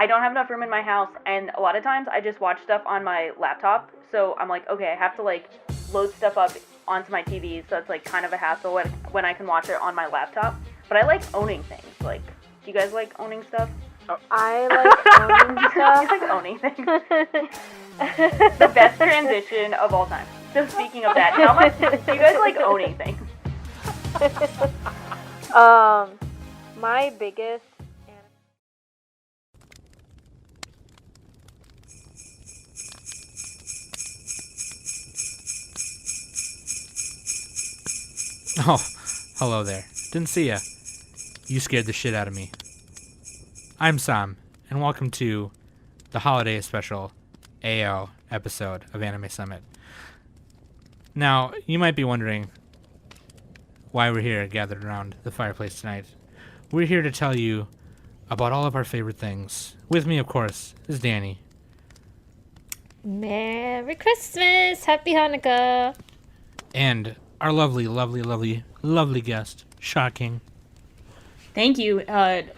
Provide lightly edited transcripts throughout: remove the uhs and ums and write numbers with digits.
I don't have enough room in my house, and a lot of times I just watch stuff on my laptop. So I'm like, okay, I have to like load stuff up onto my TV, so it's like kind of a hassle when I can watch it on my laptop. But I like owning things. Like, do you guys like owning stuff? I like owning stuff. You like owning things. The best transition of all time. So speaking of that, how much do you guys like owning things? My biggest. Oh, hello there. Didn't see ya. You scared the shit out of me. I'm Sam, and welcome to the holiday special AO episode of Anime Summit. Now, you might be wondering why we're here gathered around the fireplace tonight. We're here to tell you about all of our favorite things. With me, of course, is Danny. Merry Christmas! Happy Hanukkah! And our lovely guest, Shocking. Thank you.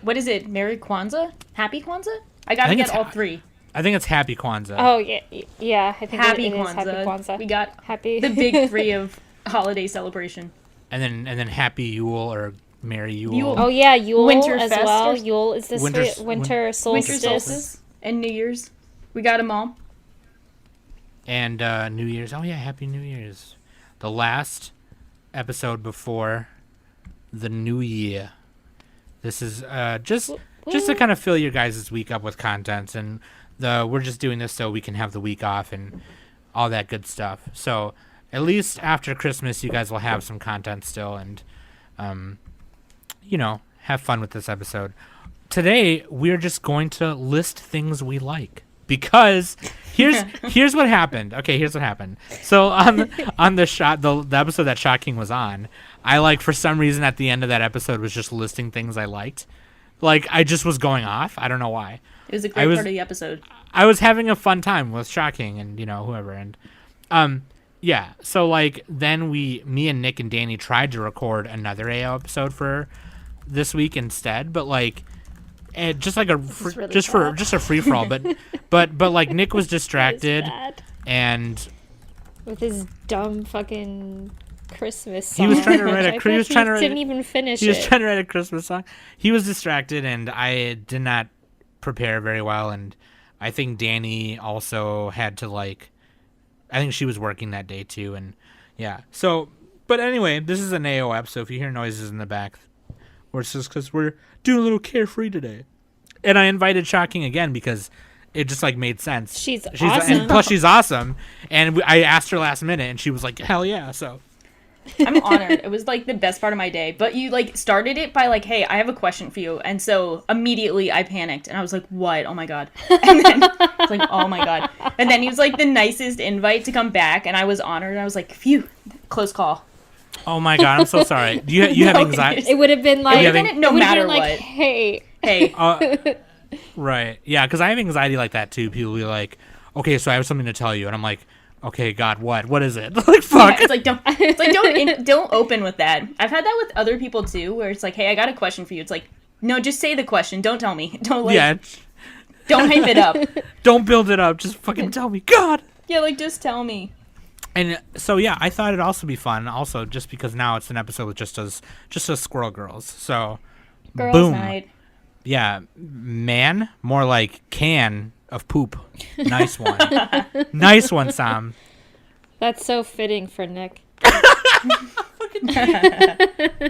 What is it? Merry Kwanzaa? Happy Kwanzaa? I gotta think get it's all three. I think it's Happy Kwanzaa. Oh, yeah, I think Happy it is Kwanzaa. Happy Kwanzaa. We got Happy. the big three of holiday celebration. And then Happy Yule or Merry Yule. Yule. Oh, yeah, Yule Winter as Fest well. or- Yule is this Winter- winter solstice. Winter solstice and New Year's. We got them all. And New Year's. Oh yeah, Happy New Year's. The last episode before the new year. This is just to kind of fill your guys' week up with content, and we're just doing this so we can have the week off and all that good stuff. So at least after Christmas, you guys will have some content still, and have fun with this episode. Today we're just going to list things we like. Because here's what happened. Okay, here's what happened. So on the episode that Shocking was on, I for some reason at the end of that episode was just listing things I liked. Like I just was going off. I don't know why. It was a great part of the episode. I was having a fun time with Shocking and whoever and yeah. So then me and Nick and Danny tried to record another AO episode for this week instead, but just like a free for all, but Nick was distracted and with his dumb fucking Christmas song. He was trying to write didn't even finish it. He was trying to write a Christmas song. He was distracted, and I did not prepare very well. And I think Danny also had to I think she was working that day too, and yeah. So, but anyway, this is an AO app, so if you hear noises in the back, it's just because we're doing a little carefree today. And I invited Shocking again because it just made sense. She's awesome. And plus she's awesome. And I asked her last minute and she was like, hell yeah. So I'm honored. It was the best part of my day. But you started it by hey, I have a question for you. And so immediately I panicked and I was like, what? Oh my God. And then I was oh my God. And then he was the nicest invite to come back and I was honored and I was phew, close call. Oh my God, I'm so sorry. You have anxiety? It would have been no matter what. Hey. Right. Yeah, because I have anxiety like that too. People will be okay, so I have something to tell you. And I'm like, okay, God, what? What is it? Fuck. Yeah, don't open with that. I've had that with other people too, where it's hey, I got a question for you. It's no, just say the question. Don't tell me. Don't don't hype it up. Don't build it up. Just fucking tell me. God. Yeah, just tell me. And so yeah, I thought it'd also be fun. Also, just because now it's an episode with just us Squirrel Girls. So, Girls boom. Night. Yeah, man, more like can of poop. Nice one. Nice one, Sam. That's so fitting for Nick.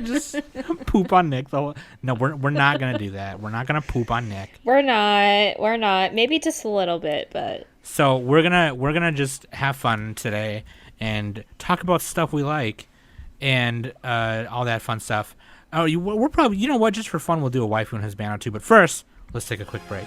Just poop on Nick though. No, we're not gonna do that. We're not gonna poop on Nick. We're not. Maybe just a little bit, but so we're gonna just have fun today and talk about stuff we like and all that fun stuff. Oh, we're probably, just for fun, we'll do a waifu and his banner too. But first, let's take a quick break.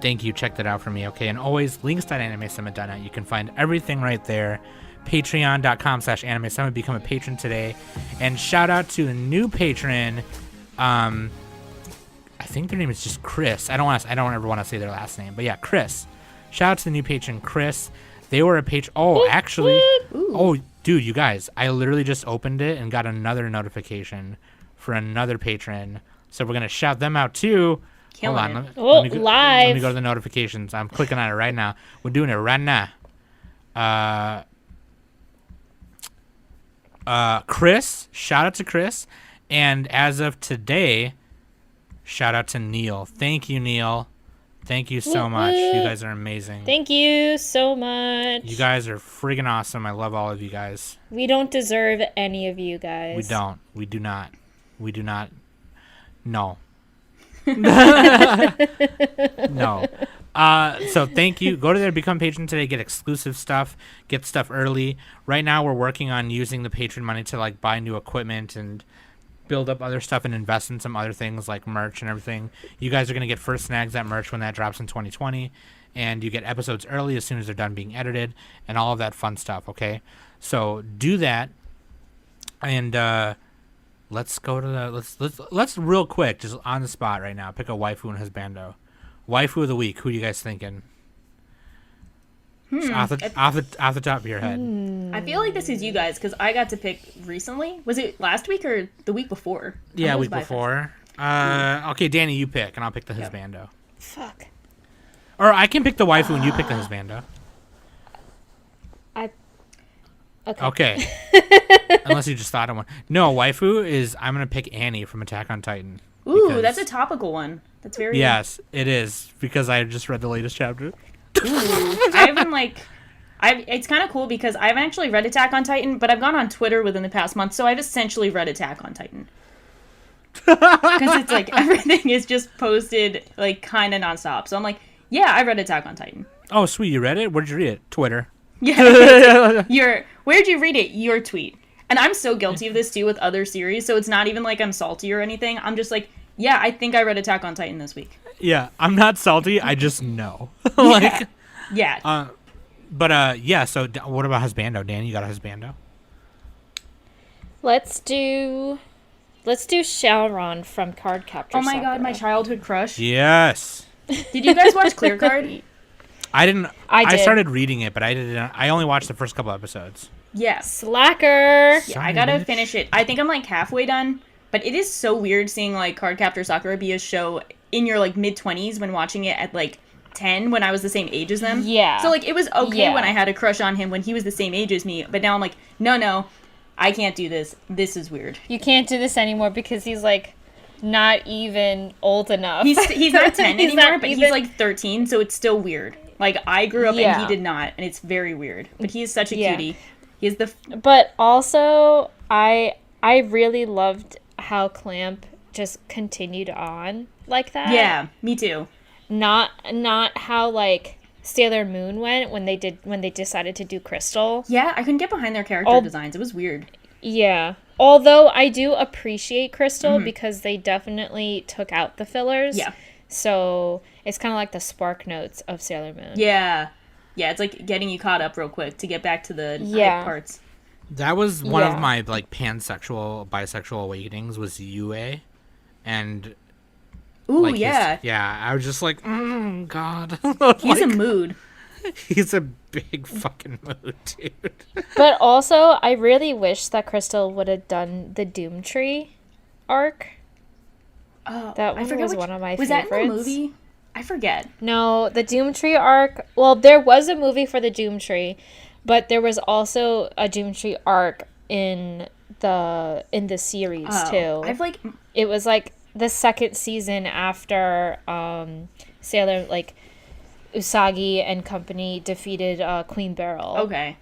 Thank you. Check that out for me, okay? And always, links.animesummit.net. You can find everything right there. Patreon.com/animesummit. Become a patron today. And shout out to the new patron. I think their name is just Chris. I don't ever want to say their last name. But yeah, Chris. Shout out to the new patron, Chris. They were a patron. Oh, actually. Ooh. Oh, dude, you guys. I literally just opened it and got another notification for another patron So we're gonna shout them out too. Killing Hold on. it. Let Oh, me go, live. Let me go to the notifications. I'm clicking on it right now. We're doing it right now. Chris, shout out to Chris, and as of today, shout out to Neil. Thank you, Neil. Thank you so Woot much. You woot. guys are amazing. Thank you so much. You guys are freaking awesome. I love all of you guys. We don't deserve any of you guys. We don't. We do not. We do not. No. No. So thank you. Go to there, become patron today, get exclusive stuff, get stuff early. Right now we're working on using the patron money to like buy new equipment and build up other stuff and invest in some other things like merch and everything. You guys are going to get first snags at merch when that drops in 2020, and you get episodes early as soon as they're done being edited and all of that fun stuff, okay? So do that. And let's go to the let's real quick, just on the spot right now, pick a waifu and husbando. Waifu of the week. Who are you guys thinking? Just off the top of your head. I feel like this is you guys because I got to pick recently. Was it last week or the week before? Yeah, I week before. Okay, Danny, you pick, and I'll pick the husbando. Fuck. Or I can pick the waifu and you pick the husbando. Okay. Unless you just thought of one. No, waifu is I'm gonna pick Annie from Attack on Titan. Ooh, because- that's a topical one. That's very. Yes, it is because I just read the latest chapter. Ooh, I haven't it's kind of cool because I haven't actually read Attack on Titan, but I've gone on Twitter within the past month, so I've essentially read Attack on Titan. Because it's like everything is just posted like kind of nonstop. So I'm like, yeah, I read Attack on Titan. Oh, sweet, you read it? Where'd you read it? Twitter. Yeah. Where'd you read it? Your tweet. And I'm so guilty of this too with other series, so it's not even like I'm salty or anything. I'm just like, yeah, I think I read Attack on Titan this week. Yeah, I'm not salty. I just know. Like, yeah. yeah. So what about husbando? Dan, you got a husbando? Let's do Shalron from Card Captor. Oh my god, my childhood crush. Yes. Did you guys watch Clear Card? I didn't. I I did. started reading it, but I didn't. I only watched the first couple episodes. Yes. Slacker. Yeah, I gotta finish it. I think I'm like halfway done, but it is so weird seeing like Card Captor Sakura be a show in your like mid-20s when watching it at like 10 when I was the same age as them. Yeah. So like it was okay Yeah. when I had a crush on him when he was the same age as me, but now I'm like, no, I can't do this. This is weird. You can't do this anymore because he's like not even old enough. He's not 10 He's anymore, not but even- he's like 13, so it's still weird. Like I grew up and Yeah. he did not, and it's very weird. But he is such a Yeah. cutie. He is the But also, I really loved how Clamp just continued on like that. yeah, me too. Not how like Sailor Moon went when they decided to do Crystal. Yeah, I couldn't get behind their character Oh. designs. It was weird. Yeah. Although I do appreciate Crystal because they definitely took out the fillers. Yeah. So it's kind of like the Spark Notes of Sailor Moon. Yeah. Yeah, it's like getting you caught up real quick to get back to the Yeah. hype parts. That was one Yeah. of my like pansexual, bisexual awakenings was Yue, and Ooh, like yeah. yeah. I was just like, God, He's a Like, mood. he's a big fucking mood, dude. But also, I really wish that Crystal would have done the Doom Tree arc. Oh, That I one forget was which, one of my was favorites. that in the movie? I forget. No, the Doom Tree arc. Well, there was a movie for the Doom Tree, but there was also a Doom Tree arc in the series too. I've like It was like the second season after Sailor like Usagi and company defeated Queen Beryl. okay.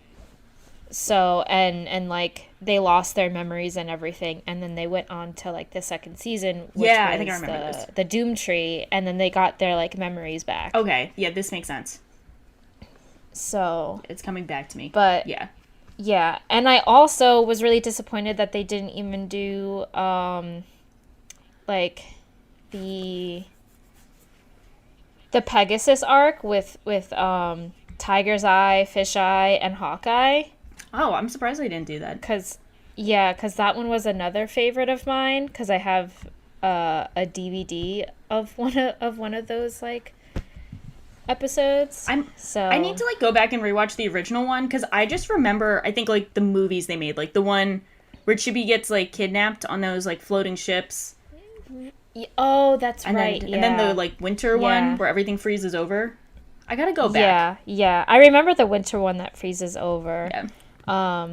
So and like they lost their memories and everything, and then they went on to like the second season, which Yeah, was I think I remember this. the Doom Tree, and then they got their like memories back. Okay. Yeah, this makes sense. So, It's coming back to me. but Yeah. yeah, and I also was really disappointed that they didn't even do like the Pegasus arc with Tiger's Eye, Fish Eye, and Hawkeye. Oh, I'm surprised they didn't do that. Cause that one was another favorite of mine. Cause I have a DVD of one of those like episodes. I need to like go back and rewatch the original one because I just remember I think like the movies they made, like the one where Chibi gets like kidnapped on those like floating ships. Oh, that's And right. then, yeah. and then the like winter Yeah. one where everything freezes over. I gotta go back. Yeah, yeah. I remember the winter one that freezes over. Yeah.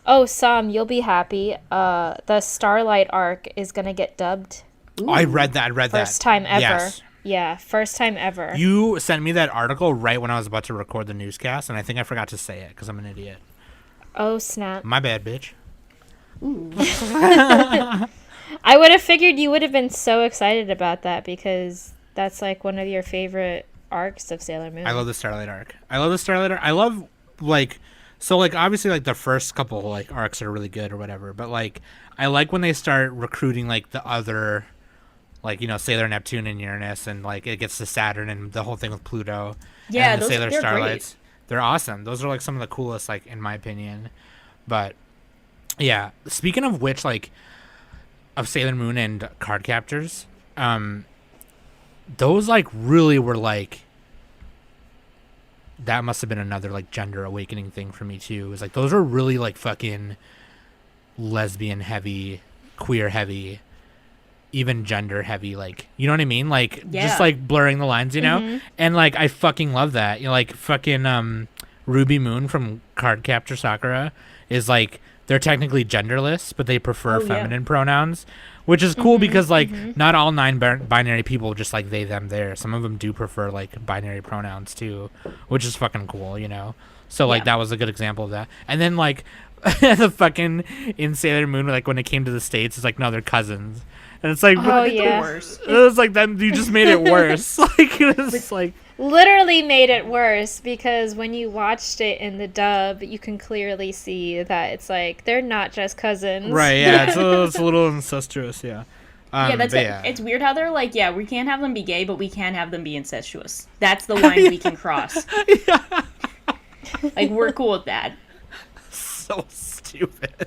Oh, Sam, you'll be happy. The Starlight arc is gonna get dubbed. Oh, I read that. First time ever. Yes. Yeah, first time ever. You sent me that article right when I was about to record the newscast, and I think I forgot to say it because I'm an idiot. Oh, snap. My bad, bitch. I would have figured you would have been so excited about that because that's like one of your favorite arcs of Sailor Moon. I love the Starlight arc. I love like, so like obviously like the first couple like arcs are really good or whatever, but like I like when they start recruiting like the other, like, you know, Sailor Neptune and Uranus, and like it gets to Saturn and the whole thing with Pluto. Yeah, and the those Sailor they're Starlights. They're awesome. Those are like some of the coolest, like, in my opinion. But yeah, speaking of which, like, of Sailor Moon and card captors, those like really were like, that must have been another like gender awakening thing for me too. It was like those are really like fucking lesbian heavy, queer heavy, even gender heavy, like, you know what I mean? Like, Yeah. just like blurring the lines, you know? And like I fucking love that. You know, like fucking Ruby Moon from Card Capture Sakura is like, they're technically genderless, but they prefer feminine pronouns, which is cool because like not all binary people just like they them there. Some of them do prefer like binary pronouns too, which is fucking cool, you know? So like that was a good example of that. And then like the fucking in Sailor Moon, like when it came to the States, it's like, no, they're cousins. And it's like, Oh, The yeah. worst. it was like that. You just made it worse. Like it was like, Literally made it worse because when you watched it in the dub, you can clearly see that it's like they're not just cousins. right? Yeah, it's a little incestuous. Yeah. Yeah, that's but it. It's weird how they're like, yeah, we can't have them be gay, but we can have them be incestuous. That's the line we can cross. Like, we're cool with that. So stupid.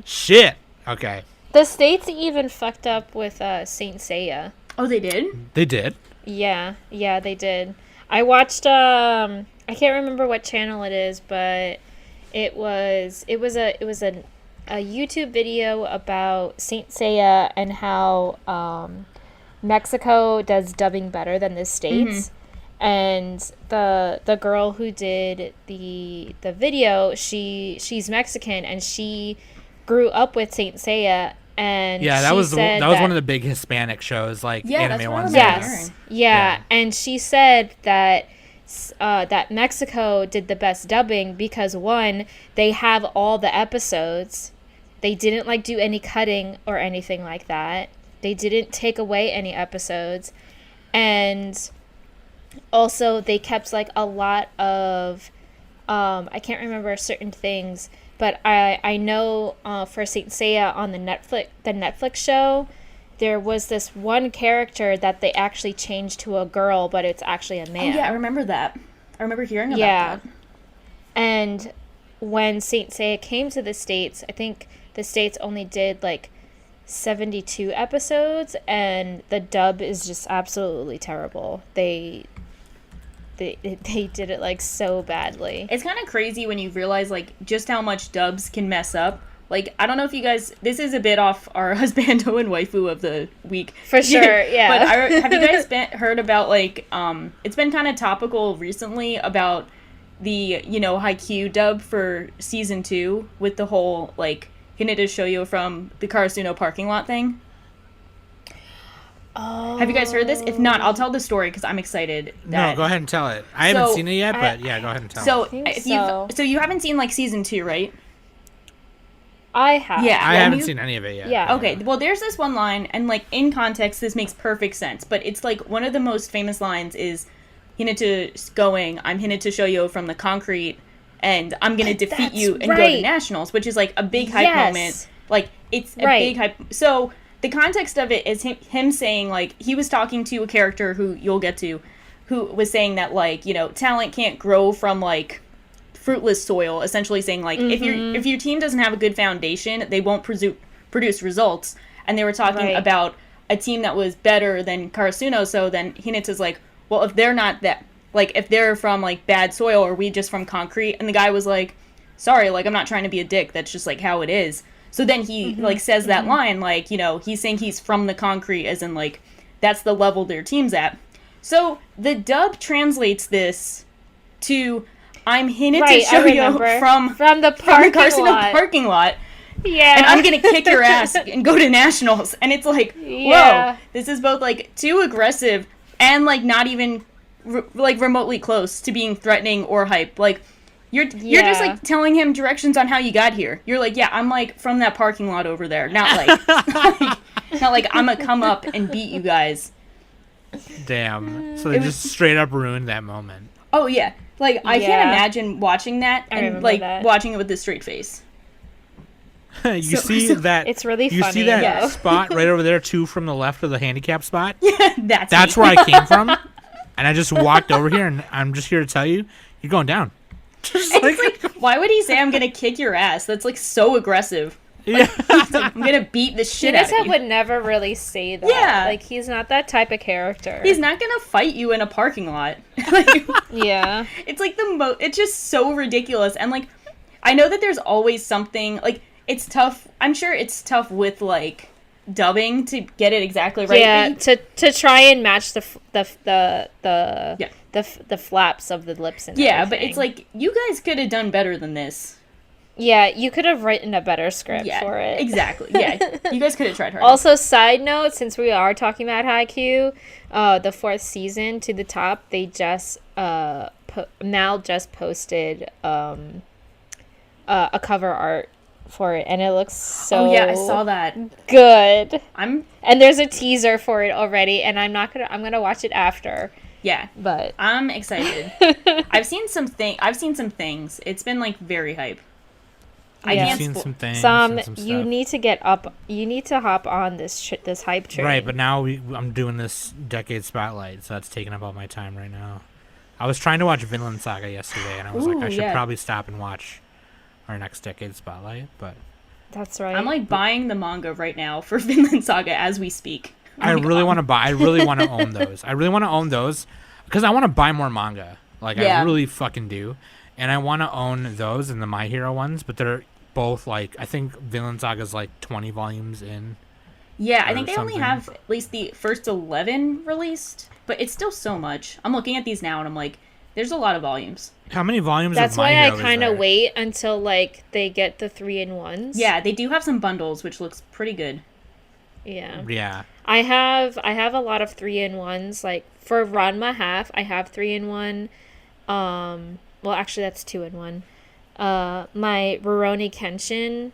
Shit. Okay. The States even fucked up with Saint Seiya. Oh, they did? They did. Yeah, they did. I watched I can't remember what channel it is, but it was a YouTube video about Saint Seiya and how Mexico does dubbing better than the States. And the girl who did the video, she's Mexican and she grew up with Saint Seiya. And Yeah, that she was said that was one of the big Hispanic shows, like Yeah, that's anime what I ones. remember. Yes. Yeah. Yeah. And she said that that Mexico did the best dubbing because one, they have all the episodes. They didn't like do any cutting or anything like that. They didn't take away any episodes. And also they kept like a lot of I can't remember certain things, but I know for Saint Seiya on the Netflix show, there was this one character that they actually changed to a girl, but it's actually a man. Oh, yeah, I remember that. I remember hearing about Yeah. that. And when Saint Seiya came to the States, I think the States only did like 72 episodes, and the dub is just absolutely terrible. They did it like so badly. It's kind of crazy when you realize, like, just how much dubs can mess up. Like, I don't know if you guys... This is a bit off our husbando and waifu of the week. For sure, yeah. But have you guys heard about, like... it's been kind of topical recently about the, you know, Haikyuu dub for Season 2 with the whole, like, Hinata Shoyo from the Karasuno parking lot thing. Oh. Have you guys heard this? If not, I'll tell the story because I'm excited. No, go ahead and tell it. I haven't So, seen it yet, but yeah, go ahead and tell it. So, think if so. so you haven't seen, like, Season 2, right? I have. Yeah. I and haven't you- seen any of it yet. Yeah. Okay, well, there's this one line, and, like, in context, this makes perfect sense, but it's, like, one of the most famous lines is Hinata going, I'm Hinata Shoyo from the concrete, and I'm gonna defeat That's you and go to right. nationals, which is, like, a big hype Yes. moment. Like, it's a Right. big hype. So, the context of it is him saying, like, he was talking to a character who you'll get to, who was saying that, like, you know, talent can't grow from, like, fruitless soil, essentially saying, like, if your team doesn't have a good foundation, they won't produce results. And they were talking Right. about a team that was better than Karasuno, so then Hinata's like, well, if they're not that, like, if they're from, like, bad soil, or we just from concrete? And the guy was like, sorry, like, I'm not trying to be a dick, that's just, like, how it is. So then he like says that line, like, you know, he's saying he's from the concrete, as in like that's the level their team's at. So the dub translates this to I'm hinted Right, to show I you remember. from From the the parking Carson lot. parking lot, Yeah. and I'm gonna kick your ass and go to nationals. And it's like, Yeah. whoa, this is both like too aggressive and like not even like remotely close to being threatening or hype. Like you're just Yeah. like telling him directions on how you got here. You're like, yeah, I'm like from that parking lot over there, not like, not like I'm gonna come up and beat you guys. Damn. So they just straight up ruined that moment. Oh yeah, like I Yeah. can't imagine watching that I and remember like that. watching it with a straight face. You see that? It's really You funny. see that Yeah. spot right over there, too, from the left of the handicap spot? That's That's where I came from. And I just walked over here, and I'm just here to tell you, you're going down. Just It's like, why would he say I'm gonna kick your ass? That's like so aggressive. yeah. He's like, I'm gonna beat the shit out of Hinata you. would never really say that. Yeah. Like, he's not that type of character. He's not gonna fight you in a parking lot. Like, Yeah. it's like it's just so ridiculous. And like, I know that there's always something, like, it's tough. I'm sure it's tough with like dubbing to get it exactly right. Yeah, but you- to try and match the Yeah. the flaps of the lips and yeah, but everything. it's like, you guys could have done better than this. Yeah, you could have written a better script Yeah, for it. exactly. Yeah, you guys could have tried harder. Also, side note, since we are talking about Haikyuu, the 4th season to the top, they just Mal just posted a cover art for it, and it looks so oh yeah, I saw that. good. I'm And there's a teaser for it already, and I'm gonna watch it after. yeah. But I'm excited. I've seen some things. It's been like very hype. I Yeah. I've can't seen spo- some things. Sam, and some you stuff. need to get up. You need to hop on this hype train. Right, but now I'm doing this decade spotlight, so that's taking up all my time right now. I was trying to watch Vinland Saga yesterday, and I was like, I Ooh, should yeah. probably stop and watch our next decade spotlight, but That's right. I'm like buying the manga right now for Vinland Saga as we speak. I really want to buy. I really want to own those. I really want to own those because I want to buy more manga. Like Yeah. I really fucking do, and I want to own those and the My Hero ones. But they're both like I think Vinland Saga is like 20 volumes in. Yeah, I or think they only something. have at least the first 11 released, but it's still so much. I'm looking at these now and I'm like, there's a lot of volumes. How many volumes? That's of My why I Hero is kind of there? wait until like they get the 3-in-1s. Yeah, they do have some bundles, which looks pretty good. Yeah. Yeah, I have a lot of 3-in-1s. Like for Ranma half, I have 3-in-1. Well, actually that's 2-in-1. My Rurouni Kenshin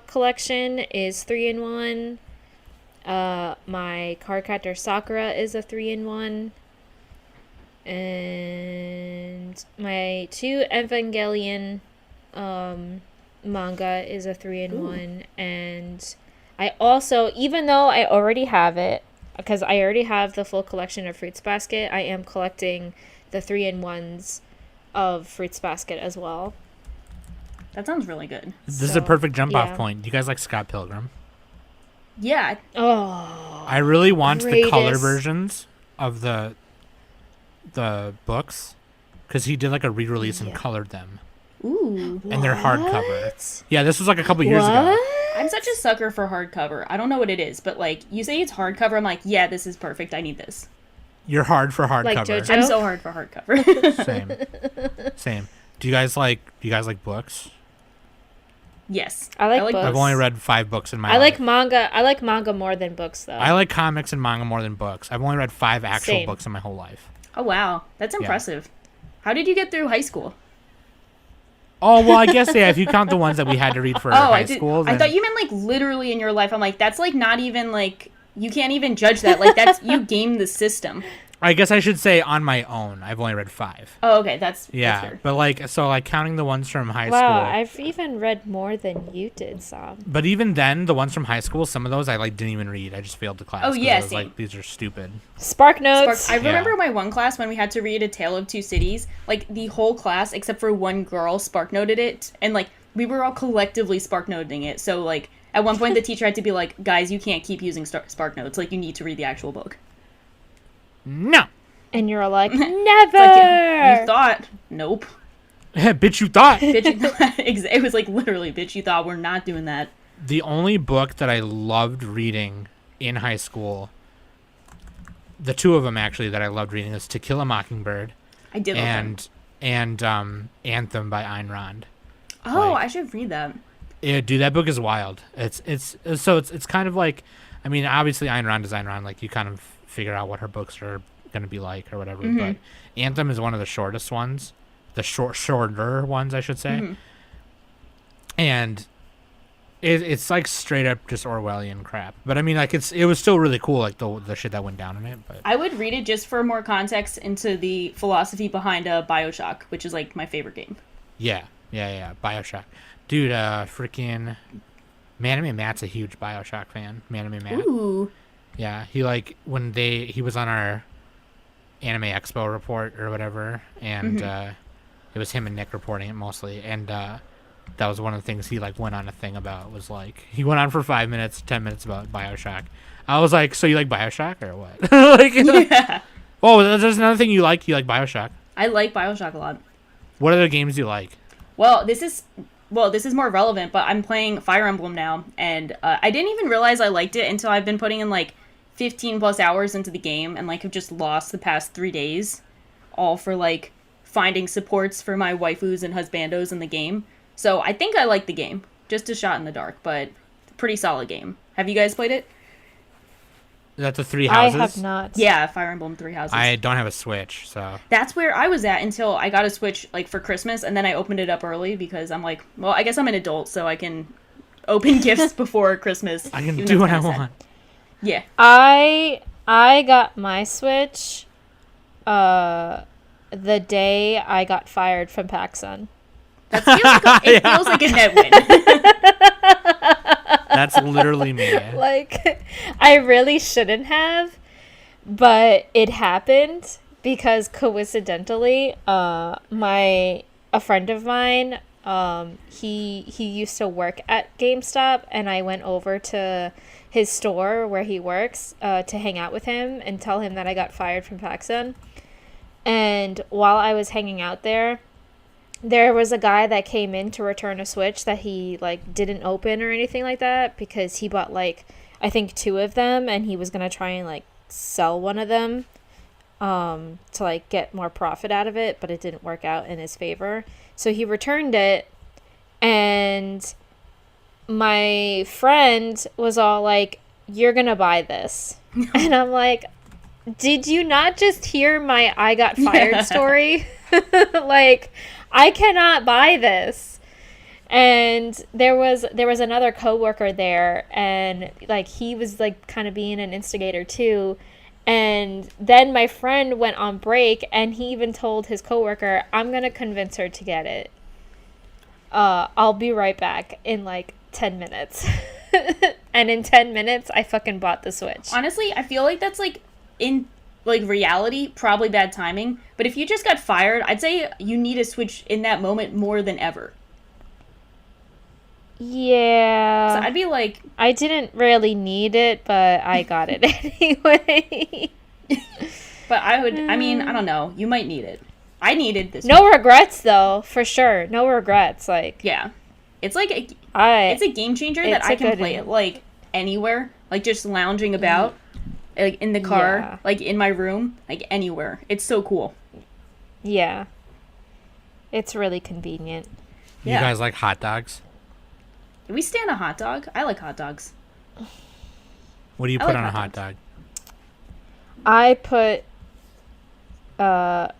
collection is 3-in-1. My Cardcaptor Sakura is a 3-in-1. And my 2 Evangelion manga is a 3-in-1. And I also, even though I already have it, because I already have the full collection of Fruits Basket, I am collecting the 3-in-1s of Fruits Basket as well. That sounds really good. this is a So, perfect jump yeah. off point. Do you guys like Scott Pilgrim? Yeah, Oh, I really want the color Greatest. versions of the books because he did like a re-release and Yeah. colored them, ooh. and they're hardcover. What? Yeah, this was like a couple years ago. I'm such a sucker for hardcover. I don't know what it is, but like, you say it's hardcover, I'm like, yeah, this is perfect. I need this. You're hard for Like hardcover. JoJo? I'm so hard for hardcover. Same. Do you guys like books? Yes. I like books. I've only read 5 books in my I life. like manga. I like manga more than books, though. I like comics and manga more than books. I've only read 5 actual Same. books in my whole life. Oh, wow. That's impressive. How did you get through high school? Oh well, I guess yeah. If you count the ones that we had to read for high school, I then thought you meant like literally in your life. I'm like, that's like not even like, you can't even judge that. Like, that's, you game the system. I guess I should say on my own. I've only read 5. Oh, okay. That's Yeah, fair. but like counting the ones from high Wow, school. I've even read more than you did, Sam. But even then, the ones from high school, some of those I like didn't even read. I just failed the class. Oh, 'cause yeah, I was same. like these are stupid. Spark Notes. I remember Yeah. my one class when we had to read A Tale of Two Cities. Like, the whole class, except for one girl, spark noted it. And, like, we were all collectively spark noting it. So, like, at one point the teacher had to be like, guys, you can't keep using spark notes. Like, you need to read the actual book. No, And you're like, It's never. like, you thought. Nope. bitch, you thought. Bitch, you thought. It was like, literally, bitch, you thought we're not doing that. the only book that I loved reading in high school, the two of them actually that I loved reading, is To Kill a Mockingbird I did love them. and Anthem by Ayn Rand. Oh, like- I should read that. Yeah, dude, that book is wild. It's kind of like, I mean, obviously Ayn Rand is Ayn Rand. Like, you kind of figure out what her books are going to be like or whatever. Mhm. But Anthem is one of the shortest ones, the shorter ones, I should say. Mhm. And it's like straight up just Orwellian crap. But I mean, like, it was still really cool, like the shit that went down in it. But I would read it just for more context into the philosophy behind BioShock, which is like my favorite game. yeah, BioShock, dude. Freaking Manime Matt's a huge BioShock fan. Manime Matt. Ooh. Yeah, he like when he was on our Anime Expo report or whatever, and it was him and Nick reporting it mostly, and that was one of the things he like went on a thing about, was like he went on for 5 minutes, 10 minutes about BioShock. I was like, so you like BioShock or what? Like, Yeah. oh, there's another thing you like. You like BioShock. I like BioShock a lot. What other games do you like? Well, this is more relevant, but I'm playing Fire Emblem now, and I didn't even realize I liked it until I've been putting in like 15 plus hours into the game, and like have just lost the past 3 days, all for like finding supports for my waifus and husbandos in the game. So I think I like the game. Just a shot in the dark, but pretty solid game. Have you guys played it? That's the Three I Houses. have not. Yeah, Fire Emblem Three Houses. I don't have a Switch, so That's where I was at until I got a Switch like for Christmas, and then I opened it up early because I'm like, well, I guess I'm an adult, so I can open gifts before Christmas. I can even do though what it's I kinda sad. want. Yeah. I got my Switch the day I got fired from PacSun. That feels like a net win. That's literally me. Like, I really shouldn't have, but it happened because coincidentally, a friend of mine, he used to work at GameStop, and I went over to his store where he works to hang out with him and tell him that I got fired from PacSun. And while I was hanging out there was a guy that came in to return a Switch that he like didn't open or anything like that, because he bought like I think 2 of them, and he was gonna try and like sell one of them to like get more profit out of it, but it didn't work out in his favor. So he returned it, and my friend was all like, "You're gonna buy this." And I'm like, did you not just hear my I got fired story? Like, I cannot buy this. And there was another coworker there, and like he was like kind of being an instigator too. And then my friend went on break, and he even told his coworker, "I'm gonna convince her to get it. I'll be right back in like 10 minutes." And in 10 minutes, I fucking bought the Switch. Honestly, I feel like that's like in like reality, probably bad timing. But if you just got fired, I'd say you need a Switch in that moment more than ever. Yeah. So I'd be like, I didn't really need it, but I got it anyway. but I mean, I don't know. You might need it. I needed this. No regrets, though, for sure. No regrets. Like, Yeah. It's like it's it's a game changer that it's I a can good play one. it like anywhere, like just lounging about, like in the car, Yeah. like in my room, like anywhere. It's so cool. Yeah. It's really convenient. You Yeah. guys like hot dogs? Did we stand a hot dog? I like hot dogs. What do you I put like on a hot hot dog? I put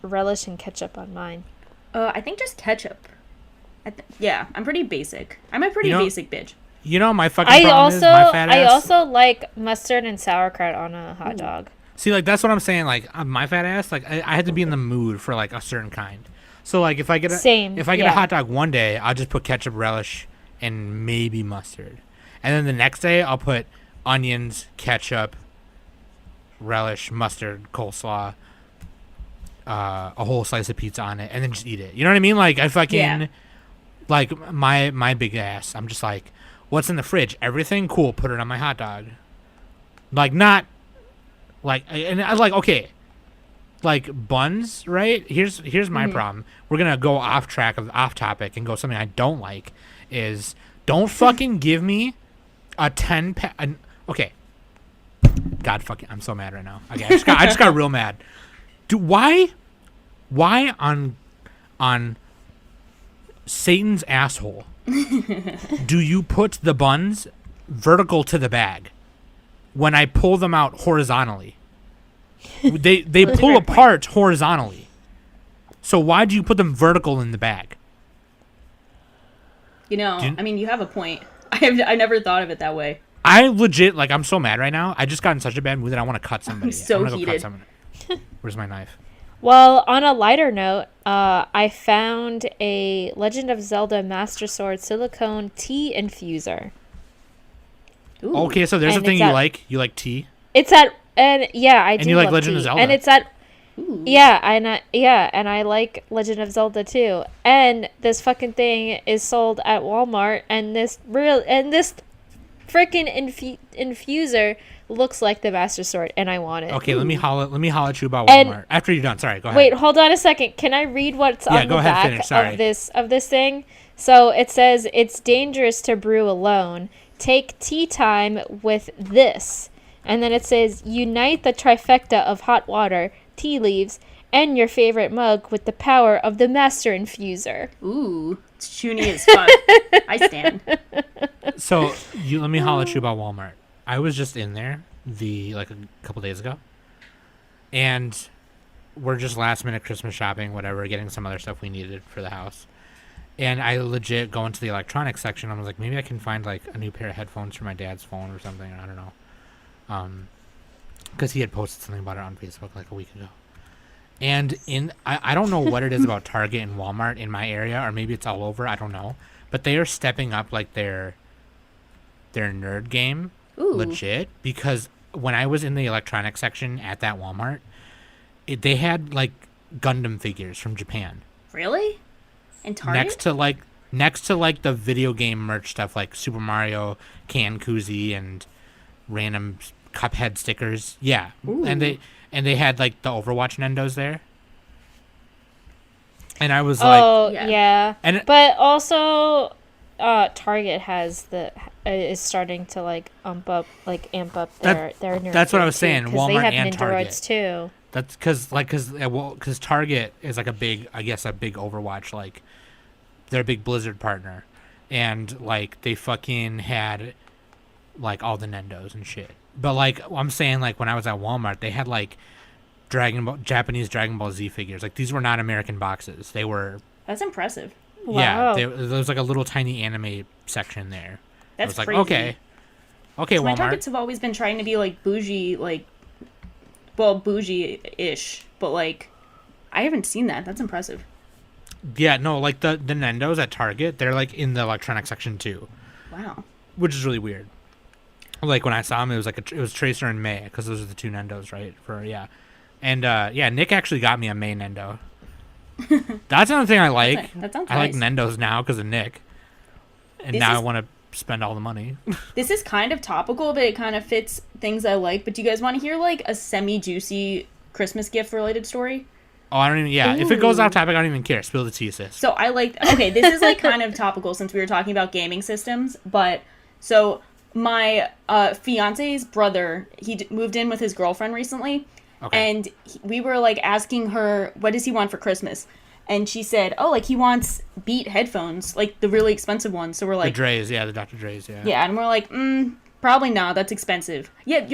relish and ketchup on mine. I think just ketchup. Yeah, I'm pretty basic. I'm a pretty You know- basic bitch. You know my fucking I problem also is my fat ass. I also like mustard and sauerkraut on a hot dog. See, like that's what I'm saying. Like my fat ass, like I had to be in the mood for like a certain kind. So like if I get a Yeah. hot dog one day, I'll just put ketchup, relish, and maybe mustard. And then the next day, I'll put onions, ketchup, relish, mustard, coleslaw, a whole slice of pizza on it, and then just eat it. You know what I mean? Like I fucking Yeah. like my big ass. I'm just like, what's in the fridge? Everything cool. Put it on my hot dog. Like not like, and I like, okay, like buns, right? Here's my problem. We're gonna go off topic and go something I don't like is don't fucking give me a 10 pack. Okay. God fucking, I'm so mad right now. Okay, I just got real mad. Why on Satan's asshole do you put the buns vertical to the bag when I pull them out horizontally? They pull apart horizontally. So why do you put them vertical in the bag? You have a point. I never thought of it that way. I legit, like, I'm so mad right now. I just got in such a bad mood that I want to cut somebody. I'm so I'm gonna heated. Go cut somebody. Where's my knife? Well, on a lighter note, I found a Legend of Zelda Master Sword silicone tea infuser. Ooh. Okay, so there's a And thing it's you at- like. You like tea? It's at and yeah, I do. And you like love Legend of tea. Zelda. And it's at Ooh. and I like Legend of Zelda too. And this fucking thing is sold at Walmart, and this freaking infuser looks like the Master Sword, and I want it. Okay, let me holler at you about And- Walmart. After you're done, sorry, go ahead. Wait, hold on a second. Can I read what's Yeah, on go the ahead, back finish, sorry. of this thing? So it says it's dangerous to brew alone. Take tea time with this. And then it says unite the trifecta of hot water, tea leaves, and your favorite mug with the power of the master infuser. Ooh, it's chuny as fuck. I stand. So let me holler at you about Walmart. I was just in there a couple days ago, and we're just last minute Christmas shopping, whatever, getting some other stuff we needed for the house. And I legit go into the electronics section. I was like, maybe I can find like a new pair of headphones for my dad's phone or something. I don't know, because he had posted something about it on Facebook like a week ago. And I don't know what it is about Target and Walmart in my area, or maybe it's all over. I don't know, but they are stepping up like their nerd game. Ooh. Legit, because when I was in the electronics section at that Walmart, they had like Gundam figures from Japan Really? And Target? next to the video game merch stuff like Super Mario can koozie and random Cuphead stickers. Yeah. Ooh. And they had like the Overwatch Nendos there. And I was like, Oh, Yeah. yeah. and But also Target is starting to amp up their nerd that's what I game, was saying, too, 'cause Walmart they have and Nindoroids too. that's because Target is like a big Overwatch, like they're a big Blizzard partner, and like they fucking had like all the Nendos and shit. But like I'm saying, like when I was at Walmart, they had like Japanese Dragon Ball Z figures. Like these were not American boxes. They were That's impressive. yeah. Wow. There was like a little tiny anime section there. I That's was like, crazy. okay, My Walmart. Targets have always been trying to be like bougie, bougie-ish, but like I haven't seen that. That's impressive. Yeah, no, like the Nendos at Target, they're like in the electronic section too, Wow. which is really weird. Like when I saw them, it was like it was Tracer and May, because those are the two Nendos, right? And Nick actually got me a May Nendo. That's another thing I like. That sounds I like nice. Nendos now because of Nick, and This now I is- want to spend all the money. This is kind of topical, but it kind of fits things I like. But do you guys want to hear like a semi-juicy Christmas gift related story? Oh, I don't even. Yeah, if it goes Ooh. off topic, I don't even care. Spill the tea, sis. So I like. Okay, this is like kind of topical since we were talking about gaming systems. But so my fiance's brother, he moved in with his girlfriend recently, Okay. and we were like asking her, what does he want for Christmas? And she said, oh, like he wants Beat headphones, like the really expensive ones. So we're The like, Dre's, yeah, the Dr. Dre's, yeah. yeah, and we're like, probably not. That's expensive. Yeah,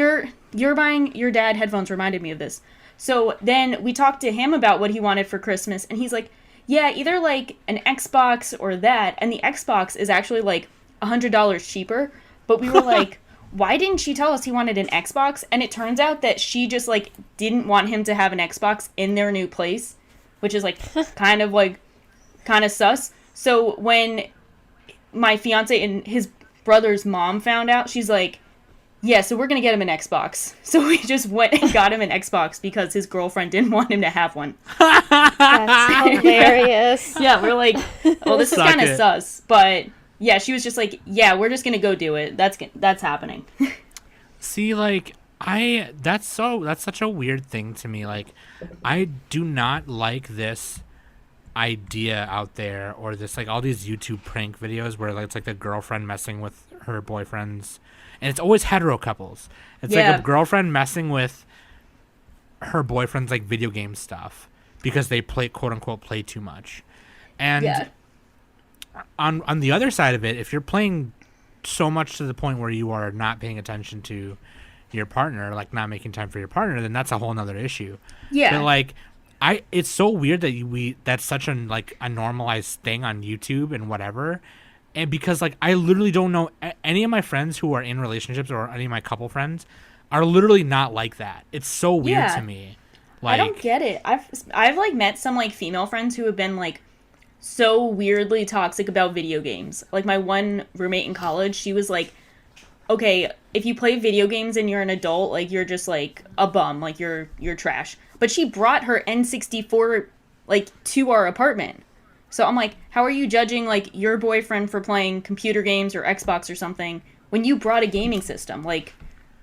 you're buying your dad headphones reminded me of this. So then we talked to him about what he wanted for Christmas, and he's like, yeah, either like an Xbox or that. And the Xbox is actually like $100 cheaper. But we were like, why didn't she tell us he wanted an Xbox? And it turns out that she just like didn't want him to have an Xbox in their new place, which is like kind of sus. So when my fiance and his brother's mom found out, she's like, yeah, so we're going to get him an Xbox. So we just went and got him an Xbox because his girlfriend didn't want him to have one. That's hilarious. Yeah, we're like, well, this is Suck kind of it. sus. But yeah, she was just like, yeah, we're just going to go do it. That's happening. See, like, that's such a weird thing to me. Like, I do not like this idea out there, or this like all these YouTube prank videos where like it's like the girlfriend messing with her boyfriends, and it's always hetero couples. It's like a girlfriend messing with her boyfriend's like video game stuff because they play, quote unquote, play too much. And on the other side of it, if you're playing so much to the point where you are not paying attention to your partner, like not making time for your partner, then that's a whole nother issue. But like it's so weird that that's such a normalized thing on YouTube and whatever. And because like I literally don't know any of my friends who are in relationships, or any of my couple friends are literally not like that. It's so weird to me. Like, I don't get it. I've like met some like female friends who have been like so weirdly toxic about video games. Like my one roommate in college, she was like, okay, if you play video games and you're an adult, like you're just like a bum, like you're trash. But she brought her N64 like to our apartment. So I'm like, how are you judging like your boyfriend for playing computer games or Xbox or something when you brought a gaming system? Like,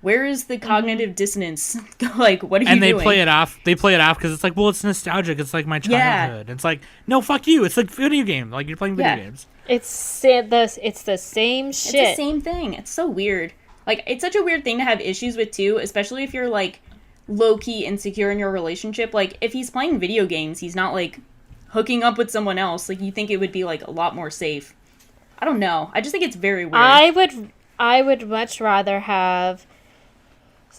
where is the cognitive dissonance? Like, what are you doing? And they play it off. They play it off because it's like, well, it's nostalgic. It's like my childhood. It's like, no, fuck you. It's like video game. Like you're playing video games. It's the same shit. It's the same thing. It's so weird. Like, it's such a weird thing to have issues with too, especially if you're like low-key insecure in your relationship. Like, if he's playing video games, he's not like hooking up with someone else. Like, you think it would be like a lot more safe. I don't know. I just think it's very weird. I would much rather have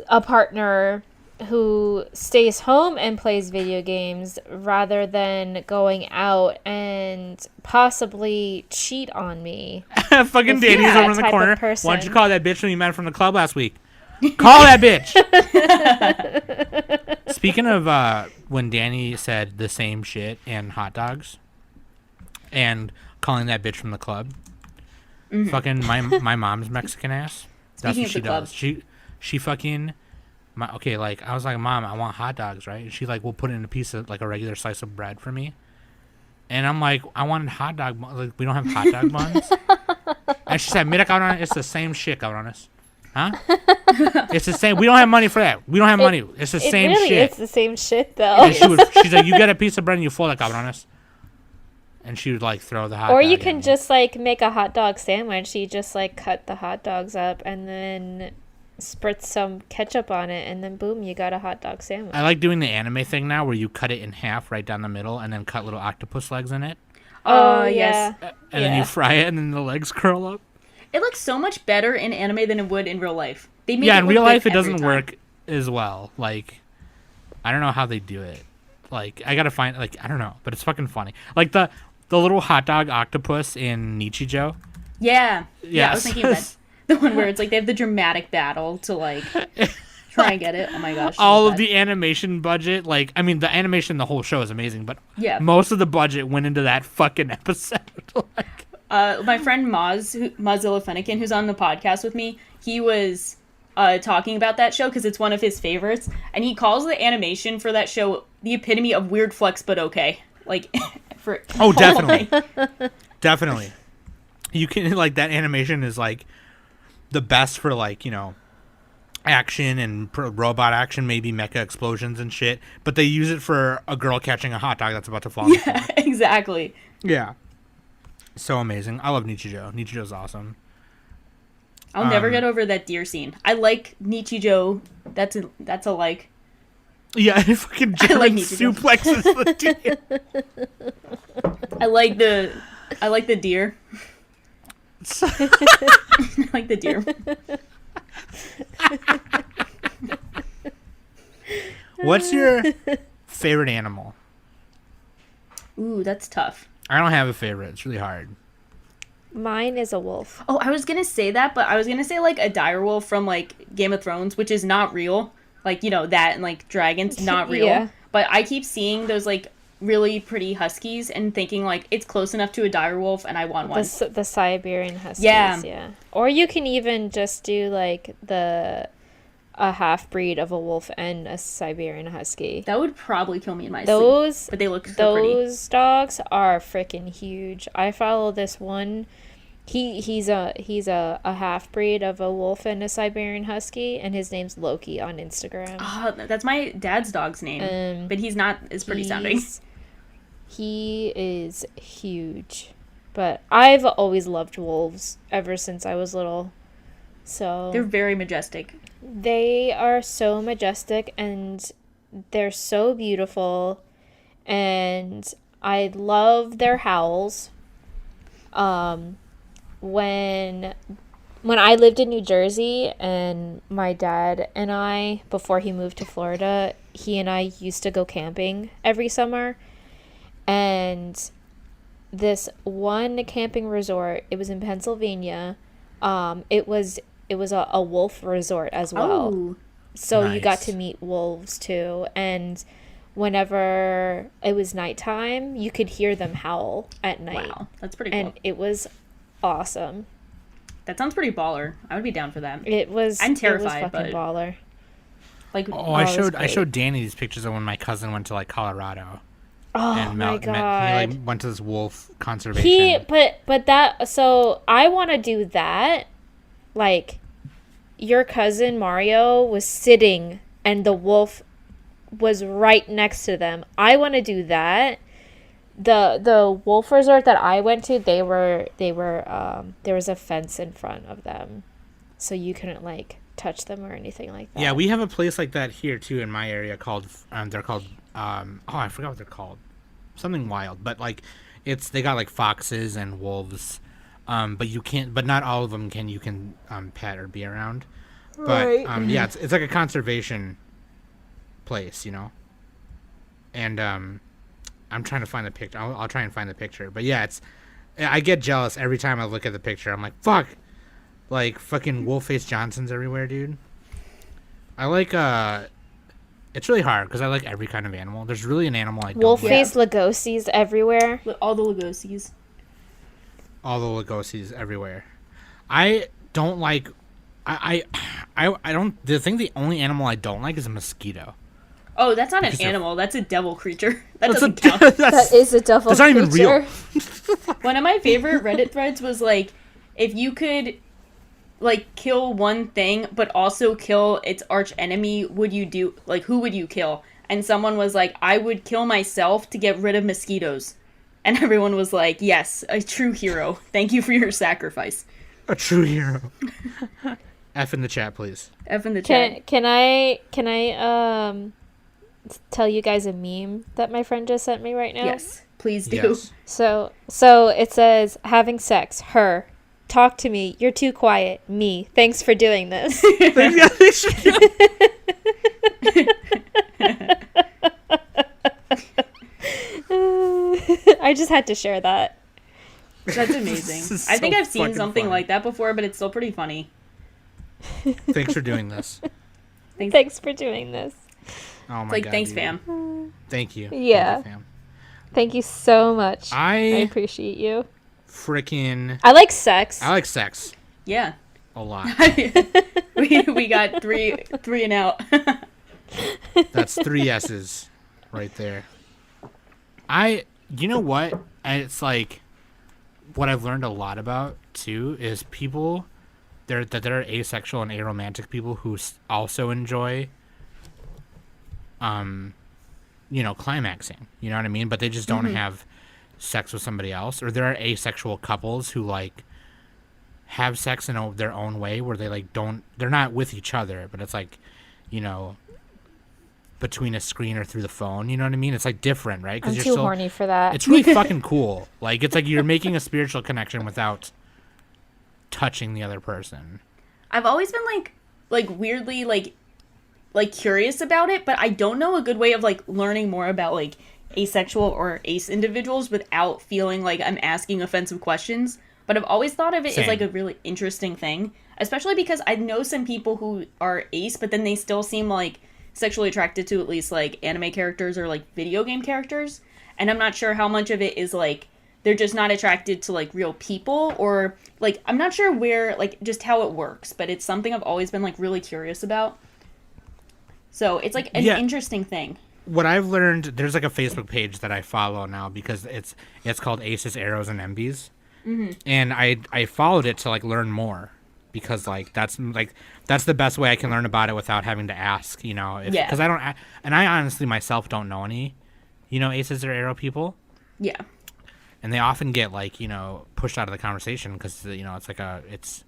a partner who stays home and plays video games rather than going out and possibly cheat on me. Fucking Danny's over in the corner. Why don't you call that bitch when you met from the club last week? Call that bitch. Speaking of when Danny said the same shit and hot dogs and calling that bitch from the club, fucking my mom's Mexican ass. That's what she does. She fucking like I was like, Mom, I want hot dogs, right? And she like will put it in a piece of like a regular slice of bread for me. And I'm like, I wanted hot dog. Like, we don't have hot dog buns. And she said, Mira, cabrón, it's the same shit, cabrones. Huh? It's the same. We don't have money for that. We don't have money. It's the same shit. It's the same shit, though. And she's like, you get a piece of bread and you fold it, cabrones. And she would like throw the hot dog. Or you can just like make a hot dog sandwich. You just like cut the hot dogs up and then spritz some ketchup on it, and then boom, you got a hot dog sandwich. I like doing the anime thing now, where you cut it in half right down the middle, and then cut little octopus legs in it. Oh yes. And then you fry it, and then the legs curl up. It looks so much better in anime than it would in real life. They make in real life it doesn't work as well. Like, I don't know how they do it. Like, I gotta find, like, I don't know, but it's fucking funny. Like the little hot dog octopus in Nichijou. Yeah, I was thinking of that. The one where it's like they have the dramatic battle to like try and get it. Oh my gosh. All of the animation budget, like, I mean, the animation, the whole show is amazing, but most of the budget went into that fucking episode. Like, my friend Mozilla Fennekin, who's on the podcast with me, he was talking about that show because it's one of his favorites, and he calls the animation for that show the epitome of weird flex but okay. Like, for definitely, definitely. You can, like, that animation is like the best for, like, you know, action and robot action, maybe mecha explosions and shit, but they use it for a girl catching a hot dog that's about to fall. Yeah, exactly. Yeah. So amazing. I love Nichijou. Nichijou's awesome. I'll never get over that deer scene. I like Nichijou. That's a like. Yeah, it fucking German suplexes the deer. I like the deer. I like the deer. What's your favorite animal? Ooh, that's tough. I don't have a favorite. It's really hard. Mine is a wolf. Oh, I was gonna say that, but I was gonna say like a direwolf from like Game of Thrones, which is not real. Like, you know, that and like dragons, not real. Yeah. But I keep seeing those like really pretty huskies and thinking like it's close enough to a direwolf and I want one. The Siberian huskies, yeah. Or you can even just do like a half breed of a wolf and a Siberian husky. That would probably kill me in my sleep. But they look so pretty. Those dogs are freaking huge. I follow this one. He's a half breed of a wolf and a Siberian husky, and his name's Loki on Instagram. Oh, that's my dad's dog's name, but he's not as pretty sounding. He is huge. But I've always loved wolves ever since I was little. So They're very majestic. they are so majestic and they're so beautiful, and I love their howls. When I lived in New Jersey, and my dad and I, before he moved to Florida, he and I used to go camping every summer. And this one camping resort, it was in Pennsylvania. It was a wolf resort as well. Oh, So you got Nice. to meet wolves too. And whenever it was nighttime, you could hear them howl at night. wow. That's pretty cool. And it was awesome. That sounds pretty baller. I would be down for that. It was I'm It terrified, was fucking but- baller. Like, Oh, I it was showed great. Danny these pictures of when my cousin went to like Colorado Oh and my he god. like went to this wolf conservation. So I want to do that. Like, your cousin Mario was sitting and the wolf was right next to them. I want to do that. The wolf resort that I went to, there was a fence in front of them, so you couldn't like touch them or anything like that. Yeah, we have a place like that here too in my area called they're called I forgot what they're called. Something wild, but like they got like foxes and wolves. But not all of them you can pet or be around. But Right. yeah, it's like a conservation place, you know. And I'm trying to find the picture. I'll try and find the picture. But yeah, I get jealous every time I look at the picture. I'm like, fuck. Like fucking Wolf-Face Johnsons everywhere, dude. I like it's really hard because I like every kind of animal. There's really an animal I don't Wolf like. face Lugosi's everywhere. all the Lugosi's. All the Lugosi's everywhere. I don't like. I don't. The only animal I don't like is a mosquito. Oh, that's not Because an they're- animal. That's a devil creature. That That's doesn't count. That is a devil That's not even creature. real. One of my favorite Reddit threads was like, if you could, like, kill one thing but also kill its arch enemy, who would you kill? And someone was like, I would kill myself to get rid of mosquitoes. And everyone was like, yes, a true hero. Thank you for your sacrifice. A true hero. F in the chat, please. F in the chat. Can I tell you guys a meme that my friend just sent me right now? Yes, please do. Yes. So it says, having sex, her. Talk to me. You're too quiet. Me. Thanks for doing this. I just had to share that. That's amazing. This is I think so I've seen fucking something funny. like that before, but it's still pretty funny. Thanks for doing this. Thanks for doing this. Oh my It's like, god. thanks, dude. fam. Thank you. Yeah. Thank you, fam. Thank you so much. I I appreciate you. freaking. I like sex. I like sex Yeah. a lot. we got three and out. That's 3 S's right there. You know what? It's like what I've learned a lot about too is people there are asexual and aromantic people who also enjoy climaxing. You know what I mean? But they just don't have sex with somebody else. Or there are asexual couples who like have sex in their own way where they like they're not with each other, but it's like, you know, between a screen or through the phone. You know what I mean? It's like different, right? I'm Because too horny for that. it's really fucking cool. Like it's like you're making a spiritual connection without touching the other person. I've always been like weirdly like curious about it, but I don't know a good way of like learning more about like asexual or ace individuals without feeling like I'm asking offensive questions. But I've always thought of it as Same. like a really interesting thing, especially because I know some people who are ace, but then they still seem like sexually attracted to at least like anime characters or like video game characters. And I'm not sure how much of it is like they're just not attracted to like real people, or like I'm not sure where like just how it works, but it's something I've always been like really curious about. So it's like an Yeah. interesting thing. What I've learned, there's like a Facebook page that I follow now because it's called Aces, Arrows, and MBs. And I followed it to like learn more because like that's the best way I can learn about it without having to ask, you know. Yeah. Because I honestly myself don't know any, you know, Aces or Arrow people. Yeah. And they often get like, pushed out of the conversation because, it's,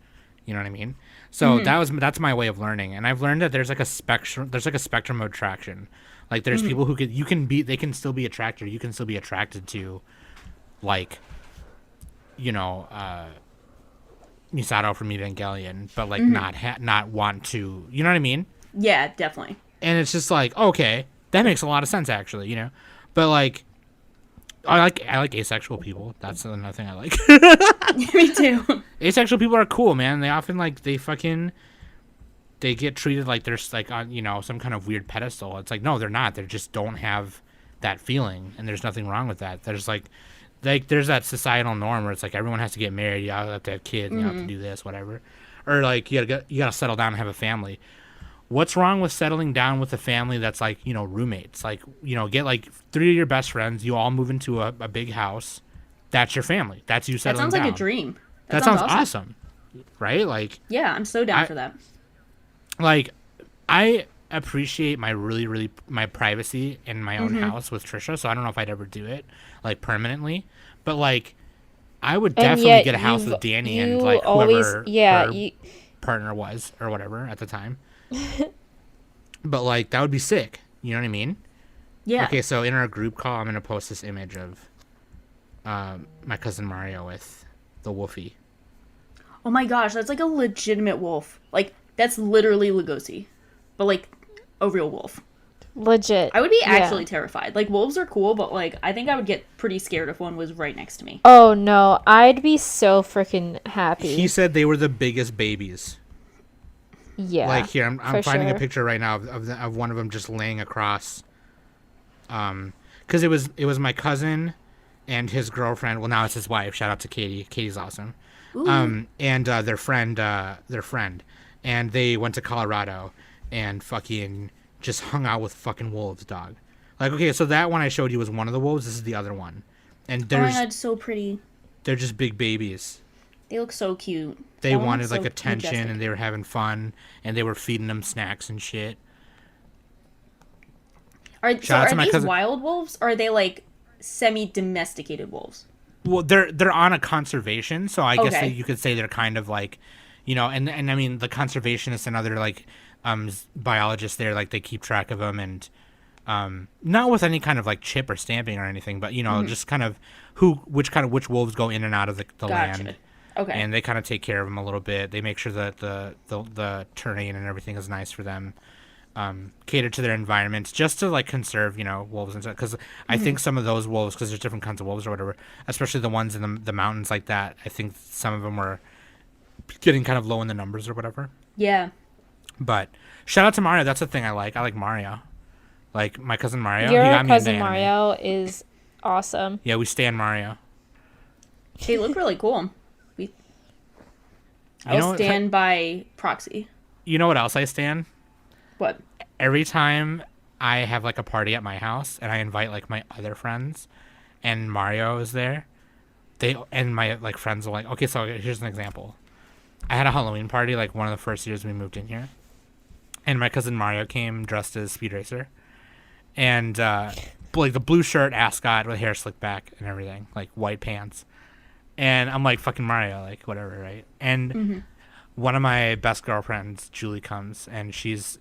you know what I mean? So that's my way of learning. And I've learned that there's like a spectrum of attraction. Like there's people who they can still be attracted. You can still be attracted to like, Misato from Evangelion, but like not want to, you know what I mean? Yeah, definitely. And it's just like, okay, that makes a lot of sense actually, but like, I like asexual people. That's another thing I like. Me too. Asexual people are cool, man. They often like they get treated like they're like on some kind of weird pedestal. It's like, no, they're not. They just don't have that feeling, and there's nothing wrong with that. There's like there's that societal norm where it's like everyone has to get married, you have to have kids, you have to do this, whatever, or like you gotta settle down and have a family. What's wrong with settling down with a family that's like, roommates? Like, get like 3 of your best friends. You all move into a big house. That's your family. That's you settling down. That sounds like a dream. That sounds awesome. Right? Like, yeah, I'm so down for that. Like, I appreciate my my privacy in my own house with Trisha. So I don't know if I'd ever do it like permanently, but like, I would definitely get a house with Dannie and like whoever her partner was or whatever at the time. But like that would be sick, you know what I mean? Yeah. Okay, so in our group call I'm gonna post this image of my cousin Mario with the Wolfie. Oh my gosh, that's like a legitimate wolf. Like that's literally Lugosi, but like a real wolf. Legit. I would be actually terrified. Like wolves are cool, but like I think I would get pretty scared if one was right next to me. Oh no, I'd be so freaking happy. He said they were the biggest babies. Yeah. Like here, I'm finding a picture right now of one of them just laying across. Because it was my cousin and his girlfriend. Well, now it's his wife. Shout out to Katie. Katie's awesome. Ooh. And their friend, and they went to Colorado and fucking just hung out with fucking wolves, dog. Like, okay, so that one I showed you was one of the wolves. This is the other one, and oh my god, so pretty. They're just big babies. They look so cute. They wanted like attention, majestic. And they were having fun, and they were feeding them snacks and shit. Are these wild wolves, or are they like semi-domesticated wolves? Well, they're on a conservation, so I guess you could say they're kind of like, and I mean the conservationists and other like biologists there, like they keep track of them and not with any kind of like chip or stamping or anything, but just kind of which wolves go in and out of the land. Okay. And they kind of take care of them a little bit. They make sure that the terrain and everything is nice for them. Cater to their environments just to like conserve, wolves and stuff. Because I think some of those wolves, because there's different kinds of wolves or whatever, especially the ones in the mountains like that, I think some of them were getting kind of low in the numbers or whatever. Yeah. But shout out to Mario. That's the thing I like. I like Mario. Like my cousin Mario. Your he got cousin me into Mario is awesome. Yeah, we stand Mario. They look really cool. I'll stand by proxy. You know what else I stand? What? Every time I have like a party at my house and I invite like my other friends and Mario is there, my like friends are like, okay, so here's an example. I had a Halloween party like one of the first years we moved in here, and my cousin Mario came dressed as Speed Racer, and like the blue shirt, ascot with hair slicked back and everything, like white pants. And I'm like, fucking Mario, like, whatever, right? And one of my best girlfriends, Julie, comes, and she's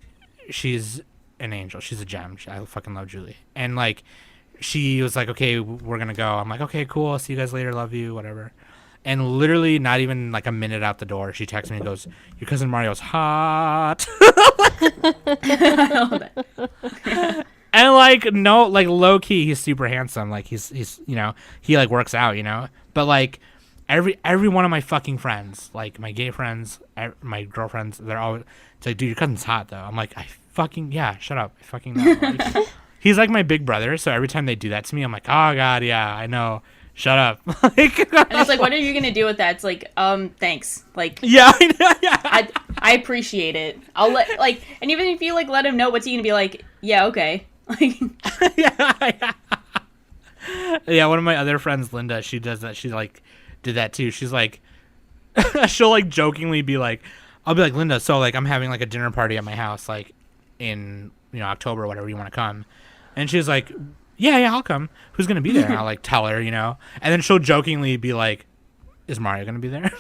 an angel. She's a gem. I fucking love Julie. And, like, she was like, okay, we're going to go. I'm like, okay, cool. I'll see you guys later. Love you, whatever. And literally not even, like, a minute out the door, she texts me and goes, your cousin Mario's hot. I love it. And, like, no, like, low-key, he's super handsome. Like, he's he, like, works out, But, like, every one of my fucking friends, like, my gay friends, my girlfriends, they're all, it's like, dude, your cousin's hot, though. I'm like, yeah, shut up. I fucking know. Like, he's, like, my big brother, so every time they do that to me, I'm like, oh, God, yeah, I know. Shut up. Like, and it's like, what are you going to do with that? It's like, thanks. Like, yeah, I know, yeah. I appreciate it. I'll let, like, and even if you, like, let him know, what's he going to be like, yeah, okay. Like, yeah, one of my other friends, Linda, she does that. She like did that too. She's like, she'll like jokingly be like, I'll be like, Linda, so like I'm having like a dinner party at my house, like in October or whatever, you want to come? And she's like, yeah, I'll come. Who's gonna be there? And I'll like tell her, and then she'll jokingly be like, is Mario gonna be there?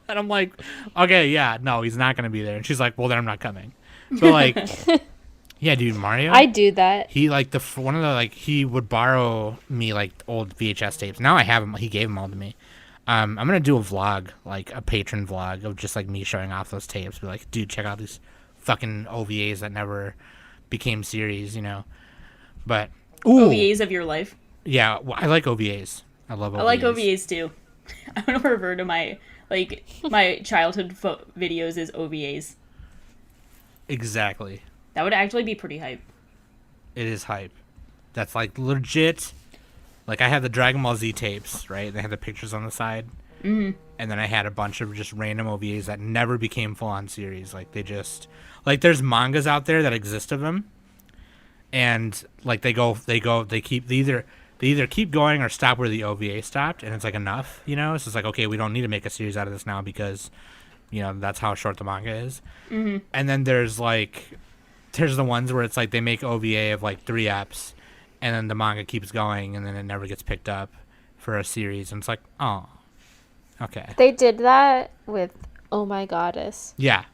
And I'm like, okay, yeah, no, he's not gonna be there. And she's like, well, then I'm not coming. But like, yeah, dude, Mario. I do that. He like he would borrow me like old VHS tapes. Now I have them. He gave them all to me. I'm gonna do a vlog, like a patron vlog of just like me showing off those tapes. Be like, dude, check out these fucking OVAs that never became series, But OVAs of your life. Yeah, well, I like OVAs. I love OVAs. I like OVAs too. I want to refer to my childhood videos as OVAs. Exactly. That would actually be pretty hype. It is hype. That's like legit. Like I had the Dragon Ball Z tapes, right? They had the pictures on the side. Mm-hmm. And then I had a bunch of just random OVAs that never became full-on series. Like they just, like there's mangas out there that exist of them, and like they either keep going or stop where the OVA stopped, and it's like enough, It's just like, okay, we don't need to make a series out of this now because, that's how short the manga is. Mm-hmm. And then there's the ones where it's like they make OVA of like 3 eps, and then the manga keeps going, and then it never gets picked up for a series, and it's like, oh, okay. They did that with Oh My Goddess. Yeah.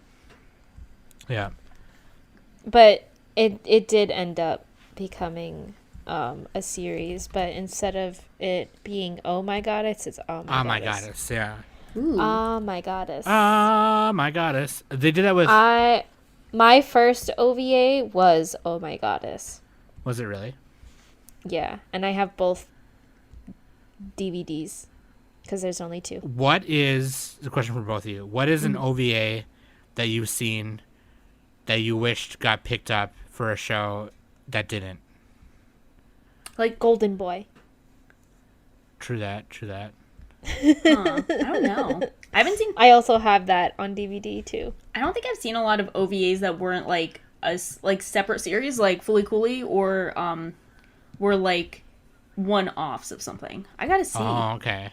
But it did end up becoming a series, but instead of it being Oh My Goddess, it's Oh My Goddess. Oh My Goddess, yeah. Ooh. Oh My Goddess. Oh My Goddess. They did that with... My first OVA was Oh My Goddess. Was it really? Yeah, and I have both DVDs because there's only 2. What is... The question for both of you. What is an OVA that you've seen that you wished got picked up for a show that didn't? Like Golden Boy. True that. I don't know. I also have that on DVD too. I don't think I've seen a lot of OVAs that weren't like separate series, like Fully Cooley, or were like one-offs of something. I gotta see. Oh, okay.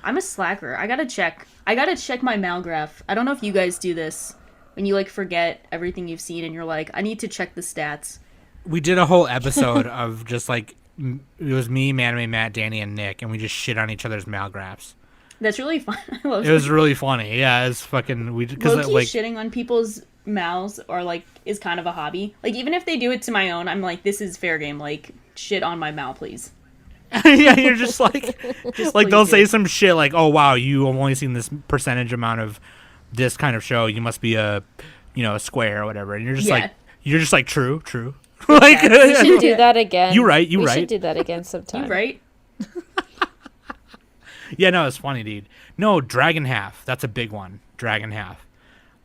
I'm a slacker. I gotta check my Malgraph. I don't know if you guys do this when you like forget everything you've seen and you're like, I need to check the stats. We did a whole episode of just like, it was me, Maname, Matt, Danny, and Nick, and we just shit on each other's malgraphs. That's really fun. I love it. It was really funny. Yeah, it's fucking... Low-key like, shitting on people's mouths or like is kind of a hobby. Like even if they do it to my own, I'm like, this is fair game. Like shit on my mouth, please. Yeah, you're just like they'll say do. some shit like, oh wow, you have only seen this percentage amount of this kind of show. You must be a square or whatever. And you're just like true. Like you should do that again. You right. We should do that again sometime. You right. Yeah, no, it's funny, dude. No, Dragon Half. That's a big one. Dragon Half.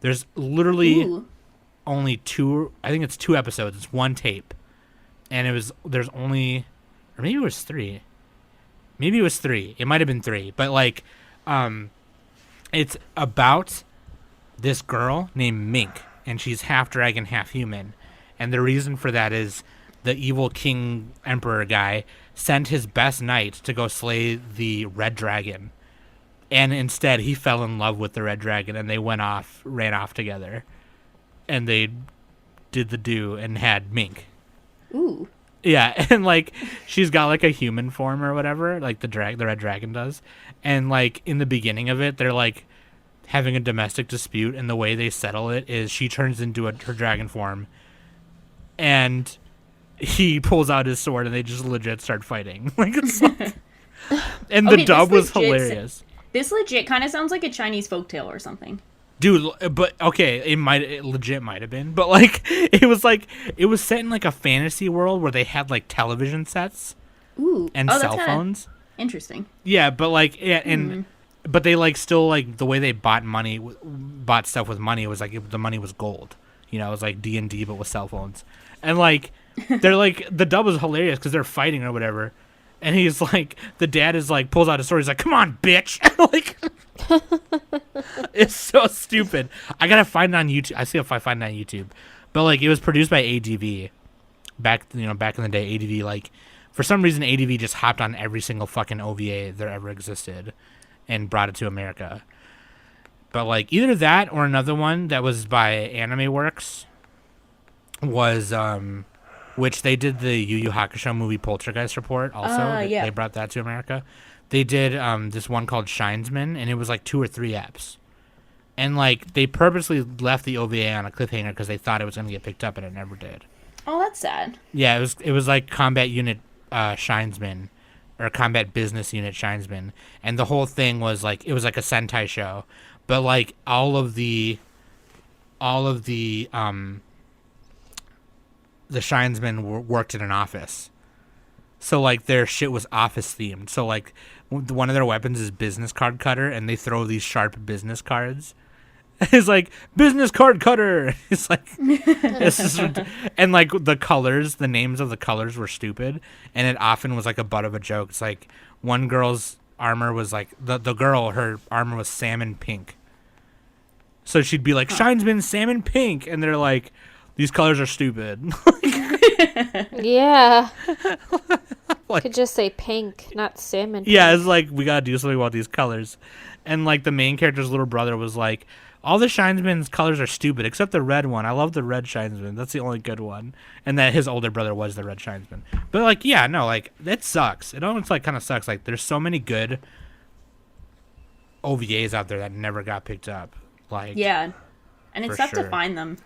There's literally only 2. I think it's 2 episodes. It's 1 tape, and there's only, or maybe it was 3. Maybe it was 3. It might have been 3. But like, it's about this girl named Mink, and she's half dragon, half human. And the reason for that is the evil king emperor guy sent his best knight to go slay the red dragon. And instead, he fell in love with the red dragon, and they ran off together. And they did the do and had Mink. Ooh. Yeah, and like she's got like a human form or whatever, like the red dragon does. And like in the beginning of it, they're like having a domestic dispute, and the way they settle it is she turns into her dragon form, and he pulls out his sword, and they just legit start fighting. Like it's like, and the dub was hilarious. This legit kind of sounds like a Chinese folktale or something. Dude, but okay, it legit might have been, but like it was set in like a fantasy world where they had like television sets, and cell phones. Interesting. Yeah, but like but they like still like the way they bought stuff with money was like the money was gold. It was like D&D but with cell phones, and like they're like the dub was hilarious because they're fighting or whatever, and he's like the dad is like pulls out his sword, he's like, come on bitch. Like it's so stupid. I gotta find it on YouTube. I see if I find it on YouTube, but like it was produced by ADV back in the day. ADV, like for some reason ADV just hopped on every single fucking OVA there ever existed and brought it to America. But like either that or another one that was by Anime Works was which they did the Yu Yu Hakusho movie Poltergeist Report also. Yeah. They brought that to America. They did this one called Shinesman, and it was like 2 or 3 eps. And like they purposely left the OVA on a cliffhanger because they thought it was going to get picked up, and it never did. Oh, that's sad. Yeah, it was like Combat Unit Shinesman, or Combat Business Unit Shinesman, and the whole thing was like it was like a Sentai show, but like all of the Shinesmen worked in an office, so like their shit was office themed. So like one of their weapons is business card cutter, and they throw these sharp business cards. It's like business card cutter. It's like it's just, and like the names of the colors were stupid, and it often was like a butt of a joke. It's like one girl's armor was like her armor was salmon pink. So she'd be like Shinesman salmon pink, and they're like, these colors are stupid. Yeah. Like, Could just say pink, not salmon. yeah, pink. it's like we gotta do something about these colors, and like the main character's little brother was like, all the Shinesman's colors are stupid except the red one. I love the red Shinesman. That's the only good one. And that his older brother was the red Shinesman. But like, yeah, no, like that sucks. It almost like kind of sucks. Like there's so many good OVAs out there that never got picked up. Like Yeah. And it's For tough sure. to find them.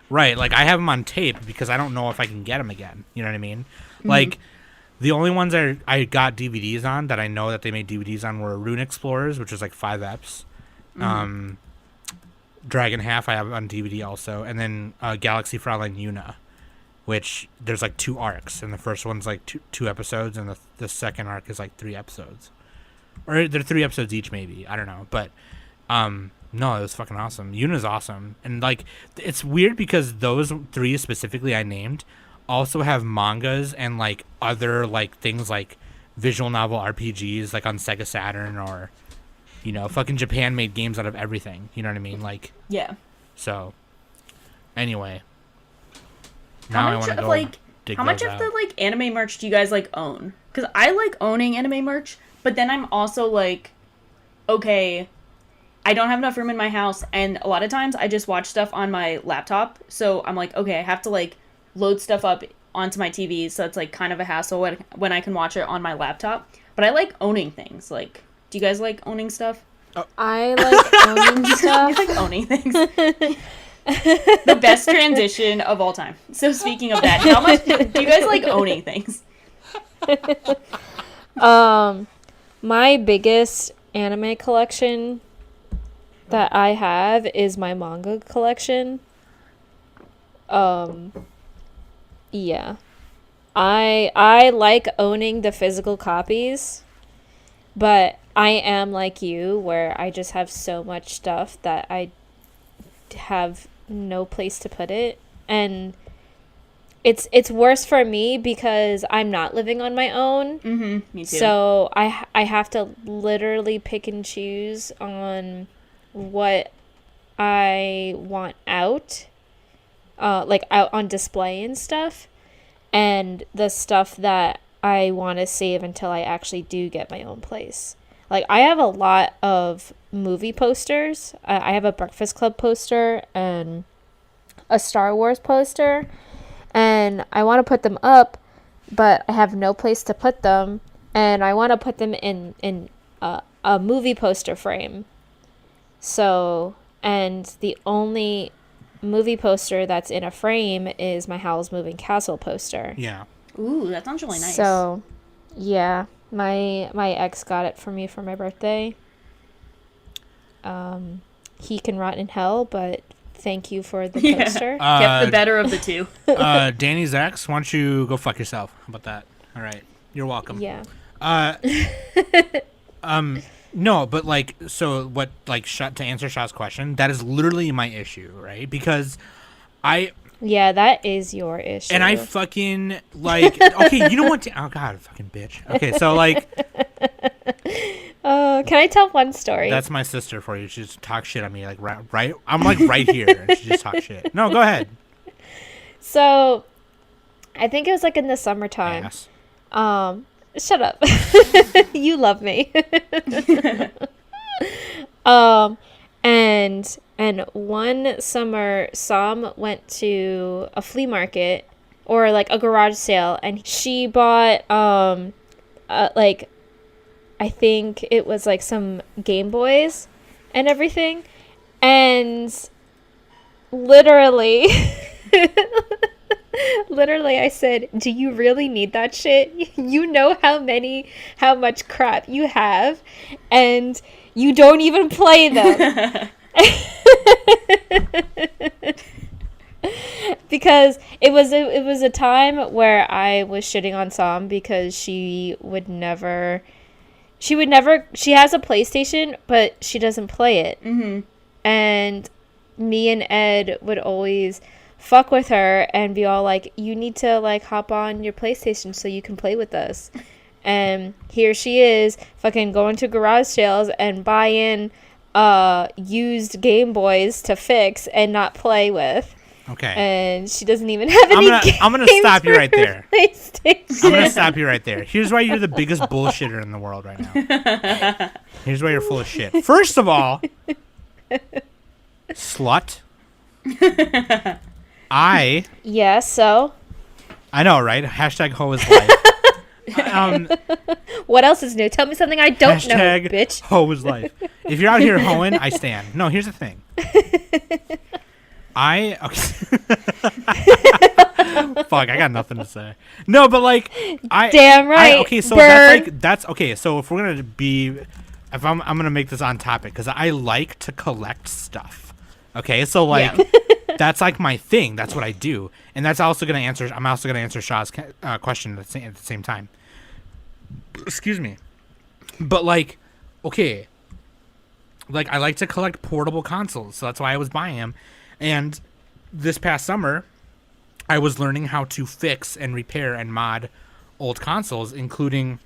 Right, like I have them on tape because I don't know if I can get them again. You know what I mean? Like the only ones I got DVDs on that I know that they made DVDs on were Rune Explorers, which was like 5 eps. Dragon Half I have on DVD also, and then Galaxy Fraulein Yuna, which there's like 2 arcs, and the first one's like two episodes, and the second arc is like 3 episodes, or they're 3 episodes each maybe. I don't know, but no, it was fucking awesome. Yuna's awesome, and like it's weird because those 3 specifically I named also have mangas and like other like things like visual novel RPGs like on Sega Saturn, or you know, fucking Japan made games out of everything. You know what I mean? Like, Yeah. so anyway, How now I much want to of go like dig how much those of out. the like anime merch do you guys like own? Because I like owning anime merch, but then I'm also like, okay, I don't have enough room in my house, and a lot of times I just watch stuff on my laptop. So I'm like, okay, I have to like load stuff up onto my TV, so it's like kind of a hassle when I can watch it on my laptop. But I like owning things. Like, do you guys like owning stuff? I like owning I stuff. like owning things. The best transition of all time. So speaking of that, how much do you guys like owning things? My biggest anime collection that I have is my manga collection. Yeah. I like owning the physical copies, but I am like you where I just have so much stuff that I have no place to put it, and it's worse for me because I'm not living on my own. Mm-hmm. Me too. So I have to literally pick and choose on what I want out, like out on display and stuff, and the stuff that I want to save until I actually do get my own place. Like I have a lot of movie posters. I have a Breakfast Club poster and a Star Wars poster, and I want to put them up, but I have no place to put them, and I want to put them in a movie poster frame. So, and the only movie poster that's in a frame is my Howl's Moving Castle poster. Yeah. Ooh, that sounds really nice. So, yeah, my ex got it for me for my birthday. He can rot in hell, but thank you for the Yeah. poster. Kept the better of the two. Danny's ex, why don't you go fuck yourself? How about that? All right. You're welcome. Yeah. No, but like, so what, like, to answer Shaw's question, that is literally my issue, right? Because Yeah, that is your issue. and I fucking, like, okay, you know what? Oh, God, fucking bitch. Okay, so, like, Can I tell one story? that's my sister for you. She just talks shit on me, like, right? I'm, like, right here, and she just talks shit. No, go ahead. So, I think it was like in the summertime. Ass. Shut up. You love me. And one summer, Sam went to a flea market or like a garage sale, and she bought like I think it was like some Game Boys and everything, and literally literally I said, do you really need that shit? You know how much crap you have, and you don't even play them. Because it was a time where I was shitting on Sam because she has a PlayStation, but she doesn't play it. Mm-hmm. And me and Ed would always fuck with her and be all like, you need to like hop on your PlayStation so you can play with us. And here she is fucking going to garage sales and buying used Game Boys to fix and not play with. Okay. And she doesn't even have any I'm gonna stop you right there. PlayStation. I'm gonna stop you right there. Here's why you're the biggest bullshitter in the world right now. Here's why you're full of shit. First of all, slut. Yeah, so? I know, right? Hashtag hoe is life. What else is new? Tell me something I don't know, hashtag bitch. hoe is life. If you're out here hoeing, I stand. No, here's the thing. Okay. Fuck, I got nothing to say. No, but like, Damn right. Okay, so Burn. that's okay. So if we're gonna I'm gonna make this on topic because I like to collect stuff. Okay, so like, that's like my thing. That's what I do, and that's also gonna answer. I'm also gonna answer Shaw's question at the same time. Excuse me, but like, okay, like I like to collect portable consoles, so that's why I was buying them. And this past summer, I was learning how to fix and repair and mod old consoles, including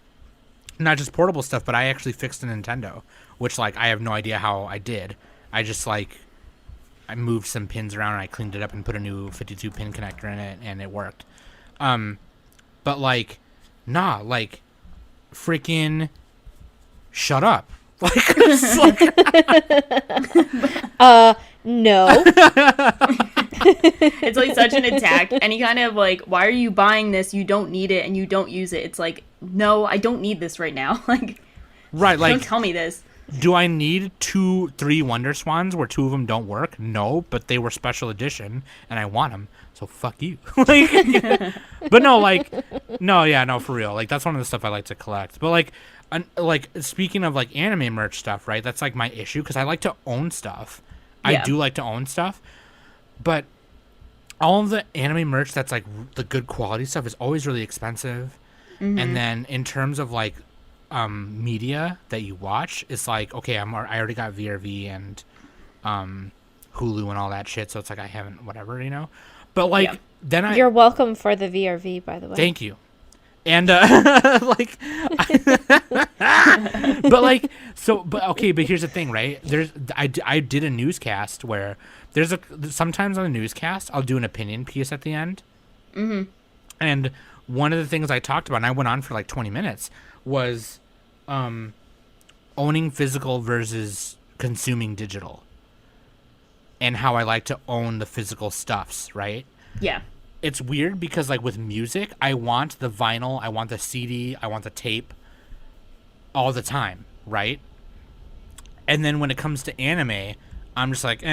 not just portable stuff, but I actually fixed a Nintendo, which like I have no idea how I did. I just like I moved some pins around and I cleaned it up and put a new 52 pin connector in it and it worked. But like, nah, like freaking shut up. Like, it's like No. It's like such an attack. Any kind of like, why are you buying this? You don't need it and you don't use it. It's like, no, I don't need this right now. Like, right, like, don't tell me this. Do I need 3 Wonder Swans where 2 of them don't work? No, but they were special edition and I want them. So fuck you. Like, but no, like, no, for real. Like, that's one of the stuff I like to collect. But like speaking of like anime merch stuff, right? That's like my issue because I like to own stuff. I do like to own stuff, but all of the anime merch that's like the good quality stuff is always really expensive. Mm-hmm. And then in terms of like media that you watch, it's like, okay, I already got VRV and Hulu and all that shit, so it's like I haven't whatever, you know. But like then You're welcome for the VRV, by the way. Thank you. And like but like so but okay, but here's the thing, right? I did a newscast where sometimes on the newscast I'll do an opinion piece at the end. Mm-hmm. And one of the things I talked about, and I went on for like 20 minutes, was owning physical versus consuming digital. And how I like to own the physical stuffs, right? Yeah. It's weird because like with music, I want the vinyl, I want the CD, I want the tape all the time, right? And then when it comes to anime, I'm just like,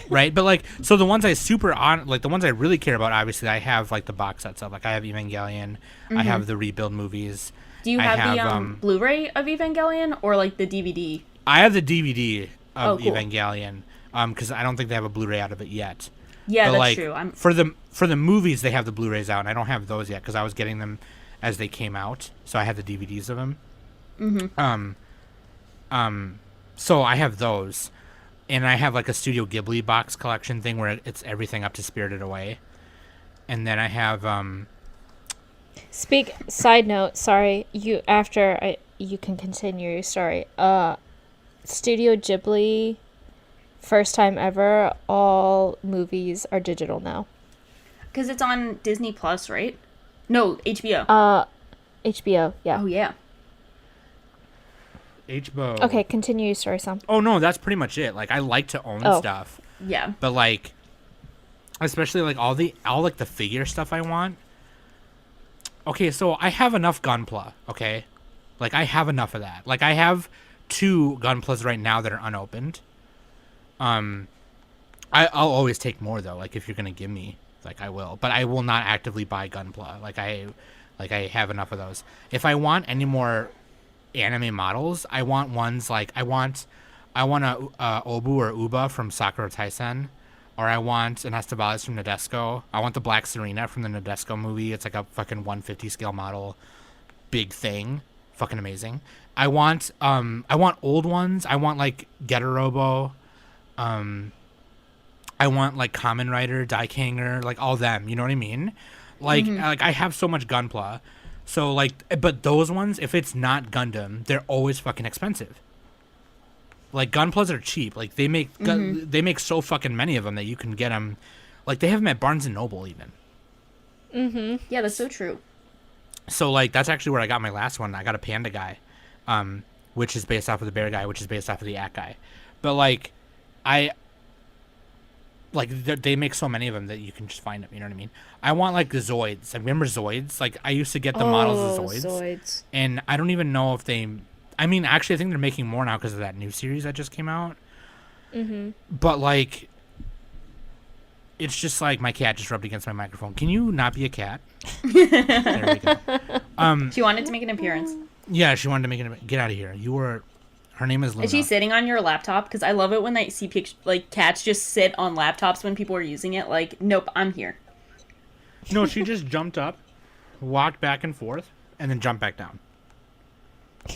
right? But like, so the ones the ones I really care about, obviously I have like the box sets of, like I have Evangelion, I have the Rebuild movies. Do you have the Blu-ray of Evangelion or like the DVD? I have the DVD of cool. Evangelion, because I don't think they have a Blu-ray out of it yet. Yeah, but that's like, true. For the movies, they have the Blu-rays out, and I don't have those yet because I was getting them as they came out. So I had the DVDs of them. Mm-hmm. So I have those, and I have like a Studio Ghibli box collection thing where it's everything up to Spirited Away, and then I have Side note, sorry, you can continue your story. Studio Ghibli. First time ever, all movies are digital now. Because it's on Disney Plus, right? No, HBO. HBO, yeah. Oh, yeah. HBO. Okay, continue your story, Sam. Oh, no, that's pretty much it. Like, I like to own stuff. Yeah. But, like, especially like all like the figure stuff I want. Okay, so I have enough Gunpla, okay? Like, I have enough of that. Like, I have 2 Gunplas right now that are unopened. I'll always take more, though. Like, if you're gonna give me, like, I will. But I will not actively buy Gunpla. Like, I have enough of those. If I want any more anime models, I want ones, like, I want a Obu or Uba from Sakura Taisen. Or I want an Estebalis from Nadesco. I want the Black Serena from the Nadesco movie. It's like a fucking 150 scale model. Big thing. Fucking amazing. I want old ones. I want like Getarobo. I want like Kamen Rider, Daikanger, like all them. You know what I mean? Like like I have so much Gunpla. So like, but those ones, if it's not Gundam, they're always fucking expensive. Like, Gunplas are cheap. Like, they make they make so fucking many of them that you can get them. Like, they have them at Barnes & Noble, even. Yeah, that's so true. So, like, that's actually where I got my last one. I got a Panda guy, which is based off of the Bear guy, which is based off of the At guy. But, like, they make so many of them that you can just find them, you know what I mean? I want, like, the Zoids. I remember Zoids? Like, I used to get the models of Zoids. And I don't even know if they... I mean, actually, I think they're making more now because of that new series that just came out. But, like, it's just like my cat just rubbed against my microphone. Can you not be a cat? There we go. She wanted to make an appearance. Yeah, she wanted to make it. Get out of here. Her name is Luna. Is she sitting on your laptop? Because I love it when I see like cats just sit on laptops when people are using it. Like, nope, I'm here. No, she just jumped up, walked back and forth, and then jumped back down.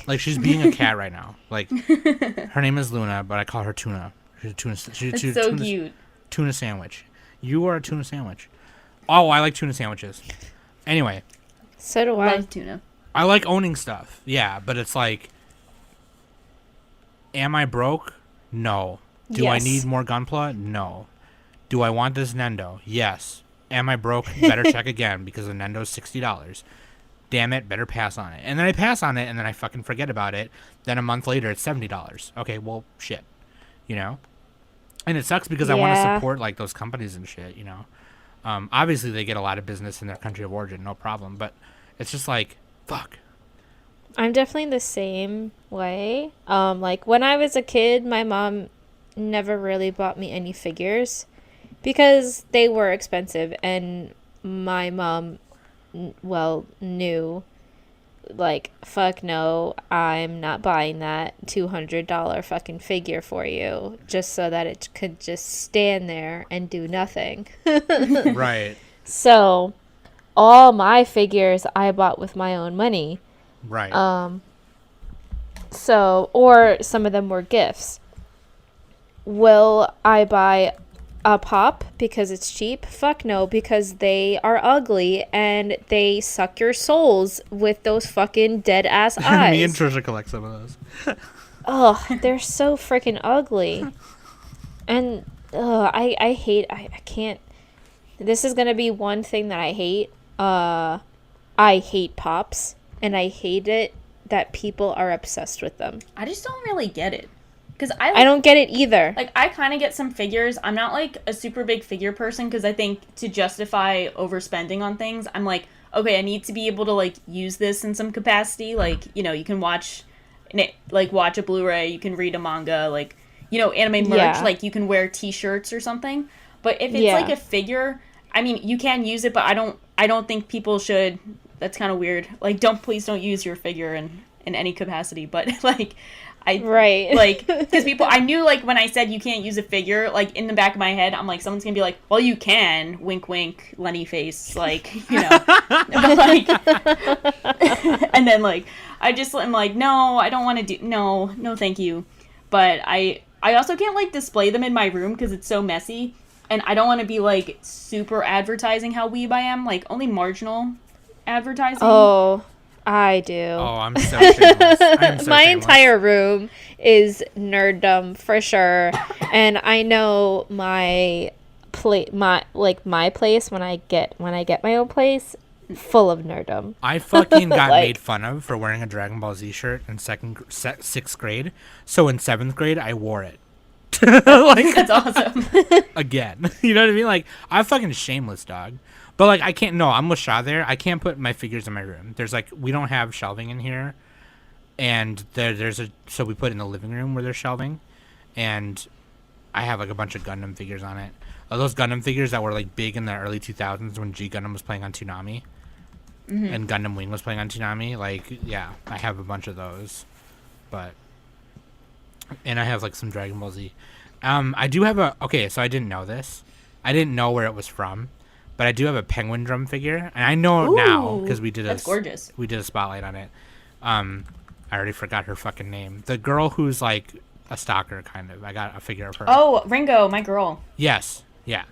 Like, she's being a cat right now. Like, her name is Luna, but I call her Tuna. She's a tuna. It's so cute. Tuna sandwich. You are a tuna sandwich. Oh, I like tuna sandwiches. Anyway. So do I. Love tuna. I like owning stuff. Yeah, but it's like, am I broke? No. Do I need more Gunpla? No. Do I want this Nendo? Yes. Am I broke? Better check again because the Nendo's $60. Damn it, better pass on it. And then I pass on it, and then I fucking forget about it. Then a month later, it's $70. Okay, well, shit. You know? And it sucks because I want to support, like, those companies and shit, you know? Obviously, they get a lot of business in their country of origin, no problem. But it's just like, fuck. I'm definitely the same way. Like, when I was a kid, my mom never really bought me any figures because they were expensive, and my mom... knew, like, fuck no, I'm not buying that $200 fucking figure for you just so that it could just stand there and do nothing. Right. So, all my figures I bought with my own money. Right. So, or some of them were gifts. Will I buy a pop because it's cheap? Fuck no, because they are ugly and they suck your souls with those fucking dead ass eyes. Me and Trisha collect some of those. Ugh, they're so freaking ugly. And I can't. This is gonna be one thing that I hate. I hate pops, and I hate it that people are obsessed with them. I just don't really get it. Because I don't get it either. Like, I kind of get some figures. I'm not, like, a super big figure person because I think to justify overspending on things, I'm like, okay, I need to be able to, like, use this in some capacity. Like, you know, you can watch a Blu-ray, you can read a manga, like, you know, anime merch, like, you can wear t-shirts or something. But if it's, like, a figure, I mean, you can use it, but I don't think people should. That's kind of weird. Like, please don't use your figure in any capacity. But, like... Like, because people, I knew, like, when I said you can't use a figure, like, in the back of my head, I'm like, someone's gonna be like, well, you can, wink, wink, Lenny face, like, you know, but, like, and then, like, I'm like, no, I don't want to do, no, thank you, but I also can't, like, display them in my room, because it's so messy, and I don't want to be, like, super advertising how weeb I am, like, only marginal advertising. Oh, I do. Oh, I'm so shameless. My entire room is nerddom for sure, and I know my place when I get my own place, full of nerddom. I fucking got made fun of for wearing a Dragon Ball Z shirt in sixth grade. So in 7th grade, I wore it. Like, That's awesome. again. You know what I mean? Like, I'm fucking shameless, dog. But, like, I can't, no, I'm with Shaw there. I can't put my figures in my room. There's, like, we don't have shelving in here. And so we put it in the living room where there's shelving. And I have, like, a bunch of Gundam figures on it. Those Gundam figures that were, like, big in the early 2000s when G Gundam was playing on Toonami. Mm-hmm. And Gundam Wing was playing on Toonami. Like, yeah, I have a bunch of those. And I have, like, some Dragon Ball Z. I do have okay, so I didn't know this. I didn't know where it was from. But I do have a Penguin Drum figure, and I know now because that's gorgeous. We did a spotlight on it. I already forgot her fucking name. The girl who's like a stalker, kind of. I got a figure of her. Oh, Ringo, my girl. Yes, yeah.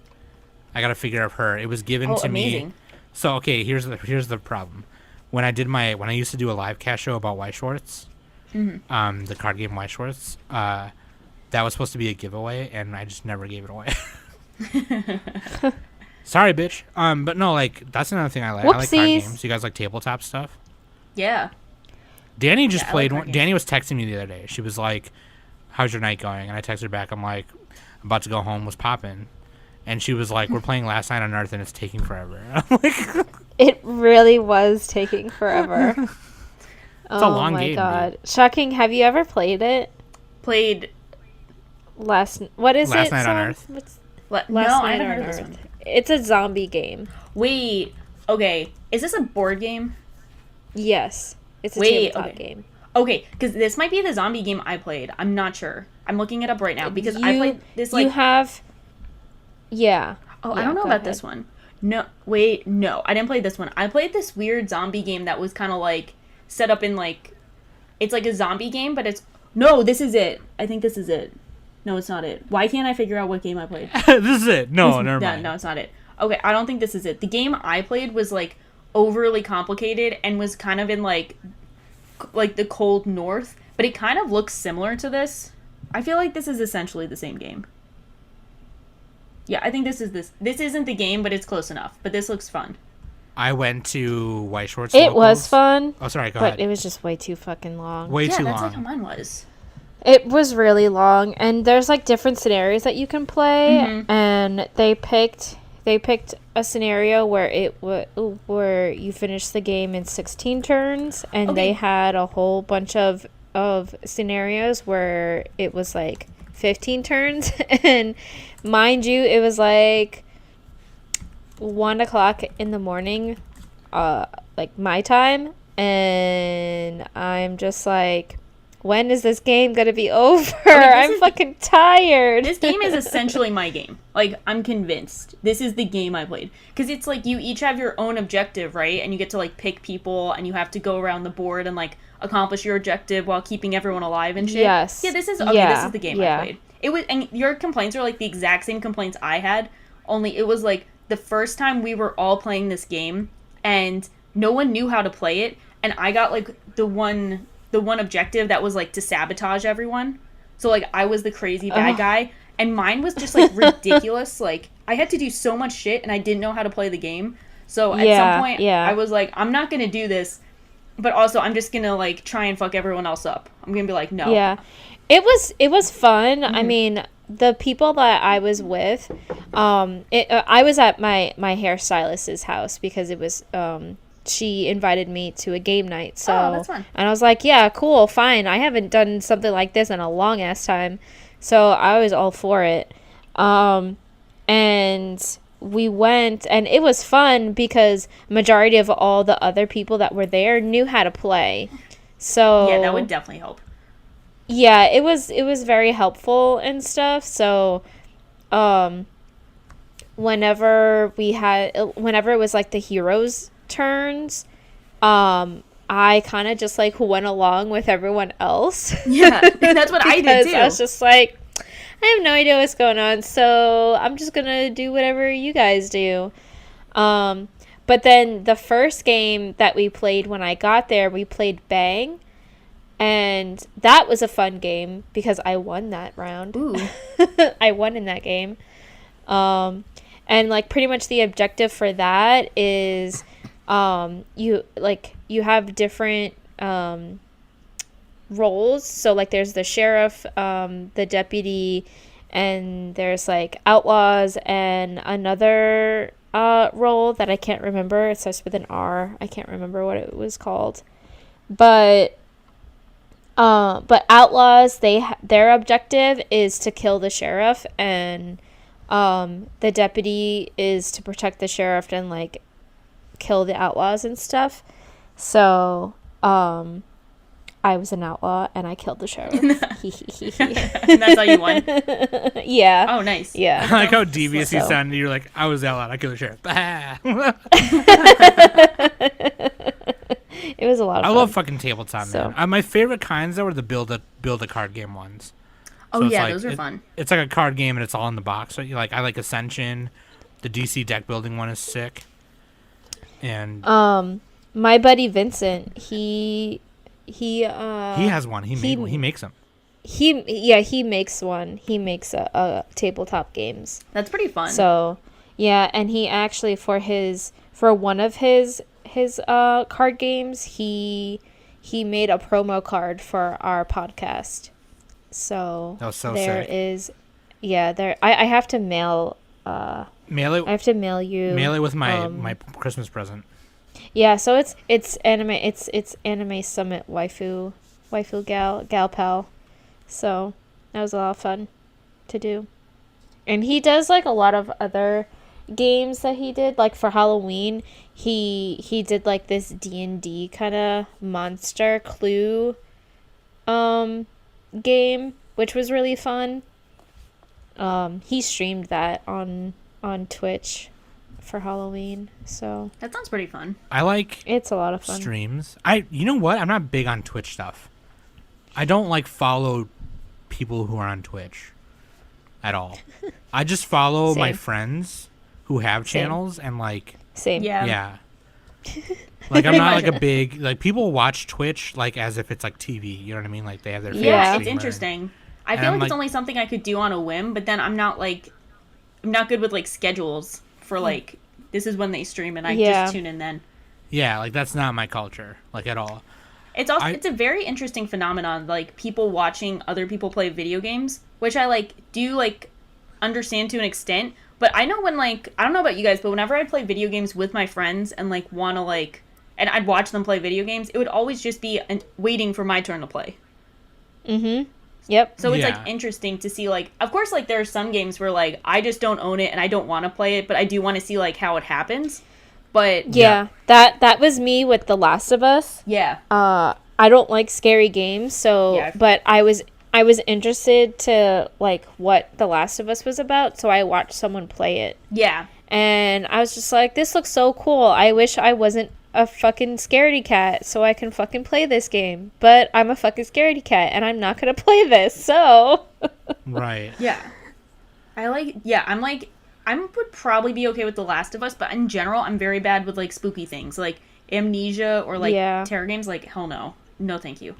I got a figure of her. It was given to amazing. me. So okay, here's the problem. When I used to do a live cast show about White Schwartz, the card game White Schwartz, that was supposed to be a giveaway, and I just never gave it away. Sorry, bitch. But no, like, that's another thing I like. Whoopsies. I like card games. You guys like tabletop stuff? Yeah. Danny just played like one. Danny was texting me the other day. She was like, "How's your night going?" And I texted her back. I'm like, "I'm about to go home. Was popping?" And she was like, "We're playing Last Night on Earth, and it's taking forever." I'm like, It really was taking forever. It's a long game, Oh my god. dude. Shocking, have you ever played it? Played. What is Last it? Night on Sam? Earth. What's No, Last I Night haven't on heard of this Earth? one. It's a zombie game. Wait. Okay. Is this a board game? Yes. It's a Wait, tabletop okay. game. Okay, because this might be the zombie game I played. I'm not sure. I'm looking it up right now because I You- played this You like. have... Yeah. Oh, I Yeah, don't know go about ahead. this one. No, wait, no, I didn't play this one. I played this weird zombie game that was kind of like set up in like, it's like a zombie game, but it's no. This is it. I think this is it. No, it's not it. Why can't I figure out what game I played? This is it. No, never mind. No, it's not it. Okay, I don't think this is it. The game I played was like overly complicated and was kind of in like the cold north, but it kind of looks similar to this. I feel like this is essentially the same game. Yeah, I think this is this. This isn't the game, but it's close enough. But this looks fun. I went to White Schwartz. It was Locals. fun, Oh, sorry. Go but ahead. it was just way too fucking long. Way Yeah, too that's long. like how mine was. It was really long, and there's like different scenarios that you can play, and they picked a scenario where where you finish the game in 16 turns, and Okay. they had a whole bunch of scenarios where it was like 15 turns, and mind you, it was like 1:00 in the morning, like my time, and I'm just like, when is this game gonna be over? I'm fucking tired. This game is essentially my game. Like, I'm convinced this is the game I played. Because it's like you each have your own objective, right? And you get to like pick people, and you have to go around the board and like accomplish your objective while keeping everyone alive and shit. Yes. Yeah, this is okay. Yeah, This is the game yeah. I played. It was, and your complaints are like the exact same complaints I had. Only it was like the first time we were all playing this game, and no one knew how to play it, and I got like the one objective that was like to sabotage everyone. So like I was the crazy bad guy, and mine was just like ridiculous. Like I had to do so much shit, and I didn't know how to play the game. So at Yeah, some point, yeah. I was like, I'm not gonna do this, but also I'm just gonna like try and fuck everyone else up. I'm gonna be like, no. Yeah, it was fun. I mean, the people that I was with, I was at my hairstylist's house because it was she invited me to a game night. So Oh, that's fun. and I was like, yeah, cool, fine. I haven't done something like this in a long ass time, so I was all for it. And we went, and it was fun because majority of all the other people that were there knew how to play. So Yeah, that would definitely help. yeah, it was very helpful and stuff. So whenever it was like the heroes turns, I kind of just like went along with everyone else. Yeah, that's what I did Because too. I was just like, I have no idea what's going on, so I'm just gonna do whatever you guys do. But then the first game that we played when I got there, we played Bang, and that was a fun game because I won that round. Ooh. I won in that game. And like pretty much the objective for that is you have different roles. So like there's the sheriff, the deputy, and there's like outlaws and another role that I can't remember. It starts with an R. I can't remember what it was called. But outlaws, their objective is to kill the sheriff, and the deputy is to protect the sheriff and like kill the outlaws and stuff. So I was an outlaw and I killed the sheriff. And that's how you won? Yeah. Oh, nice. Yeah. I like how devious you So- sounded. You're like, I was out loud. I killed the sheriff. It was a lot of I fun. love fucking tabletop, So- man. My favorite kinds though are the build a card game ones. Oh, So it's yeah, like- those are fun. It's like a card game and it's all in the box. So you like, I like Ascension. The DC deck building one is sick. And My buddy Vincent, he has one. He makes them. he makes one. He makes a tabletop games. That's pretty fun. So, yeah, and he actually for one of his card games, he made a promo card for our podcast. So That was so there sick. is, there. I have to mail. Mail I have to mail you. it with my my Christmas present. Yeah, so it's anime. It's Anime Summit waifu gal pal. So that was a lot of fun to do. And he does like a lot of other games that he did. Like for Halloween, he did like this D&D kind of monster clue game, which was really fun. He streamed that on Twitch for Halloween. So that sounds pretty fun. I like it's a lot of fun. streams. You know what? I'm not big on Twitch stuff. I don't like follow people who are on Twitch at all. I just follow my Same. friends who have Same. channels and like Same. yeah. Like I'm not like a big like people watch Twitch like as if it's like TV, you know what I mean? Like they have their favorite Yeah. It's streamer. interesting. I And feel I'm like it's like- only something I could do on a whim, but then I'm not good with like schedules for like this is when they stream and I Yeah. just tune in then. Yeah, like that's not my culture, like at all. It's also I- it's a very interesting phenomenon, like people watching other people play video games, which I like do like understand to an extent. But I know when like I don't know about you guys, but whenever I play video games with my friends and like want to like and I'd watch them play video games, it would always just be waiting for my turn to play. Mm-hmm. Yep. So it's Yeah. like interesting to see like of course like there are some games where like I just don't own it and I don't want to play it, but I do want to see like how it happens. But Yeah. That was me with The Last of Us. yeah. I don't like scary games, so Yeah. but I was interested to like what The Last of Us was about, so I watched someone play it. Yeah. And I was just like, this looks so cool. I wish I wasn't a fucking scaredy cat so I can fucking play this game. But I'm a fucking scaredy cat and I'm not gonna play this, so Right. Yeah. I would probably be okay with The Last of Us, but in general, I'm very bad with like spooky things, like Amnesia or like Yeah. terror games. Like hell no, no thank you.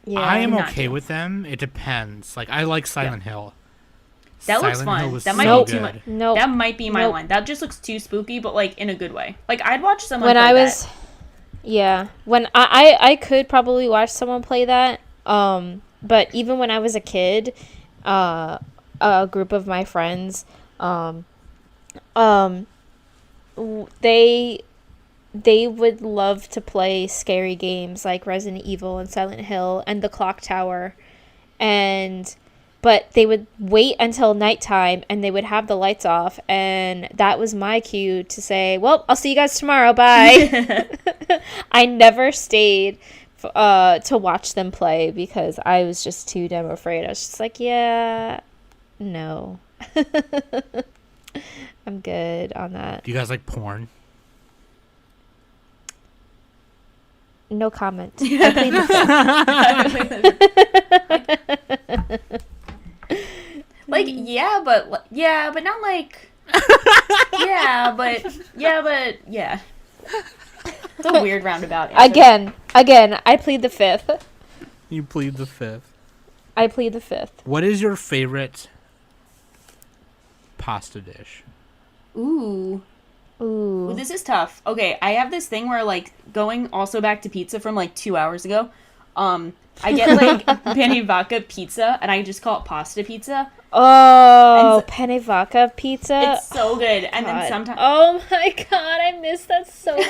yeah. I am not okay do. with them. It depends. Like I like Silent Hill. That looks Silent Hill fun. was That might so be too good. much. Nope. That might be my Nope. line. That just looks too spooky, but like in a good way. Like I'd watch someone When play I was that. yeah, when I could probably watch someone play that. But even when I was a kid, a group of my friends, they would love to play scary games like Resident Evil and Silent Hill and The Clock Tower, but they would wait until nighttime and they would have the lights off, and that was my cue to say, well, I'll see you guys tomorrow, bye. I never stayed to watch them play because I was just too damn afraid. I was just like, yeah, no. I'm good on that. Do you guys like porn? No comment. I plead the fifth. Like yeah, but not like yeah. It's a weird roundabout answer. Again, I plead the fifth. You plead the fifth. I plead the fifth. What is your favorite pasta dish? Ooh. Ooh. Well, this is tough. Okay, I have this thing where, like, going also back to pizza from, like, 2 hours ago, I get, like, pani vodka pizza, and I just call it pasta pizza, Oh, And penne vodka pizza. It's so good. And then God. sometimes Oh my god, I miss that so much.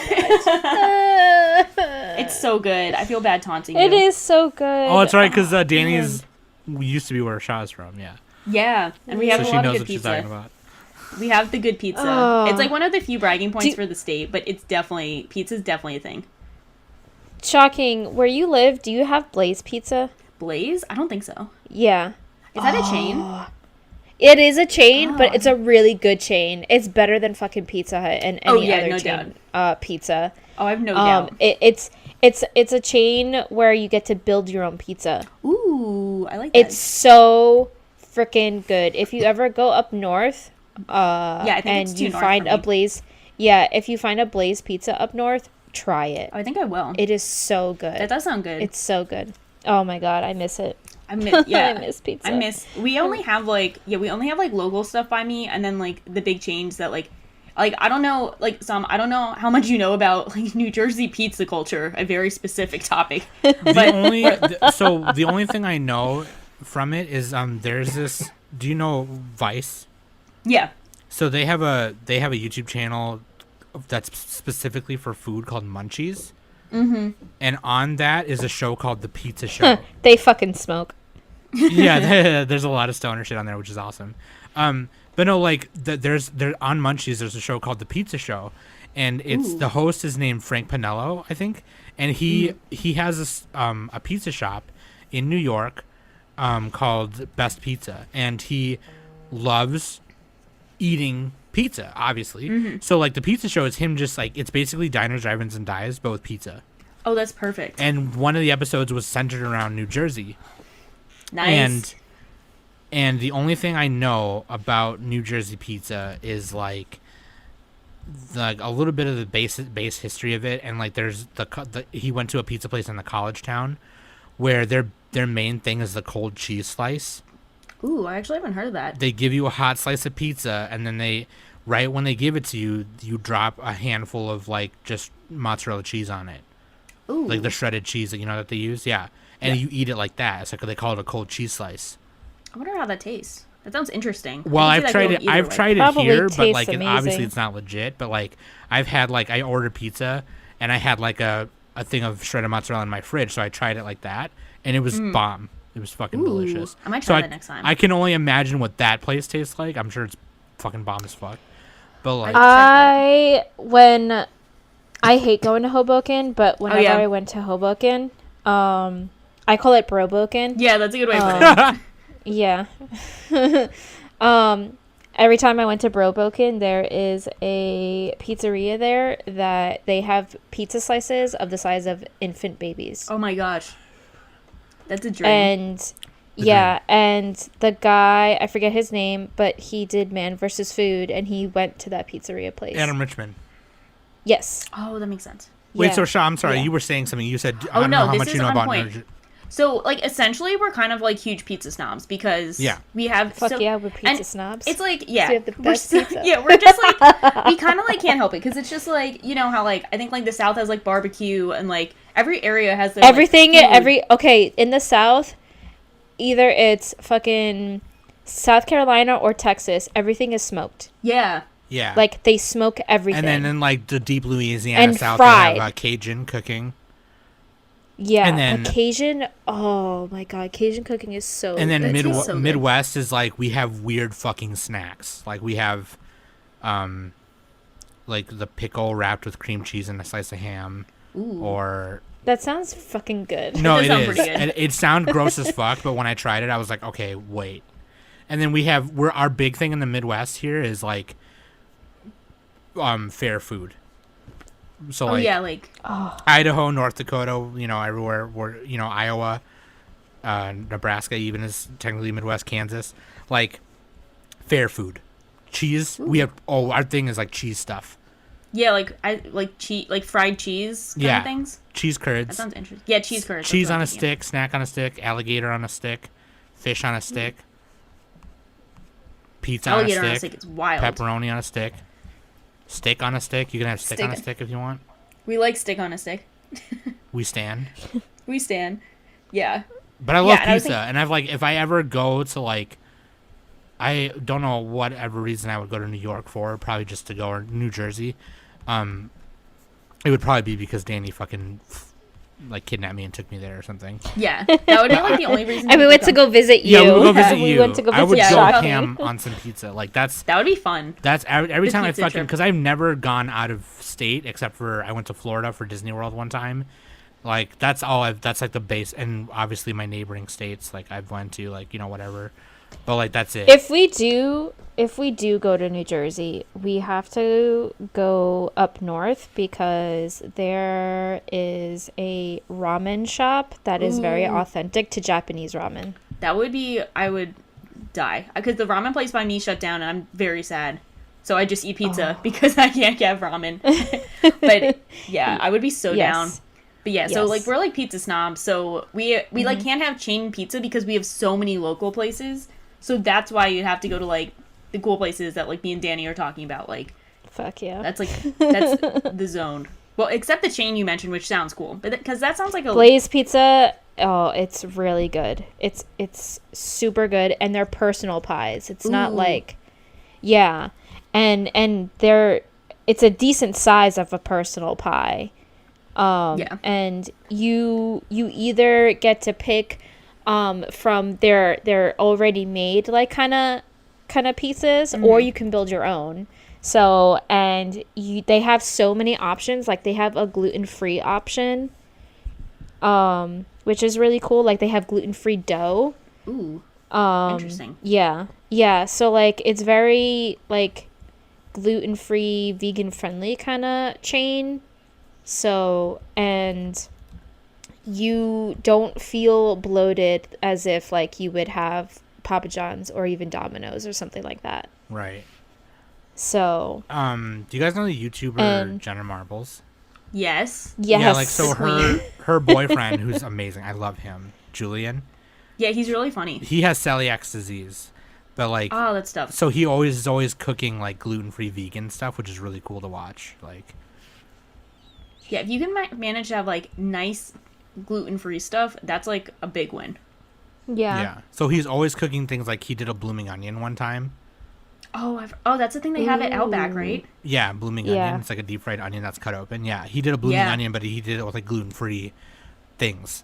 it's so good. I feel bad taunting It you. is so good. Oh, that's right, because Danny's used to be where Shaw's from, yeah. Yeah, and we have So a she lot of knows good what she's pizza. talking about. We have the good pizza. Oh. It's like one of the few bragging points Do- for the state, but it's definitely pizza's definitely a thing. Shocking. Where you live, do you have Blaze Pizza? Blaze? I don't think so. Yeah. Is that a chain? It is a chain, but Oh. it's a really good chain. It's better than fucking Pizza Hut and any Oh, yeah, other no chain pizza. Oh, I have no doubt. It's a chain where you get to build your own pizza. Ooh, I like that. It's so freaking good. If you ever go up north, I think and it's too you north find for a me. Blaze, yeah, if you find a Blaze Pizza up north, try it. Oh, I think I will. It is so good. That does sound good. It's so good. Oh my god, I miss it. I miss, yeah. I miss pizza. We only have like local stuff by me, and then like the big chains that like I don't know, like I don't know how much you know about like New Jersey pizza culture, a very specific topic. The only thing I know from it is there's this. Do you know Vice? Yeah. So they have a YouTube channel that's specifically for food called Munchies. Mm-hmm. And on that is a show called The Pizza Show. They fucking smoke. Yeah, there's a lot of stoner shit on there, which is awesome. But no, like there's on Munchies. There's a show called The Pizza Show, and it's the host is named Frank Pinello, I think, and he has a pizza shop in New York called Best Pizza, and he loves eating pizza, obviously. So like the pizza show is him just like it's basically diners, drive-ins, and dives, but with pizza. Oh, that's perfect. And one of the episodes was centered around New Jersey. Nice. And the only thing I know about New Jersey pizza is like a little bit of the base history of it, and like there's he went to a pizza place in the college town where their main thing is the cold cheese slice. Ooh, I actually haven't heard of that. They give you a hot slice of pizza, and then right when they give it to you, you drop a handful of like just mozzarella cheese on it. Ooh. Like the shredded cheese that they use, yeah. And you eat it like that. It's like they call it a cold cheese slice. I wonder how that tastes. That sounds interesting. Well, I can I've see that tried going it. either I've way. tried it Probably here, but tastes like amazing. obviously it's not legit. But like I've had like I ordered pizza and I had like a thing of shredded mozzarella in my fridge, so I tried it like that, and it was bomb. It was fucking Ooh, delicious. I might So try that next time. I can only imagine what that place tastes like. I'm sure it's fucking bomb as fuck. But like, I hate going to Hoboken, but whenever yeah. I went to Hoboken, I call it Broboken. Yeah, that's a good way to put it. Yeah. Every time I went to Broboken, there is a pizzeria there that they have pizza slices of the size of infant babies. Oh my gosh. That's a dream. And and the guy, I forget his name, but he did Man vs. Food, and he went to that pizzeria place. Adam Richman. Yes. Oh, that makes sense. Wait, Yeah. so Sha, I'm sorry, Yeah. you were saying something. You said I Oh, don't no, know how this much is you know on about point. New So, like, essentially, we're kind of like huge pizza snobs because we have Fuck yeah, we're pizza and snobs. It's like, we yeah, have the we're best so- pizza. yeah, we're just like we kind of like can't help it because it's just like you know how like I think like the South has like barbecue and like every area has their Everything, like, food. okay, in the South, either it's fucking South Carolina or Texas, everything is smoked. Yeah. Yeah. Like, they smoke everything. And then in like the deep Louisiana And South, fried. they have Cajun cooking. yeah, and then- Cajun, oh my god, Cajun cooking is so And then That tastes so good. Midwest is like we have weird fucking snacks. Like we have, like the pickle wrapped with cream cheese and a slice of ham, or That sounds fucking good. no, does it sound is. pretty good. And it sounded gross as fuck, but when I tried it, I was like, okay, wait. And then our big thing in the Midwest here is like, fair food. So Oh like yeah, like Idaho, North Dakota, everywhere, Iowa, Nebraska even is technically Midwest, Kansas, like fair food, cheese. We have our thing is like cheese stuff. yeah, like I like cheese, like fried cheese kind of things. Cheese That curds, sounds interesting. Yeah, cheese curds. cheese that's what on I'm a thinking stick, snack on a stick, alligator on a stick, fish on a stick, pizza of. on a Alligator on a stick, stick. It's wild. pepperoni on a stick, stick on a stick. You can have stick on a Stick. stick if you want. We like stick on a stick. We stand. We stand. Yeah. But I love and I was pizza, and I've like if I ever go to like I don't know whatever reason I would go to New York for, probably just to go, or New Jersey. It would probably be because Danny fucking like kidnapped me and took me there or something. Yeah, that would be like the only reason. And we went to go visit you. Yeah, we would go visit you. We went to go I would visit go shopping. ham on some pizza. Like that would be fun. That's every The time I pizza fucking, trip. because I've never gone out of state except for I went to Florida for Disney World one time. Like that's all that's like the base, and obviously my neighboring states like I've went to, like, you know, whatever. But like that's it. If we do go to New Jersey, we have to go up north because there is a ramen shop that is very authentic to Japanese ramen. That would be. I would die because the ramen place by me shut down, and I'm very sad. So I just eat pizza because I can't get ramen. But yeah, I would be so down. But yeah, so like we're like pizza snobs, so we like can't have chain pizza because we have so many local places. So that's why you have to go to like the cool places that like me and Danny are talking about. Like, fuck yeah, that's the zone. Well, except the chain you mentioned, which sounds cool, but because that sounds like a Blaze Pizza. Oh, it's really good. It's super good, and they're personal pies. It's not like, yeah, and it's a decent size of a personal pie. And you either get to pick from their already made like kind of pieces, or you can build your own. So, and they have so many options. Like they have a gluten-free option, which is really cool. Like they have gluten-free dough. Ooh. Interesting. Yeah. So like it's very like gluten-free, vegan-friendly kind of chain. So, and you don't feel bloated as if like you would have Papa John's or even Domino's or something like that. Right. So, do you guys know the YouTuber Jenna Marbles? Yes. Yeah, like so her boyfriend, who's amazing, I love him, Julian. Yeah, he's really funny. He has celiac disease, but like that stuff. So he is always cooking like gluten-free vegan stuff, which is really cool to watch. Like, yeah, if you can manage to have like nice gluten-free stuff, that's like a big win. Yeah. So he's always cooking things, like he did a blooming onion one time. Oh, that's the thing they have at Outback, right? Yeah, blooming onion. It's like a deep fried onion that's cut open. Yeah, he did a blooming onion, but he did it with like gluten-free things.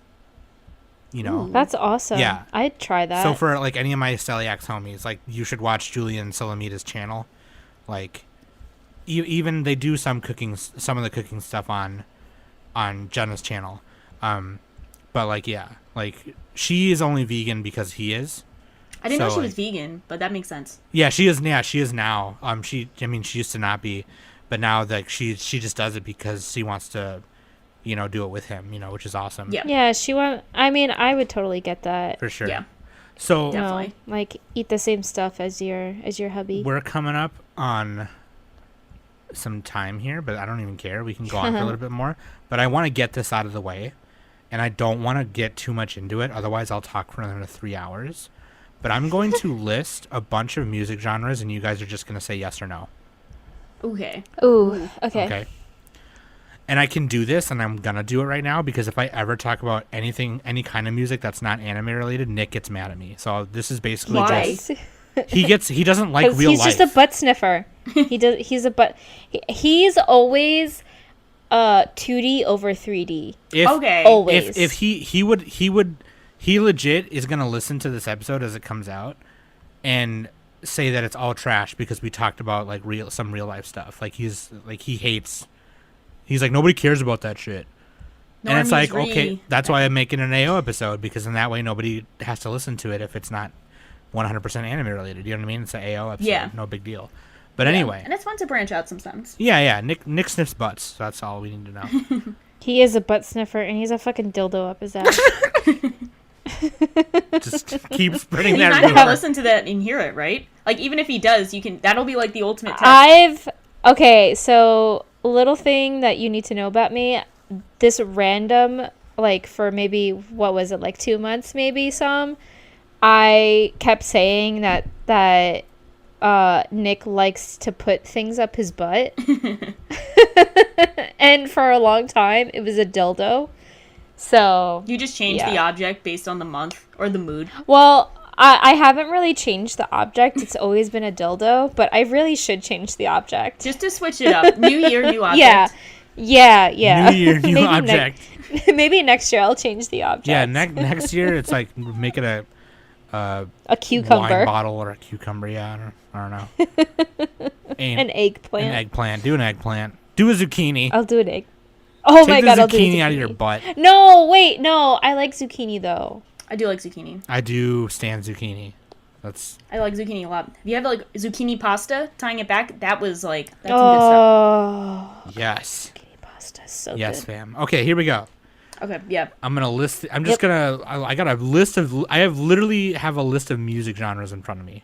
You know, that's awesome. Yeah, I'd try that. So for like any of my celiac homies, like you should watch Julian Solomita's channel. Like, even they do some of the cooking stuff on Jenna's channel. But like, yeah, like she is only vegan because he is. I didn't know she was vegan, but that makes sense. Yeah, she is. Yeah, she is now. She used to not be, but now like she just does it because she wants to, do it with him. Which is awesome. Yeah. Yeah, I would totally get that. For sure. Yeah. So definitely. Like eat the same stuff as your hubby. We're coming up on some time here, but I don't even care. We can go on for a little bit more, but I want to get this out of the way, and I don't want to get too much into it. Otherwise, I'll talk for another 3 hours. But I'm going to list a bunch of music genres, and you guys are just going to say yes or no. Okay. Ooh, okay. And I can do this, and I'm going to do it right now, because if I ever talk about any kind of music that's not anime related, Nick gets mad at me. So this is basically just... He doesn't like real life. He's just a butt sniffer. He's always 2D over 3D. Always. If he legit is going to listen to this episode as it comes out and say that it's all trash because we talked about like some real life stuff. Like he hates, he's like, nobody cares about that shit. And it's like, okay, that's why I'm making an AO episode, because in that way nobody has to listen to it if it's not 100% anime related. You know what I mean? It's an AO episode. Yeah. No big deal. But anyway. And it's fun to branch out sometimes. Yeah. Nick sniffs butts. So that's all we need to know. He is a butt sniffer, and he's a fucking dildo up his ass. Just keep spreading that. He's not gonna listen to that and hear it, right? Like, even if he does, that'll be like the ultimate test. Okay, so little thing that you need to know about me. This random, like, for maybe, what was it, like 2 months maybe, I kept saying that Nick likes to put things up his butt. And for a long time, it was a dildo. So you just changed the object based on the month or the mood. Well, I haven't really changed the object. It's always been a dildo, but I really should change the object. Just to switch it up. New year, new object. Yeah. New year, new object. Maybe next year I'll change the object. Yeah, next year it's like make it a cucumber. wine bottle or a cucumber. Yeah, I don't know. An eggplant. An eggplant. Do an eggplant. Do a zucchini. I'll do an egg. Oh Take my the god, I'll do a zucchini zucchini. out of your butt. No, wait, no. I like zucchini though. I do like zucchini. I do stand zucchini. That's I like zucchini a lot. If you have like zucchini pasta, tying it back, that's some good stuff. yes. Zucchini pasta is so Yes, good. fam. Okay, here we go. Okay, yeah. I'm gonna list. I'm just gonna. I got a list of. I literally have a list of music genres in front of me,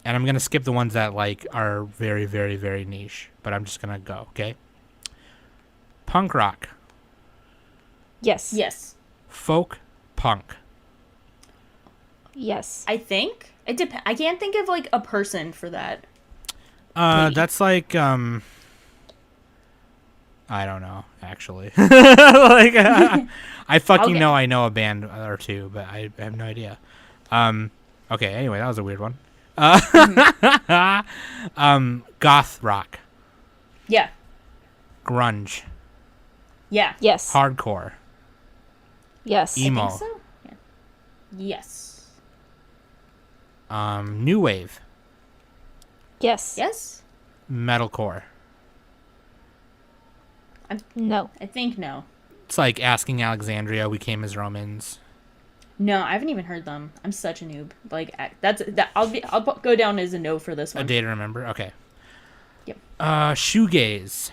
and I'm gonna skip the ones that like are very, very, very niche. But I'm just gonna go. Okay. Punk rock, Yes. Yes. folk, punk. Yes. I think it depends. I can't think of like a person for that. Maybe. That's like I don't know actually. like I fucking Okay. know I know a band or two, but I have no idea. Okay. Anyway, that was a weird one. Goth rock, Yeah. grunge, Yeah. Yes. hardcore, Yes. emo, I think so. Yeah. Yes. new wave, Yes. Yes. metalcore. No. I think no. It's like Asking Alexandria, We Came as Romans. No, I haven't even heard them. I'm such a noob. Like I'll go down as a no for this A one. Day to Remember. Okay. Yep. Shoegaze.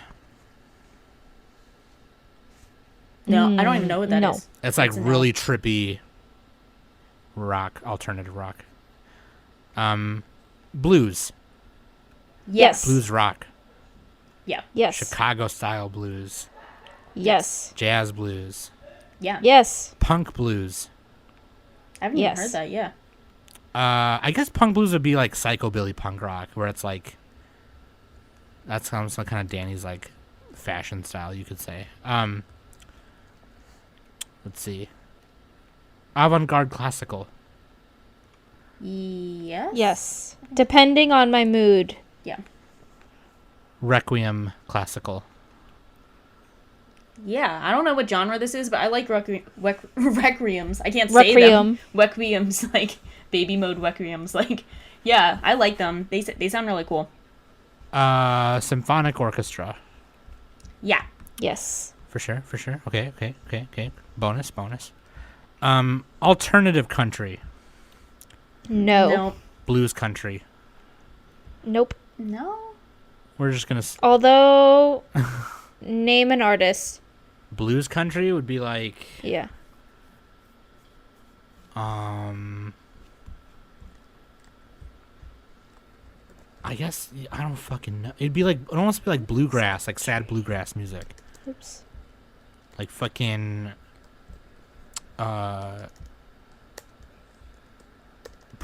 No, I don't even know what that is. no. It's like That's a no. really trippy rock, alternative rock. Blues. Yes. Blues rock. Yeah. Yes. Chicago style blues. Yes. Jazz blues. Yeah. Yes. Punk blues. I haven't Yes. even heard that. Yeah. I guess punk blues would be like psychobilly punk rock, where it's like that sounds like kind of Danny's like fashion style, you could say. Let's see. Avant-garde classical. Yes. Yes. Depending on my mood. Yeah. Requiem classical. Yeah. I don't know what genre this is, but I like requiems. I can't say them. Requiems, like baby mode requiems. Like, yeah, I like them. They sound really cool. Symphonic orchestra. Yeah. Yes. For sure. Okay. Bonus. Alternative country. No. No. Blues country. Nope. No. We're just gonna Although, name an artist. blues country would be like Yeah. I guess I don't fucking know. It'd almost be like bluegrass, like sad bluegrass music. Oops. Like fucking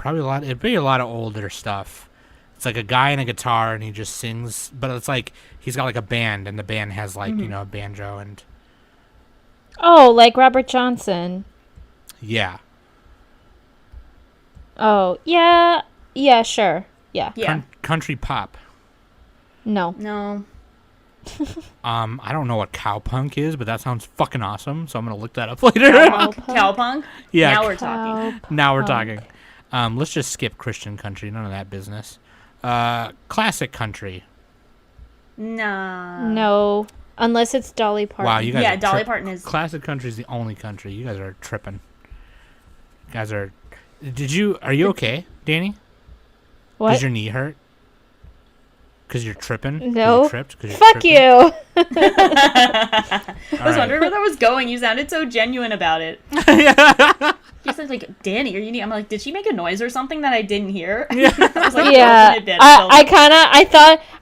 it'd be a lot of older stuff. It's like a guy and a guitar and he just sings, but it's like he's got like a band and the band has like, you know, a banjo and Oh, like Robert Johnson. yeah. Oh, yeah. Yeah, sure. Yeah. Yeah. Country pop. No. No. I don't know what cowpunk is, but that sounds fucking awesome, so I'm gonna look that up later. Cowpunk. Yeah. Now we're talking. Now we're talking. Let's just skip Christian country. None of that business. Classic country. Nah. No. Unless it's Dolly Parton. Wow, you guys. Yeah, are Dolly Parton is. Classic country is the only country. You guys are tripping. You guys are. Are you okay, Danny? What? Does your knee hurt? Because you're tripping? 'Cause No. You tripped? 'Cause you're Fuck tripping? you. I was Alright. wondering where that was going. You sounded so genuine about it. You said like, Danny, are you? I'm like, did she make a noise or something that I didn't hear? I was like, Yeah. "Open it, dead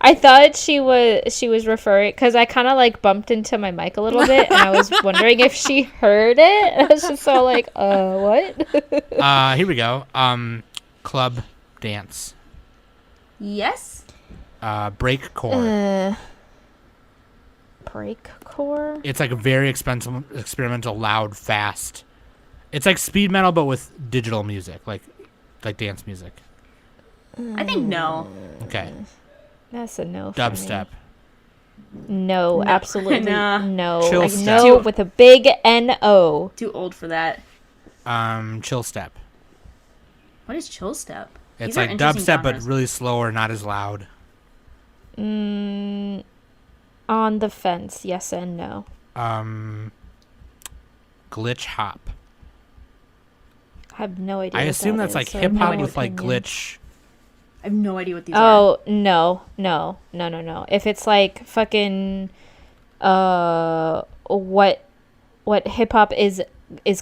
I thought she was referring because I kind of like bumped into my mic a little bit and I was wondering if she heard it. I was just so like, what? Here we go. Club dance. Yes. Breakcore. Breakcore. It's like a very experimental, loud, fast. It's like speed metal, but with digital music. Like, like dance music? I think no. Okay. That's a no. Dubstep. No, absolutely Nah. no. Chill Like, step. no with a big N-O. Too old for that. Chill step. What is chill step? It's These are like interesting dubstep, but genres. really slower, not as loud. On the fence, yes and no. Glitch hop. I have no idea. I what assume that that's like is, so I have hip hop no with like opinion. glitch. I have no idea what these are. Oh no. If it's like fucking, what hip hop is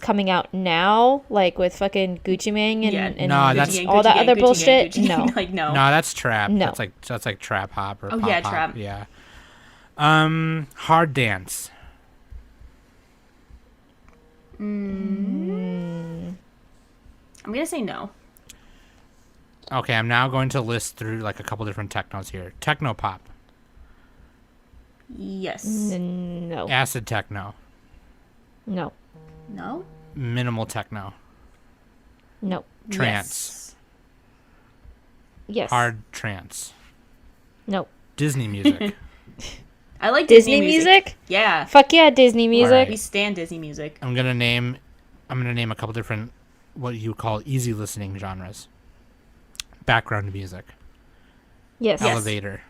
coming out now, like with fucking Gucci Mane and, Yeah. and No, that's- Gucci gang, all Gucci that gang, other Gucci bullshit. gang, Gucci gang. No. Like no. No, that's trap. No. That's like trap hop or Oh, pop yeah, hop. trap. Yeah. Hard dance. I'm gonna say no. Okay, I'm now going to list through like a couple different technos here. Techno pop, Yes. No. acid techno, No. No. minimal techno, No. trance, Yes. hard trance, No. Disney music. I like Disney music? Yeah. Fuck yeah, Disney music. Alright. We stand Disney music. I'm gonna name a couple different what you call easy listening genres. Background music, Yes. elevator,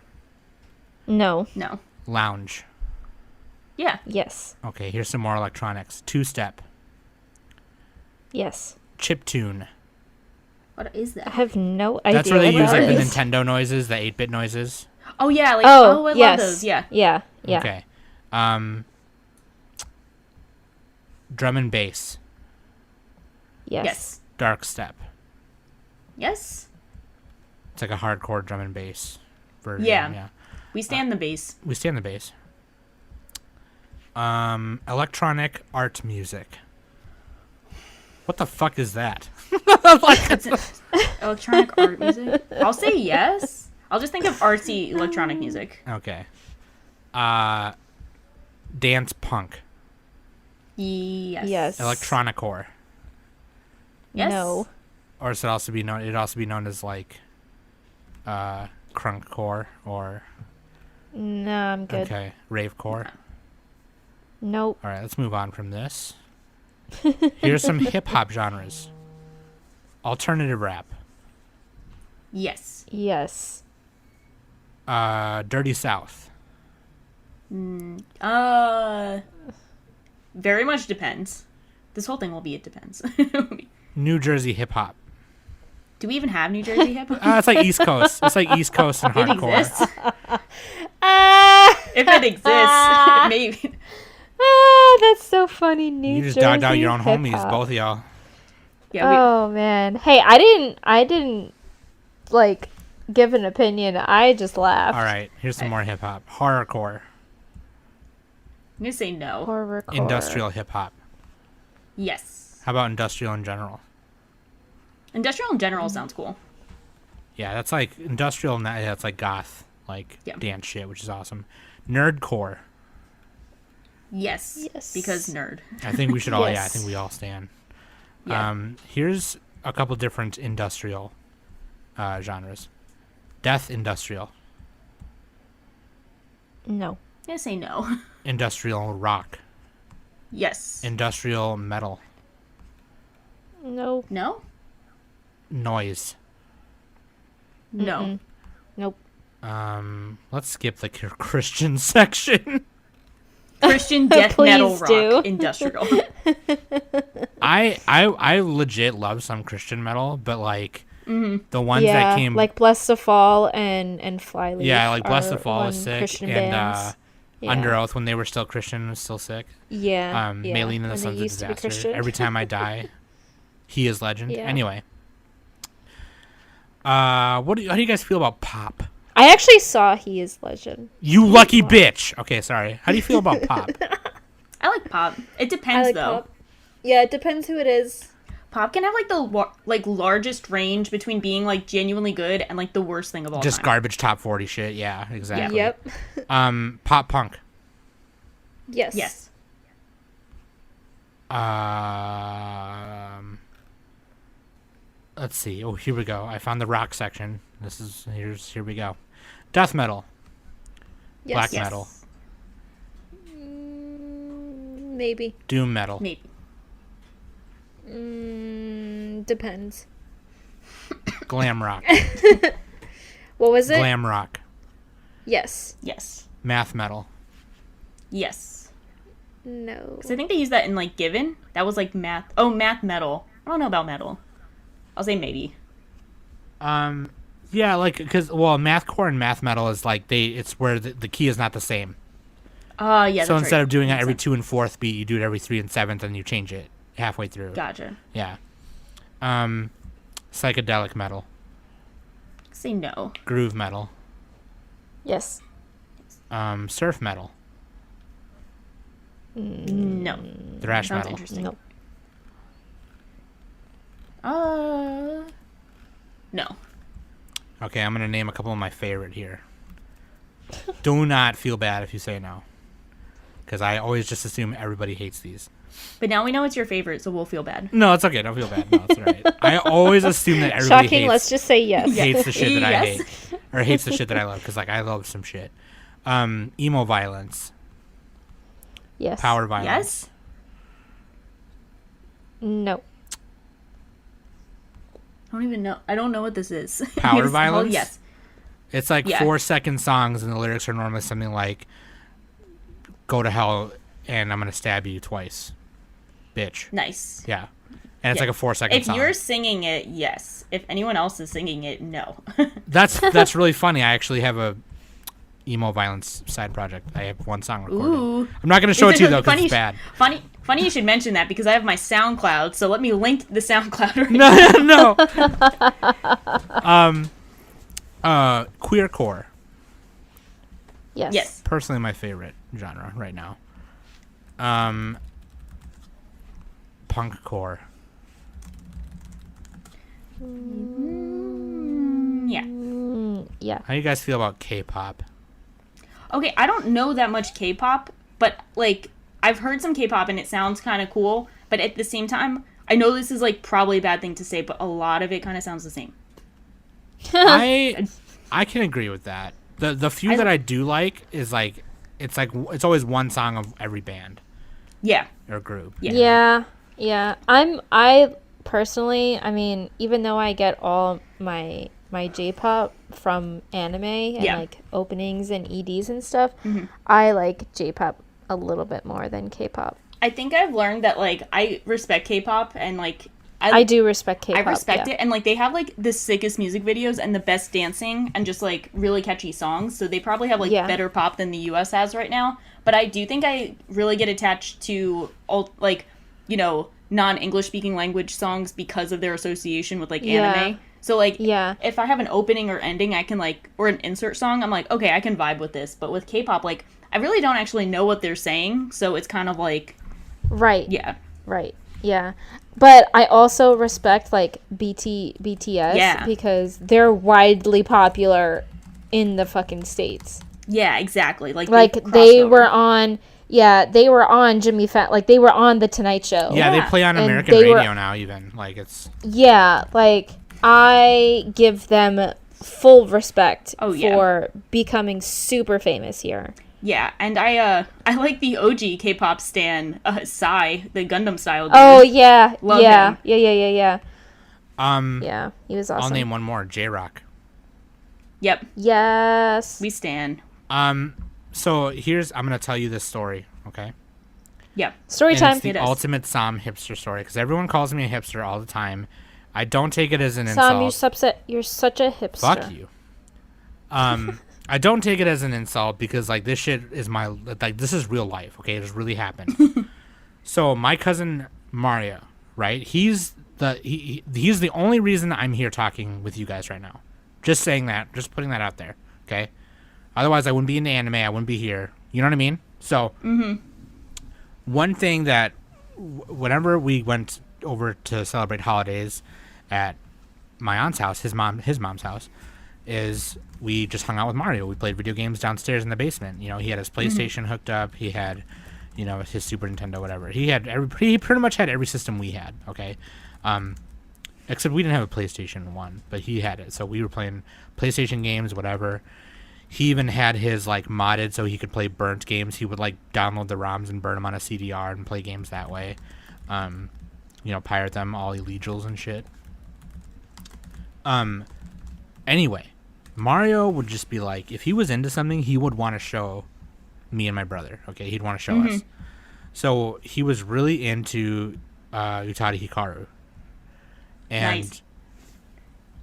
No. No. lounge. Yeah. Yes. Okay, here's some more electronics. Two step, Yes. chiptune. What is I that? have no idea. That's where they what use that like the is. Nintendo noises, the 8-bit noises. Oh yeah. Like Oh, I yes. love those. Yeah. Yeah. Yeah. Okay. Drum and bass, Yes. Yes. dark step. Yes. It's like a hardcore drum and bass version. Yeah. We stand the bass. We stand the bass. Electronic art music. What the fuck is that? It's electronic art music. I'll say yes. I'll just think of artsy electronic music. Okay. Dance punk. Yes. Yes. Electronicore. Yes. No. Or is it also be known? It'd also be known as like, crunkcore or No, I'm good. okay, ravecore. Nope. All right, let's move on from this. Here's some hip hop genres. Alternative rap. Yes. Yes. Dirty South. Very much depends. This whole thing will be it depends. New Jersey hip hop. Do we even have New Jersey hip hop? It's like East Coast. It's like East Coast and It hardcore. exists. Ah, If it exists, maybe. that's so funny. New You just Jersey dogged out your own homies, hip-hop. both of y'all. Yeah. Oh man. Hey, I didn't like give an opinion. I just laughed. All right, here's some more hip hop. Horrorcore. I'm gonna say no. Horrorcore. Industrial hip hop. Yes. How about industrial in general? Industrial in general sounds cool. Yeah, that's like industrial. That's like goth, like Yeah. dance shit, which is awesome. Nerdcore. Yes. Yes. Because nerd. I think we should all. Yeah, I Yes. think we all stand. Yeah. Here's a couple different industrial genres. Death industrial. No. I'm gonna say no. Industrial rock. Yes. Industrial metal. No. No. Noise. No. Nope. Let's skip the Christian section. Christian death metal Please rock do. industrial. I legit love some Christian metal, but like the ones Yeah, that came like Bless the Fall and Flyleaf. yeah, like Bless the are Fall is one sick, Christian and bands. Yeah. Under Oath when they were still Christian was still sick. Yeah. yeah. Maylene and the when they Sons of used to be Disaster. Christian. Every time I die, he is legend. Yeah. Anyway, how do you guys feel about pop? I actually saw He Is Legend. You lucky bitch. Okay, sorry. How do you feel about pop? I like pop. It depends though. Yeah, it depends who it is. Pop can have like the largest range between being like genuinely good and like the worst thing of all Just time. garbage top 40 shit. Yeah, exactly. Yep. Pop punk. Yes. Yes. let's see. Oh, here we go. I found the rock section. Here we go. Death metal. Yes. Black Yes. metal. Maybe. Doom metal. Maybe. Depends. Glam rock. What was it? Glam rock. Yes. Yes. Math metal. Yes. No. Because I think they use that in, like, Given. That was, like, math. Oh, math metal. I don't know about metal. I'll say maybe. Yeah, like, because, mathcore and math metal is like, it's where the key is not the same. Yeah, So that's instead right. of doing it Makes every sense. 2 and 4th beat, you do it every 3 and 7th, and you change it halfway through. Gotcha. Yeah. Psychedelic metal. Say no. Groove metal. Yes. Surf metal. No. Thrash Sounds metal. interesting. No. No. Okay, I'm going to name a couple of my favorite here. Do not feel bad if you say no. Because I always just assume everybody hates these. But now we know it's your favorite, so we'll feel bad. No, it's okay. Don't feel bad. No, it's all right. I always assume that everybody Shocking. Let's just say yes. hates the shit that I Yes. hate. Or hates the shit that I love. Because, like, I love some shit. Emo violence. Yes. Power violence. Yes? No. I don't even know. I don't know what this is. Power Yes. violence? Oh, yes. It's like Yeah. 4-second songs, and the lyrics are normally something like, "Go to hell, and I'm gonna stab you twice, bitch." Nice. Yeah, and it's Yeah. like a 4-second If song. you're singing it, yes. If anyone else is singing it, no. That's really funny. I actually have a emo violence side project. I have one song recorded. Ooh. I'm not gonna show it to you though, because it's bad. Funny you should mention that because I have my SoundCloud, so let me link the SoundCloud right now. No. Queercore. Yes. Yes. Personally, my favorite genre right now. Punkcore. Yeah. Yeah. How do you guys feel about K-pop? Okay, I don't know that much K-pop, but like I've heard some K-pop and it sounds kind of cool, but at the same time, I know this is like probably a bad thing to say, but a lot of it kind of sounds the same. I can agree with that. The few that I do like is like it's always one song of every band Yeah. or group. Yeah. Yeah. Yeah. I personally, I mean, even though I get all my J-pop from anime and Yeah. like openings and EDs and stuff, I like J-pop a little bit more than K-pop. I think I've learned that like I respect K-pop and like I do respect K-pop. I respect yeah. it, and like they have like the sickest music videos and the best dancing and just like really catchy songs. So they probably have like Yeah. better pop than the U.S. has right now. But I do think I really get attached to all like non-English speaking language songs because of their association with like Yeah. anime. So like Yeah. if I have an opening or ending, I can like or an insert song, I'm like okay, I can vibe with this. But with K-pop, like I really don't actually know what they're saying, so it's kind of like Right. yeah. Right. Yeah. But I also respect like BTS Yeah. because they're widely popular in the fucking States. Yeah, exactly. Like Like crossed they over. were on they were on Jimmy Fallon, like they were on the Tonight Show. Yeah, they Yeah. play on And American they were- radio now. Even like it's Yeah, like I give them full respect Oh, yeah. for becoming super famous here. Yeah, and I like the OG K-pop stan, Psy, the Gundam style dude. Oh yeah. Love yeah. him. Yeah. Yeah, he was awesome. I'll name one more. J-Rock. Yep, Yes. we stan. So I'm gonna tell you this story. Okay. Yep. Story And time. it's the It is. ultimate Sam hipster story because everyone calls me a hipster all the time. I don't take it as an Sam, insult. you're such a hipster. Fuck you. I don't take it as an insult because like this shit is this is real life. Okay, it has really happened. So my cousin Mario, right? He's the only reason I'm here talking with you guys right now. Just saying that, just putting that out there. Okay. Otherwise, I wouldn't be into anime. I wouldn't be here. You know what I mean? So, one thing that whenever we went over to celebrate holidays at my aunt's house, his mom's house, is we just hung out with Mario. We played video games downstairs in the basement. You know, he had his PlayStation hooked up. He had, his Super Nintendo, whatever. He pretty much had every system we had. Okay, and Except we didn't have a PlayStation 1, but he had it. So we were playing PlayStation games, whatever. He even had his, like, modded so he could play burnt games. He would, like, download the ROMs and burn them on a CDR and play games that way. Pirate them, all illegals and shit. Anyway, Mario would just be like, if he was into something, he would want to show me and my brother, okay? He'd want to show us. So he was really into Utada Hikaru. And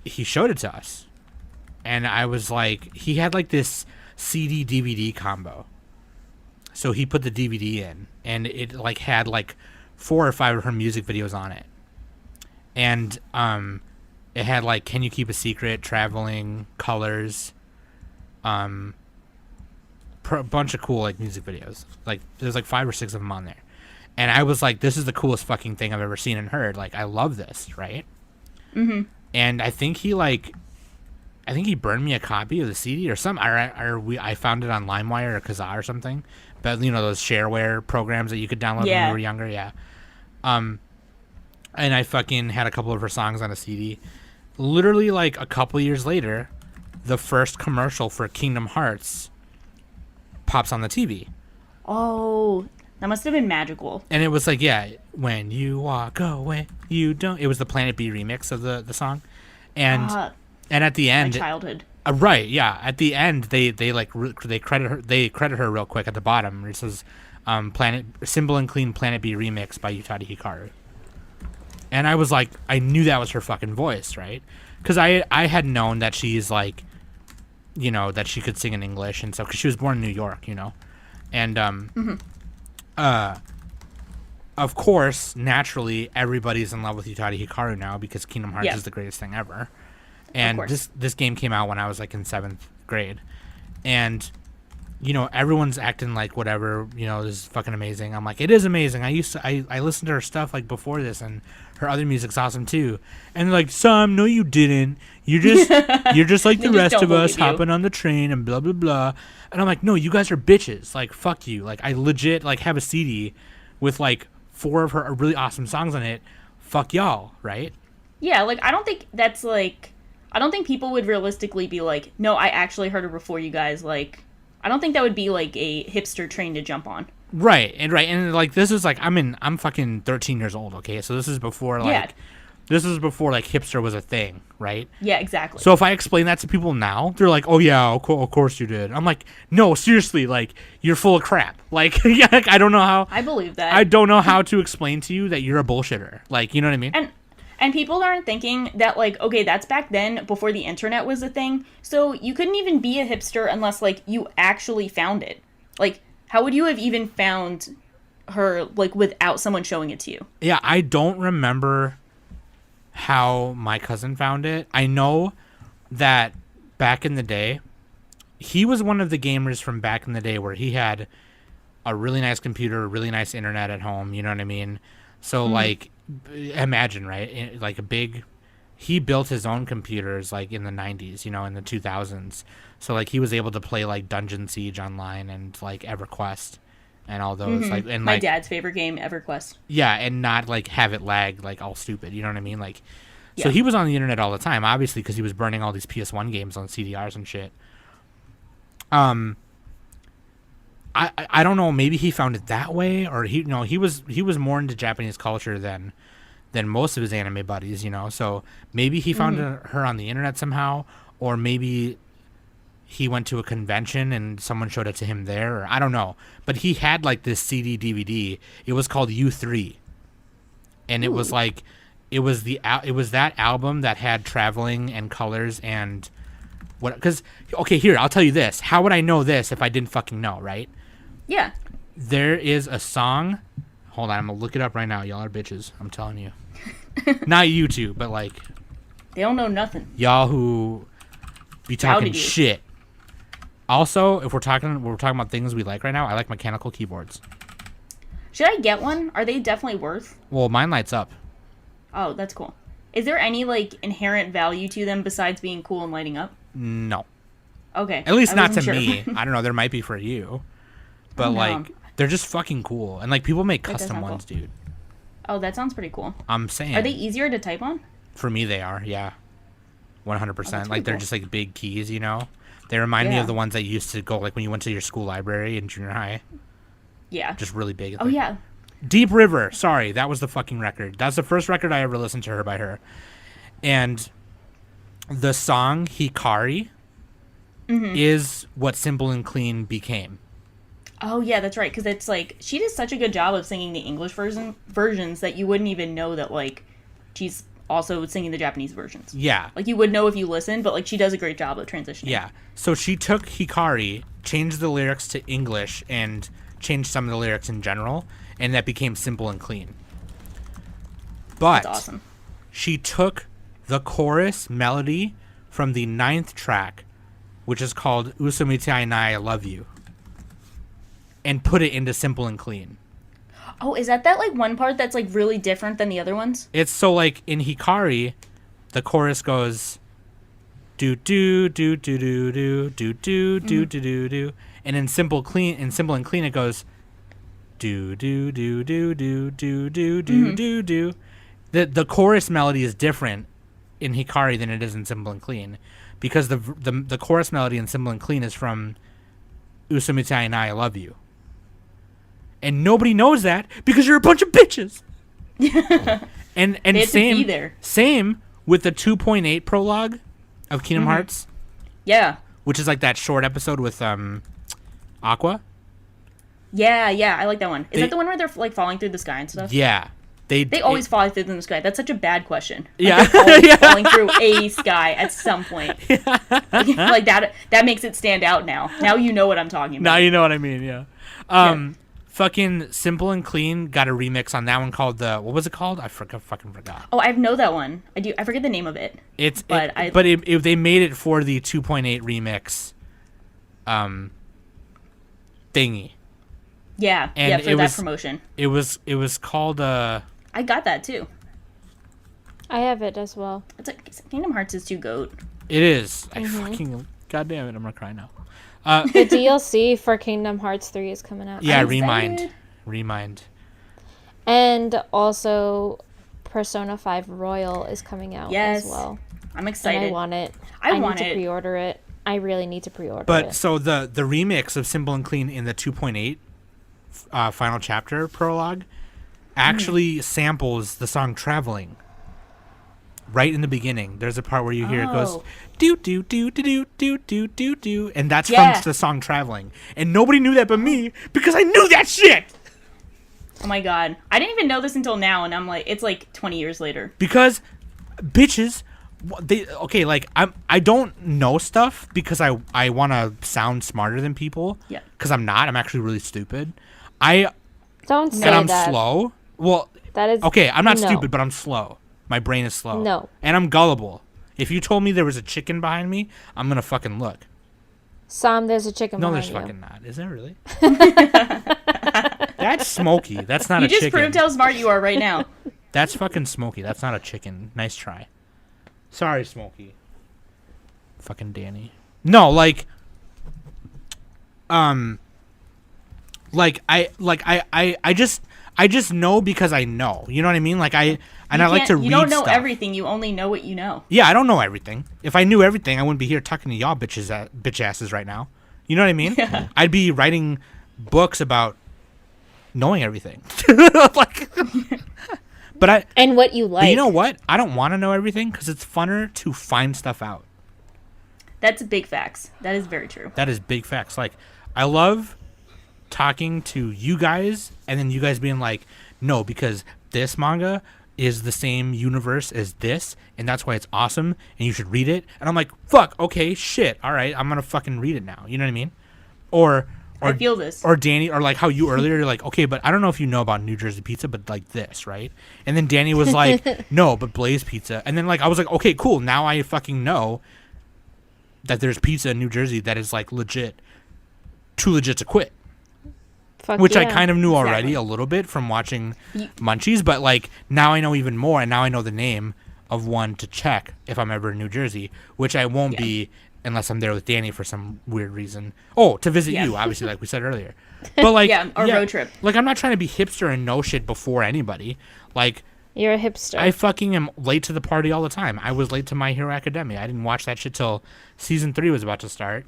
he showed it to us. And I was like, he had like this CD DVD combo. So he put the DVD in, and it like had like 4 or 5 of her music videos on it. And it had like Can You Keep a Secret, Traveling, Colors, a bunch of cool like music videos. Like there's like 5 or 6 of them on there. And I was like, this is the coolest fucking thing I've ever seen and heard. Like, I love this, right? And I think he burned me a copy of the CD or something. I found it on LimeWire or Kazaa or something. But those shareware programs that you could download when we were younger, yeah. And I fucking had a couple of her songs on a CD. Literally, like a couple years later, the first commercial for Kingdom Hearts pops on the TV. Oh, that must have been magical. And it was like, yeah, when you walk away, you don't. It was the Planet B remix of the song, and at the end, my childhood. Right, yeah. At the end, they credit her real quick at the bottom. It says, Simple and Clean Planet B remix by Utada Hikaru. And I was like, I knew that was her fucking voice, right? Because I had known that she's like, that she could sing in English and stuff. Because she was born in New York, and of course, naturally, everybody's in love with Utada Hikaru now because Kingdom Hearts is the greatest thing ever. And this game came out when I was like in 7th grade, and everyone's acting like whatever, this is fucking amazing. I'm like, it is amazing. I listened to her stuff like before this, and her other music's awesome too. And they're like, Sam, no, you didn't. You're just like the rest of us hopping on the train and blah blah blah. And I'm like, no, you guys are bitches. Like, fuck you. Like, I legit like have a CD with like 4 of her really awesome songs on it. Fuck y'all, right? Yeah, like I don't think that's like. I don't think people would realistically be like, no, I actually heard her before you guys. Like, I don't think that would be like a hipster train to jump on. Right, and like this is like I'm fucking 13 years old, okay? So this is before like hipster was a thing, right? Yeah, exactly. So if I explain that to people now, they're like, "Oh yeah, of course you did." I'm like, "No, seriously, like you're full of crap." Like, yeah, like, I don't know how. I believe that. I don't know how to explain to you that you're a bullshitter. Like, you know what I mean? And people aren't thinking that, like, okay, that's back then before the internet was a thing. So you couldn't even be a hipster unless, like, you actually found it. Like, how would you have even found her, like, without someone showing it to you? Yeah, I don't remember how my cousin found it. I know that back in the day, he was one of the gamers from back in the day where he had a really nice computer, a really nice internet at home, you know what I mean? So, like, imagine, right? Like he built his own computers like in the 90s, in the 2000s. So like he was able to play like Dungeon Siege online and like EverQuest and all those like and my dad's favorite game, EverQuest. Yeah, and not like have it lag like all stupid, you know what I mean? Like so he was on the internet all the time, obviously, because he was burning all these PS1 games on CDRs and shit. I don't know, maybe he found it that way, or he was more into Japanese culture than most of his anime buddies, so maybe he found her on the internet somehow, or maybe he went to a convention and someone showed it to him there, or I don't know, but he had like this CD DVD. It was called U3, and it was like it was that album that had Traveling and Colors and what, because okay, here, I'll tell you this, how would I know this if I didn't fucking know, right? Yeah. There is a song. Hold on, I'm gonna look it up right now. Y'all are bitches. I'm telling you. Not you two, but like. They don't know nothing. Y'all who be talking shit. Also, if we're talking about things we like right now, I like mechanical keyboards. Should I get one? Are they definitely worth? Well, mine lights up. Oh, that's cool. Is there any like inherent value to them besides being cool and lighting up? No. Okay. At least not to me. I don't know. There might be for you. But, like, they're just fucking cool. And, like, people make custom ones, dude. Oh, that sounds pretty cool. I'm saying. Are they easier to type on? For me, they are. Yeah, 100%. Like they're cool. just like big keys, you know. They remind me Yeah. of the ones that used to go like when you went to your school library in junior high. Yeah. Just really big. Oh yeah. Deep River. Sorry, that was the fucking record. That's the first record I ever listened to her by her. And the song Hikari is what Simple and Clean became. Oh yeah, that's right. Because it's like she does such a good job of singing the English versions that you wouldn't even know that like she's also singing the Japanese versions. Yeah. Like you would know if you listened, but like she does a great job of transitioning. Yeah. So she took Hikari, changed the lyrics to English, and changed some of the lyrics in general, and that became Simple and Clean. But That's awesome. she took the chorus melody from the 9th track, which is called Usumite Nai I Love You, and put it into Simple and Clean. Oh, is that like one part that's like really different than the other ones? It's so like in Hikari, the chorus goes do do do do do do do do do do do, and in Simple and Clean it goes do do do do do do do do do do. The chorus melody is different in Hikari than it is in Simple and Clean, because the chorus melody in Simple and Clean is from Usumite Nai I Love You. And nobody knows that because you're a bunch of bitches. and They had to same be there. same with the 2.8 prologue of Kingdom Hearts, Yeah. which is like that short episode with Aqua. Yeah, yeah, I like that one. Is They- that the one where they're like falling through the sky and stuff? Yeah. They always fall through the sky. That's such a bad question. Like, Yeah. they're always falling through a sky at some point. Like that makes it stand out now. Now you know what I'm talking Now about. you know what I mean, yeah. Fucking Simple and Clean got a remix on that one called what was it called? I fucking forgot. Oh, I know that one. I do. I forget the name of it. They made it for the 2.8 remix thingy. Yeah, And yeah, for it that was- promotion. It was called I got that too. I have it as well. It's like Kingdom Hearts is too goat. it is. I fucking goddamn it, I'm gonna cry now. The DLC for Kingdom Hearts 3 is coming out. Yeah, I'm Remind. excited. Remind. And also Persona 5 Royal is coming out Yes. as well. I'm And excited. I want it. I want need to it. pre-order it. I really need to pre-order But it. so the remix of Simple and Clean in the 2.8 final chapter prologue actually samples the song Traveling. Right in the beginning, there's a part where you hear it goes Oh. do do do do do do do do do, and that's Yeah. from the song Traveling. And nobody knew that but me because I knew that shit. Oh my god, I didn't even know this until now, and I'm like, it's like 20 years later. Because bitches, I don't know stuff because I want to sound smarter than people. Yeah. Because I'm not. I'm actually really stupid. Don't say And I'm that. slow. Well, That is okay, I'm not no. stupid, but I'm slow. My brain is slow. No. And I'm gullible. If you told me there was a chicken behind me, I'm gonna fucking look. Sam, there's a chicken No, behind there's you. fucking not. Is there really? That's Smokey. That's not You a just chicken. proved how smart you are right now. That's fucking Smokey. That's not a chicken. Nice try. Sorry, Smokey. Fucking Danny. No, I just know because I know. You know what I mean? Like I like to read You don't know stuff. everything. You only know what you know. Yeah, I don't know everything. If I knew everything, I wouldn't be here talking to y'all bitch asses right now. You know what I mean? Yeah. I'd be writing books about knowing everything. But And what you like. But you know what? I don't want to know everything because it's funner to find stuff out. That's big facts. That is very true. That is big facts. Like, I love talking to you guys and then you guys being like, no, because this manga is the same universe as this and that's why it's awesome and you should read it. And I'm like, fuck, okay, shit. All right, I'm going to fucking read it now. You know what I mean? Or I feel this. Or Danny, or like how you earlier, you're like, okay, but I don't know if you know about New Jersey pizza, but like this, right? And then Danny was like, no, but Blaze Pizza. And then like I was like, okay, cool. Now I fucking know that there's pizza in New Jersey that is like legit, too legit to quit. Fuck Which I yeah. kind of knew already Exactly. a little bit from watching Munchies, but like now I know even more, and now I know the name of one to check if I'm ever in New Jersey, which I won't Yeah. be unless I'm there with Danny for some weird reason. Oh, to visit Yeah. you, obviously, like we said earlier. But like, Yeah, or road trip. Like I'm not trying to be hipster and know shit before anybody. Like You're a hipster. I fucking am late to the party all the time. I was late to My Hero Academia. I didn't watch that shit till season 3 was about to start.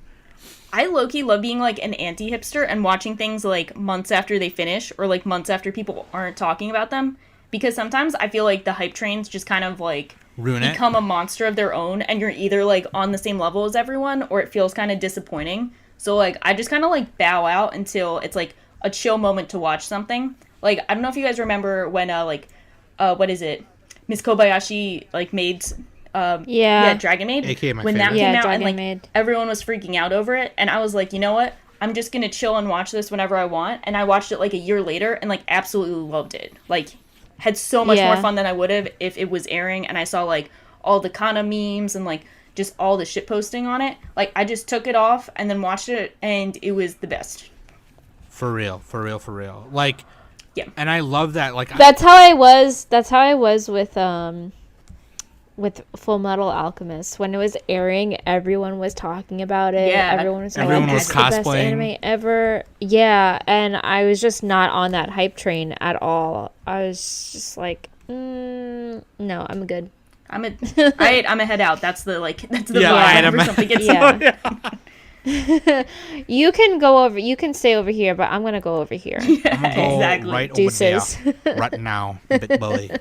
I low-key love being, like, an anti-hipster and watching things, like, months after they finish or, like, months after people aren't talking about them. Because sometimes I feel like the hype trains just kind of, like, Ruin it. become a monster of their own, and you're either, like, on the same level as everyone, or it feels kind of disappointing. So, like, I just kind of, like, bow out until it's, like, a chill moment to watch something. Like, I don't know if you guys remember when, what is it? Miss Kobayashi, like, made... Dragon Maid. AKA my when favorite. that came out, Dragon and like Maid. everyone was freaking out over it, and I was like, you know what? I'm just gonna chill and watch this whenever I want. And I watched it like a year later, and like absolutely loved it. Like, had so much more fun than I would have if it was airing, and I saw like all the Kana memes and like just all the shit posting on it. Like, I just took it off and then watched it, and it was the best. For real. Like, yeah. And I love that. Like, That's how I was. That's how I was with Full Metal Alchemist. When it was airing, everyone was talking about it. Yeah. Everyone was Everyone like, was "This is the best cosplaying. anime ever." Yeah, and I was just not on that hype train at all. I was just like, no, I'm good. I'm a head out. That's the vibe I'm whenever something gets Yeah. You can go over. You can stay over here, but I'm gonna go over here. I'm gonna go exactly. right Deuces. over there. Right now, big bully.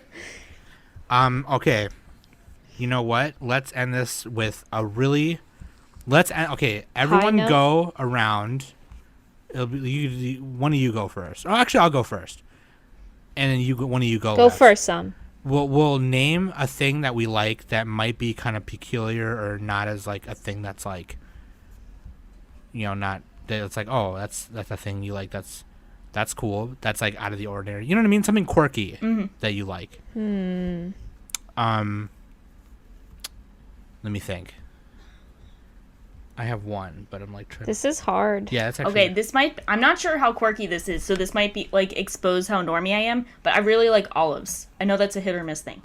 Okay. You know what? Let's end this with a really... Okay, everyone note? go around. It'll be, one of you go first. Oh, actually, I'll go first. And then one of you go Go last. first, Sam. We'll name a thing that we like that might be kind of peculiar or not as like a thing that's like, you know, not that it's like, oh, that's a thing you like. That's cool. That's like out of the ordinary. You know what I mean? Something quirky that you like. Let me think. I have one, but I'm like trying. This is hard. Yeah, that's actually Okay, I'm not sure how quirky this is, so this might be like expose how normie I am, but I really like olives. I know that's a hit or miss thing.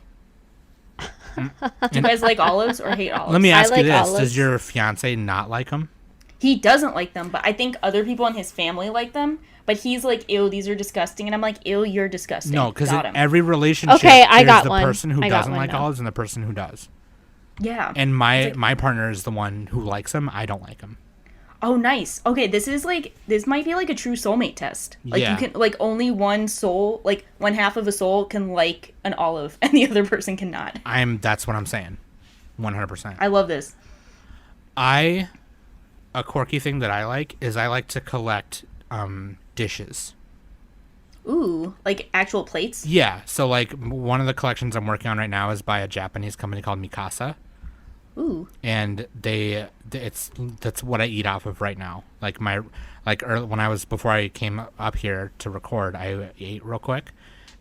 Do you guys like olives or hate olives? Let me ask you like this: olives. does your fiance not like them? He doesn't like them, but I think other people in his family like them. But he's like, ew, these are disgusting, and I'm like, ew, you're disgusting. No, because Got him. every relationship, Okay, I there's got the one. person who I got doesn't one like now. olives and the person who does. Yeah. And my partner is the one who likes them. I don't like them. Oh, nice. Okay, this might be like a true soulmate test. Like, Yeah. you can, like, only one soul, like, one half of a soul can like an olive, and the other person cannot. That's what I'm saying. 100%. I love this. A quirky thing that I like is I like to collect dishes. Ooh, like actual plates? Yeah, so like one of the collections I'm working on right now is by a Japanese company called Mikasa. Ooh. And that's what I eat off of right now. Like before I came up here to record, I ate real quick,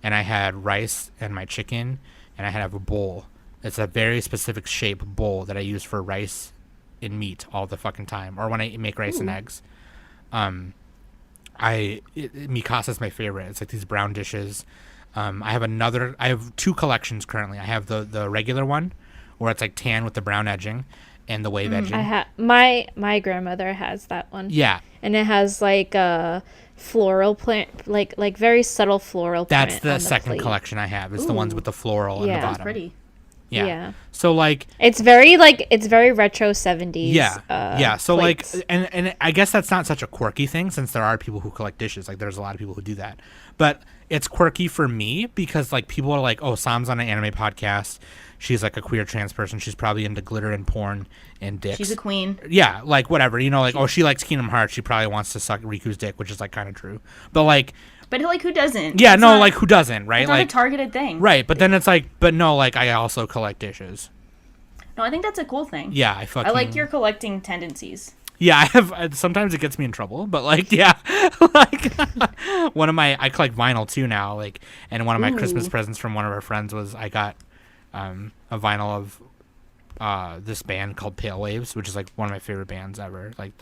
and I had rice and my chicken, and I had a bowl. It's a very specific shape bowl that I use for rice and meat all the fucking time, or when I make rice and eggs. Mikasa's my favorite. It's like these brown dishes. I have two collections currently. I have the regular one, where it's like tan with the brown edging and the wave edging. My grandmother has that one. Yeah. And it has like a floral plant, like very subtle floral That's print the on second plate. collection I have. Is the ones with the floral on the Yeah. bottom. That's pretty. Yeah. Yeah. So like It's very retro 70s. yeah. So plates. like and I guess that's not such a quirky thing, since there are people who collect dishes. Like there's a lot of people who do that. But it's quirky for me because like people are like, "Oh, Sam's on an anime podcast. She's like a queer trans person. She's probably into glitter and porn and dicks." She's a queen. Yeah, like whatever. You know, like, oh, she likes Kingdom Hearts. She probably wants to suck Riku's dick, which is like kind of true. But like But, like, who doesn't? yeah, It's no, not- like who doesn't, right? It's not Like a targeted thing. right, but then it's like, but no, like I also collect dishes. No, I think that's a cool thing. Yeah, I fucking I like your collecting tendencies. Yeah, I have. Sometimes it gets me in trouble, but like, yeah, like I collect vinyl too now. Like, and one of my Christmas presents from one of our friends was I got a vinyl of this band called Pale Waves, which is like one of my favorite bands ever. Like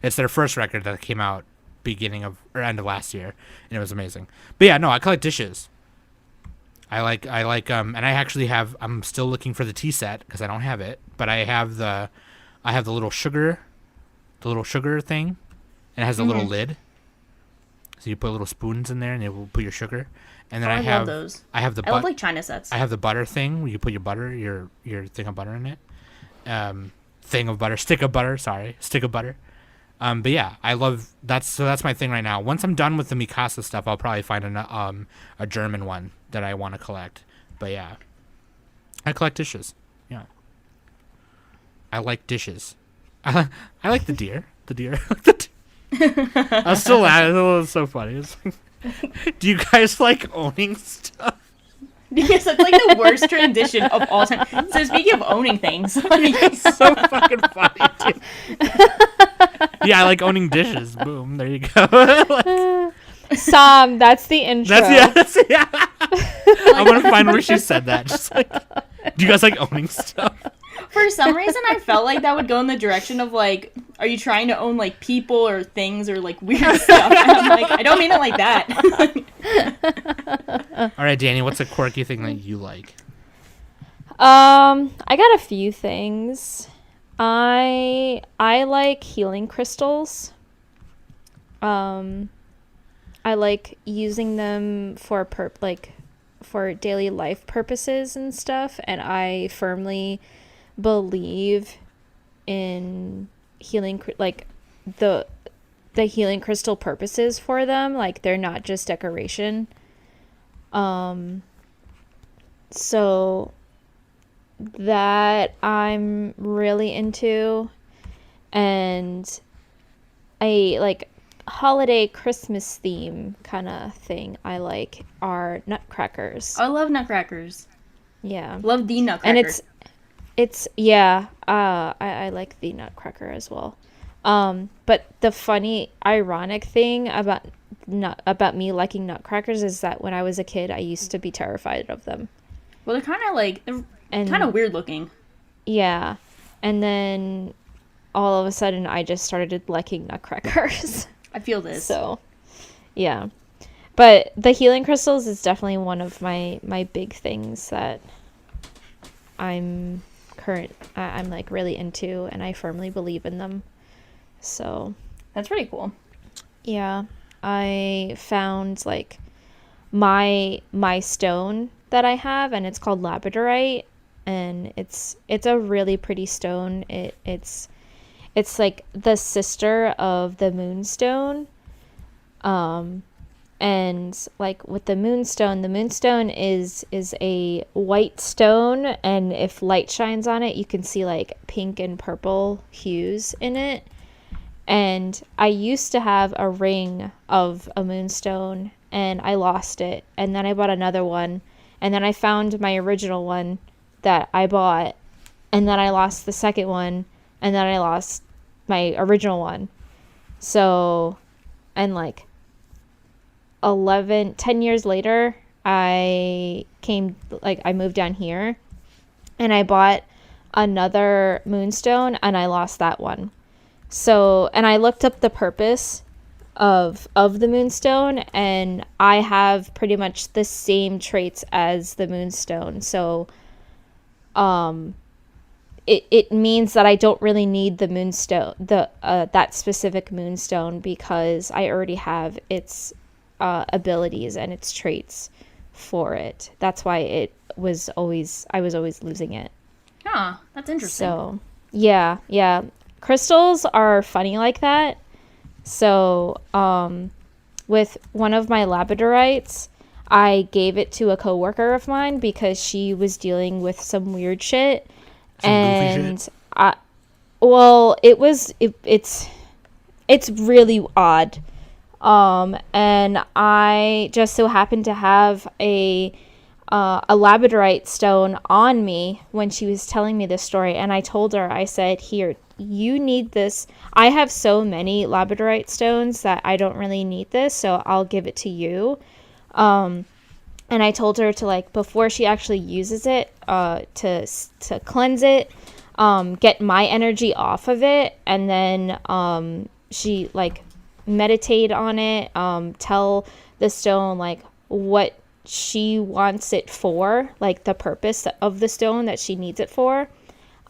it's their first record that came out beginning of or end of last year, and it was amazing. But yeah, no, I collect dishes. I like and I actually have. I'm still looking for the tea set because I don't have it, but I have the little sugar thing, and it has a little lid. So you put little spoons in there, and it will put your sugar. And then Oh, I I have love those. I have the I love like China sets. I have the butter thing where you put your butter, your thing of butter in it. Thing of butter, stick of butter. Sorry, stick of butter. But yeah, I love that's my thing right now. Once I'm done with the Mikasa stuff, I'll probably find a German one that I want to collect. But yeah, I collect dishes. Yeah, I like dishes. I like the deer. The deer. I was still laughing. It was so funny. It's like, do you guys like owning stuff? Yes, that's like the worst transition of all time. So speaking of owning things, like, It's so fucking funny, dude. Yeah, I like owning dishes. Boom. There you go. Like, Sam, that's the intro. that's yeah. I'm gonna find where she said that. Just like, do you guys like owning stuff? for some reason, I felt like that would go in the direction of like, are you trying to own like people or things or like weird stuff? And I'm like, I don't mean it like that. All right, Danny, what's a quirky thing that you like? I got a few things. I like healing crystals. I like using them for for daily life purposes and stuff, and I firmly believe in healing the healing crystal purposes for them. Like, they're not just decoration. So that I'm really into. And a like holiday Christmas theme kind of thing I like are nutcrackers. I love nutcrackers. Yeah. Love the nutcracker. And it's yeah, I like the nutcracker as well. But the funny ironic thing about me liking nutcrackers is that when I was a kid I used to be terrified of them. Well, they're kind of like, they're kind of weird looking. Yeah. And then all of a sudden I just started liking nutcrackers. I feel this. So, yeah. But the healing crystals is definitely one of my big things that I'm like really into, and I firmly believe in them. So, That's pretty cool. yeah. I found like my stone that I have, and it's called labradorite, and it's a really pretty stone. It's like the sister of the moonstone. And like with the moonstone is a white stone, and if light shines on it, you can see like pink and purple hues in it. And I used to have a ring of a moonstone, and I lost it, and then I bought another one, and then I found my original one that I bought, and then I lost the second one, and then I lost my original one. So, and like 10 years later, I moved down here, and I bought another moonstone, and I lost that one. So, and I looked up the purpose of the moonstone, and I have pretty much the same traits as the moonstone. So, it means that I don't really need the moonstone, that specific moonstone, because I already have its abilities and its traits for it. That's why I was always losing it. Huh, that's interesting. So, yeah. Crystals are funny like that. So, with one of my labradorites, I gave it to a coworker of mine because she was dealing with some weird shit. Goofy shit? It's really odd. And I just so happened to have a labradorite stone on me when she was telling me this story, and I told her, I said, here, you need this. I have so many labradorite stones that I don't really need this, so I'll give it to you. And I told her to, like, before she actually uses it, to cleanse it, get my energy off of it, and then she, like, meditate on it, tell the stone, like, what she wants it for, like the purpose of the stone that she needs it for,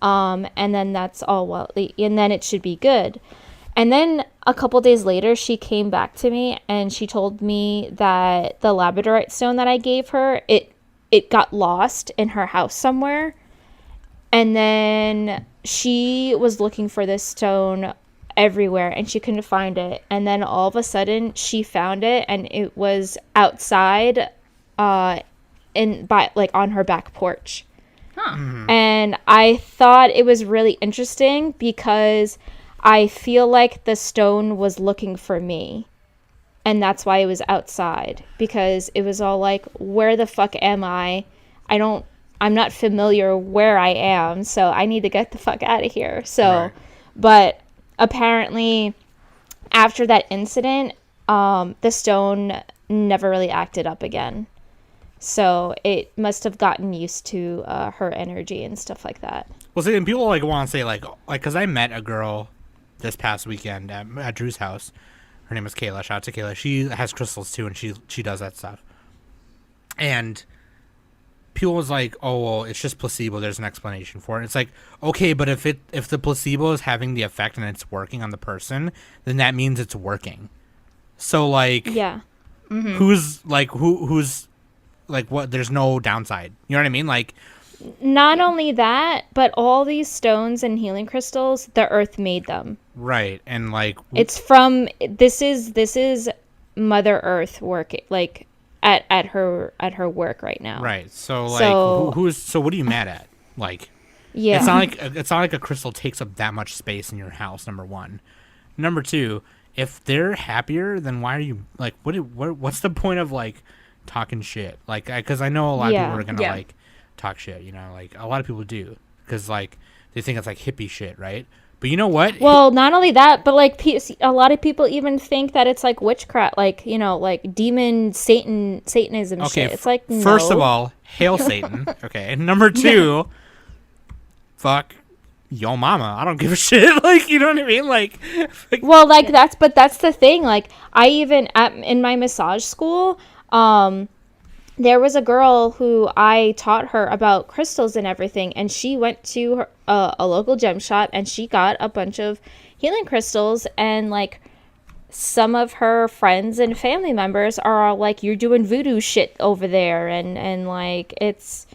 and then that's all, well, and then it should be good. And then a couple days later, she came back to me and she told me that the labradorite stone that I gave her, it got lost in her house somewhere. And then she was looking for this stone everywhere and she couldn't find it. And then all of a sudden she found it and it was outside on her back porch. Huh. And I thought it was really interesting because I feel like the stone was looking for me. And that's why it was outside, because it was all like, where the fuck am I? I'm not familiar where I am, so I need to get the fuck out of here. So, Right. But apparently after that incident, the stone never really acted up again. So it must have gotten used to her energy and stuff like that. Well, see, and people like want to say like, because I met a girl this past weekend at Drew's house. Her name is Kayla. Shout out to Kayla. She has crystals too, and she does that stuff. And people was like, "Oh, well, it's just placebo. There's an explanation for it." It's like, okay, but if the placebo is having the effect and it's working on the person, then that means it's working. So like, Yeah. who's like who's like what? There's no downside. You know what I mean? Like, Not only that, but all these stones and healing crystals, the earth made them. right, and like It's from this is Mother Earth working like at her work right now. right. So like, So- who's so? What are you mad at? Like. Yeah. It's not like a crystal takes up that much space in your house. Number one, number two, if they're happier, then why are you like what's the point of like talking shit? Like, because I know a lot of Yeah. people are gonna Yeah. like talk shit. You know, like a lot of people do because like they think it's like hippie shit, right? But you know what? Well, not only that, but like a lot of people even think that it's like witchcraft, like like demon Satanism Okay, shit. It's like no. first of all, hail Satan. Okay, and number two, fuck yo mama. I don't give a shit. Like, you know what I mean? Like Well, like that's the thing. Like I even in my massage school, there was a girl who I taught her about crystals and everything, and she went to her, a local gem shop and she got a bunch of healing crystals, and like some of her friends and family members are all like, "You're doing voodoo shit over there," and like it's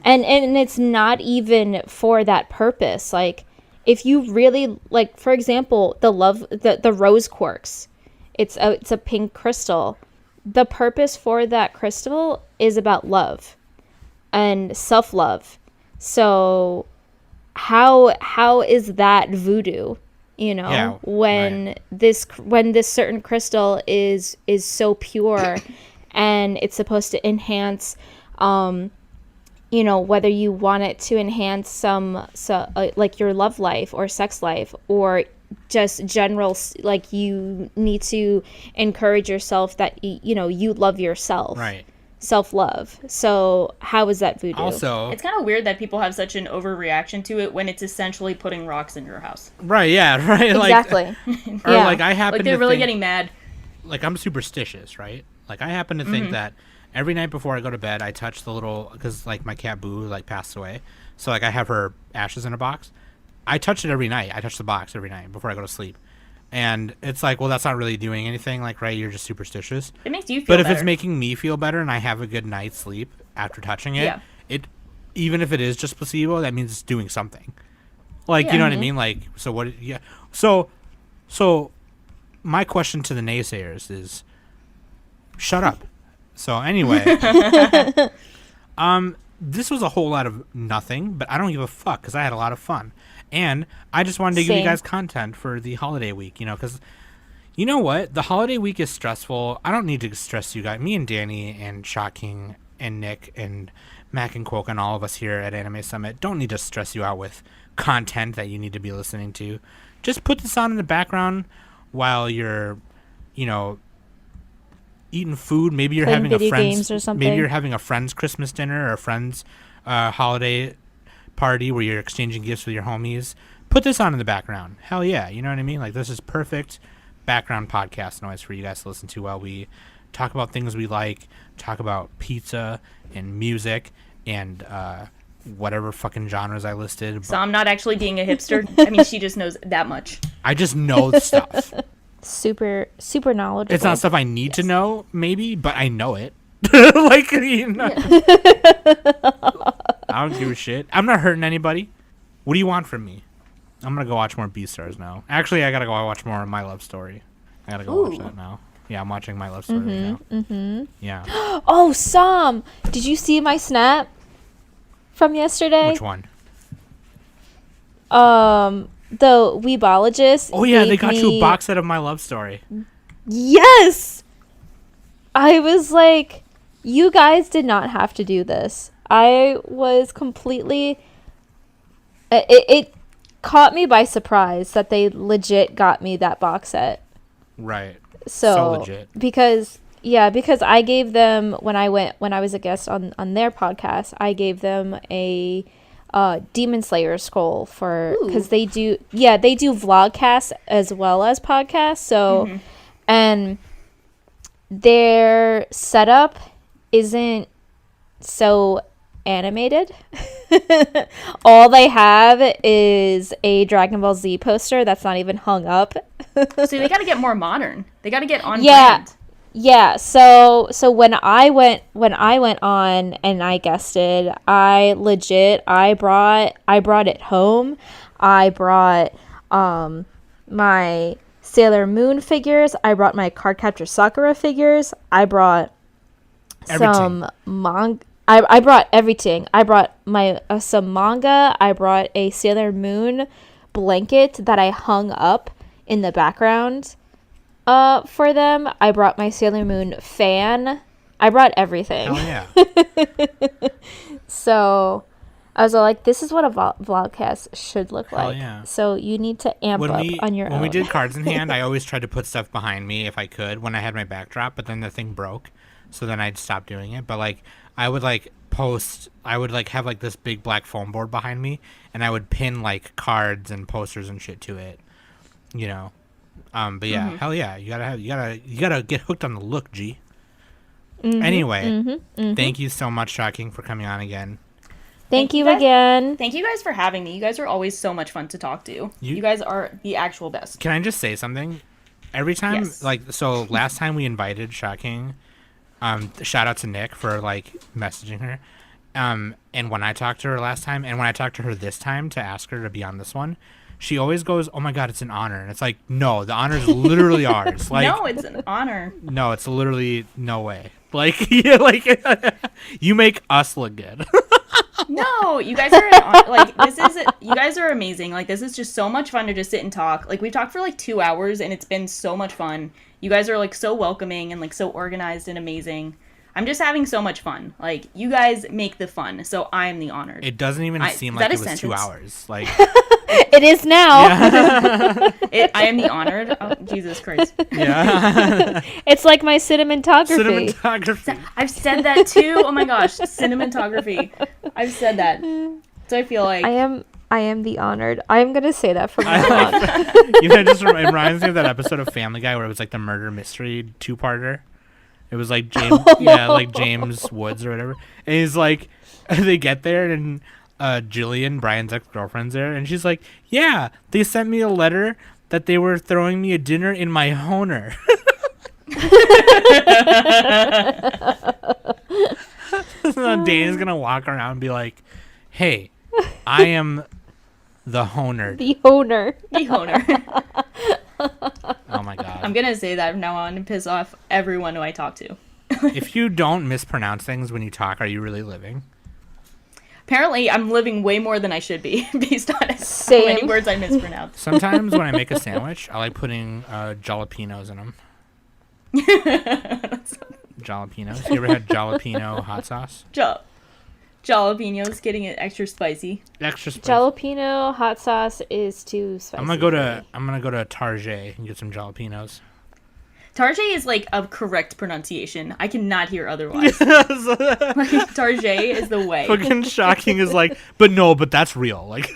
and it's not even for that purpose. Like if you really like, for example, the rose quartz, it's a pink crystal. The purpose for that crystal is about love and self-love. So how is that voodoo? Yeah, when this certain crystal is so pure and it's supposed to enhance whether you want it to enhance like your love life or sex life or just general, like you need to encourage yourself that you love yourself, right. self-love. So how is that voodoo? Also, It's kind of weird that people have such an overreaction to it when it's essentially putting rocks in your house. right, yeah, right. Exactly. Or Yeah. like I happen Like they're to really think, getting mad. like I'm superstitious, right? Like I happen to think that every night before I go to bed, I touch the little, because like my cat Boo like passed away, so like I have her ashes in a box. I touch it every night. I touch the box every night before I go to sleep, and it's like, well, that's not really doing anything. Like, right? You're just superstitious. It makes you feel But if better. it's making me feel better and I have a good night's sleep after touching it, Yeah. it even if it is just placebo, that means it's doing something. Like, you know what I mean? Like, so what? Yeah. So my question to the naysayers is, shut up. So anyway, this was a whole lot of nothing, but I don't give a fuck because I had a lot of fun, and I just wanted to give you Same. guys content for the holiday week. Because you know what, the holiday week is stressful. I don't need to stress you guys. Me and Danny and Shocking and Nick and Mac and Quoke and all of us here at Anime Summit don't need to stress you out with content that you need to be listening to. Just put this on in the background while you're, eating food. Maybe you're Playing having a video friend's games or something. Maybe you're having a friend's Christmas dinner or a friend's holiday party where you're exchanging gifts with your homies. Put this on in the background. Hell yeah, you know what I mean? Like, this is perfect background podcast noise for you guys to listen to while we talk about things we like, talk about pizza and music and whatever fucking genres I listed. So I'm not actually being a hipster. I mean, she just knows that much. I just know stuff. Super knowledgeable. It's not stuff I need to know, maybe, but I know it. Like, you know. I don't give a shit. I'm not hurting anybody. What do you want from me? I'm gonna go watch more Beastars now. Actually, I gotta go watch more of My Love Story. I gotta go watch that now. Yeah, I'm watching My Love Story right now. Yeah. Oh, Sam, did you see my snap from yesterday? Which one? The Weebologist. Oh yeah, they gave got you a me- box set of My Love Story. Yes! I was like, you guys did not have to do this. I was completely... It caught me by surprise that they legit got me that box set. Right. So legit. because I gave them when I was a guest on their podcast, I gave them a Demon Slayer scroll for because they do vlogcasts as well as podcasts. So and their setup isn't so animated. All they have is a Dragon Ball Z poster that's not even hung up. So they got to get more modern. They got to get on Yeah. brand. Yeah, so when I went on and I guested, I brought it home. I brought my Sailor Moon figures. I brought my Cardcaptor Sakura figures. I brought some manga. I brought everything. I brought my some manga. I brought a Sailor Moon blanket that I hung up in the background for them. I brought my Sailor Moon fan. I brought everything. Hell yeah. So I was like, this is what a vlogcast should look Hell like. yeah. So you need to amp up on your own. When we did Cards in Hand, I always tried to put stuff behind me if I could when I had my backdrop, but then the thing broke. So then I'd stop doing it. But like I would like post, I would like have like this big black foam board behind me, and I would pin like cards and posters and shit to it, you know. But yeah, hell yeah, you gotta get hooked on the look, G. Anyway, thank you so much, Shocking, for coming on again. Thank you guys. again. Thank you guys for having me. You guys are always so much fun to talk to. You guys are the actual best. Can I just say something? Every time, Yes. like, so last time we invited Shocking, shout out to Nick for like messaging her. And when I talked to her last time, and when I talked to her this time to ask her to be on this one, she always goes, "Oh my God, it's an honor." And it's like, no, the honor is literally ours. Like, No, it's an honor. no, it's literally no way. Like, yeah, like you make us look good. No, you guys are like you guys are amazing. Like this is just so much fun to just sit and talk. Like we've talked for like 2 hours and it's been so much fun. You guys are like so welcoming and like so organized and amazing. I'm just having so much fun. Like you guys make the fun, so I am the honored. It doesn't even seem is like that it a was 2 sentence? hours. Like, It is now. I am the honored. Oh, Jesus Christ. yeah. It's like my cinematography. Cinematography. I've said that too. Oh my gosh, cinematography. I've said that. So I feel like I am the honored. I am gonna say that from now on. You know, it just reminds me of that episode of Family Guy where it was like the murder mystery 2-parter. It was like James, like James Woods or whatever. And he's like, they get there and Jillian, Brian's ex-girlfriend's there, and she's like, "Yeah, they sent me a letter that they were throwing me a dinner in my honer." So Danny's gonna walk around and be like, "Hey, I am the honer." The owner. the owner. Oh my God. I'm gonna say that from now on and piss off everyone who I talk to. If you don't mispronounce things when you talk, are you really living? Apparently, I'm living way more than I should be based on how many Same. words I mispronounce. Sometimes when I make a sandwich, I like putting jalapenos in them. Jalapenos. You ever had jalapeno hot sauce? Jalapenos, getting it extra spicy. Extra spicy. Jalapeno hot sauce is too spicy. I'm gonna go to Target and get some jalapenos. Target is like a correct pronunciation. I cannot hear otherwise. Like, Target is the way. Fucking Shocking is like, but that's real. Like,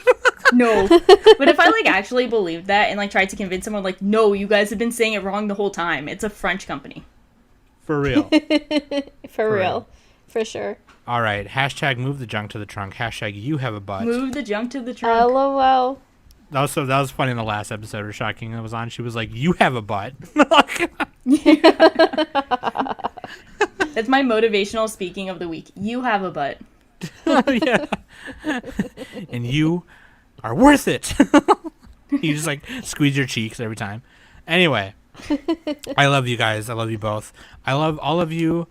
No. But if I like actually believed that and like tried to convince someone like, no, you guys have been saying it wrong the whole time. It's a French company. for real. For real. For sure. All right. Hashtag move the junk to the trunk. Hashtag you have a butt. Move the junk to the trunk. LOL. That was funny in the last episode of Shocking that was on. She was like, "You have a butt." That's my motivational speaking of the week. You have a butt. Yeah. And you are worth it. You just like squeeze your cheeks every time. Anyway, I love you guys. I love you both. I love all of you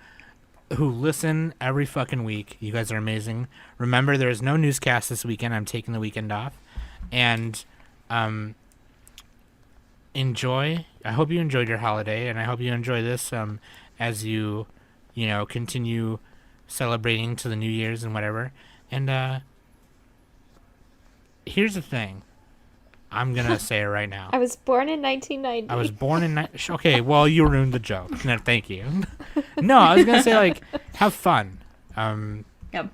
who listen every fucking week. You guys are amazing. Remember, there is no newscast this weekend. I'm taking the weekend off. And enjoy. I hope you enjoyed your holiday, and I hope you enjoy this as you continue celebrating to the New Year's and whatever. And here's the thing. I'm going to say it right now. I was born in 1990. I was born in... Okay, well, you ruined the joke. No, thank you. No, I was going to say, like, have fun. Yep.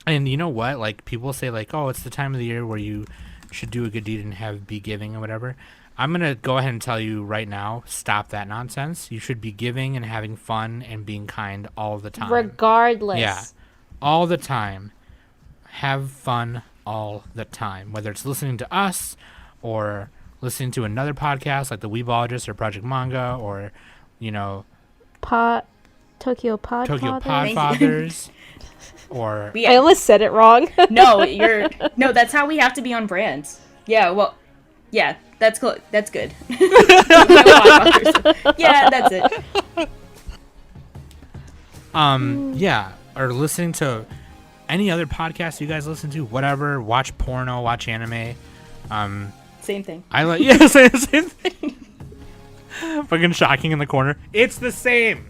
And you know what? Like, people say, like, oh, it's the time of the year where you should do a good deed and be giving or whatever. I'm going to go ahead and tell you right now, stop that nonsense. You should be giving and having fun and being kind all the time. Regardless. Yeah. All the time. Have fun all the time. Whether it's listening to us or listening to another podcast like the Weebologist or Project Manga or, Tokyo Podfathers. Tokyo Podfathers. Or... I almost said it wrong. No, that's how we have to be on brand. Yeah, well, yeah, that's cool. That's good. Yeah, that's it. Yeah, or listening to any other podcast you guys listen to, whatever, watch porno, watch anime. Same thing. I like same thing. Fucking Shocking in the corner. It's the same.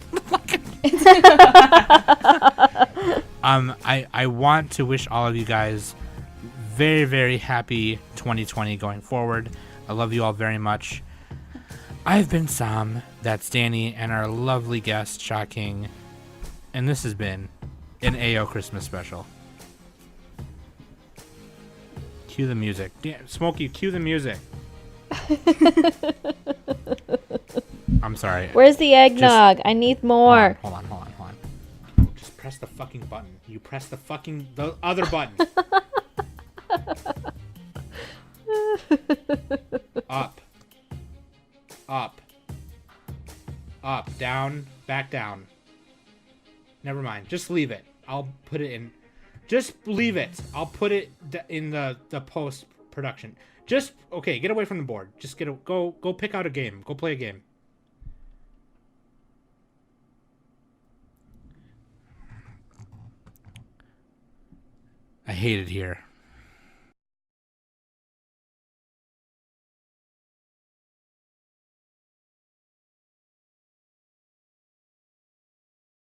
I want to wish all of you guys very, very happy 2020 going forward. I love you all very much. I've been Sam, that's Danny, and our lovely guest, Shocking. And this has been an AO Christmas special. Cue the music. Smokey, cue the music. I'm sorry. Where's the eggnog? I need more. Hold on. Just press the fucking button. You press the other button. Up. Down. Back down. Never mind. Just leave it. I'll put it in. Just leave it. I'll put it in the post production. Just okay. Get away from the board. Just go pick out a game. Go play a game. I hate it here.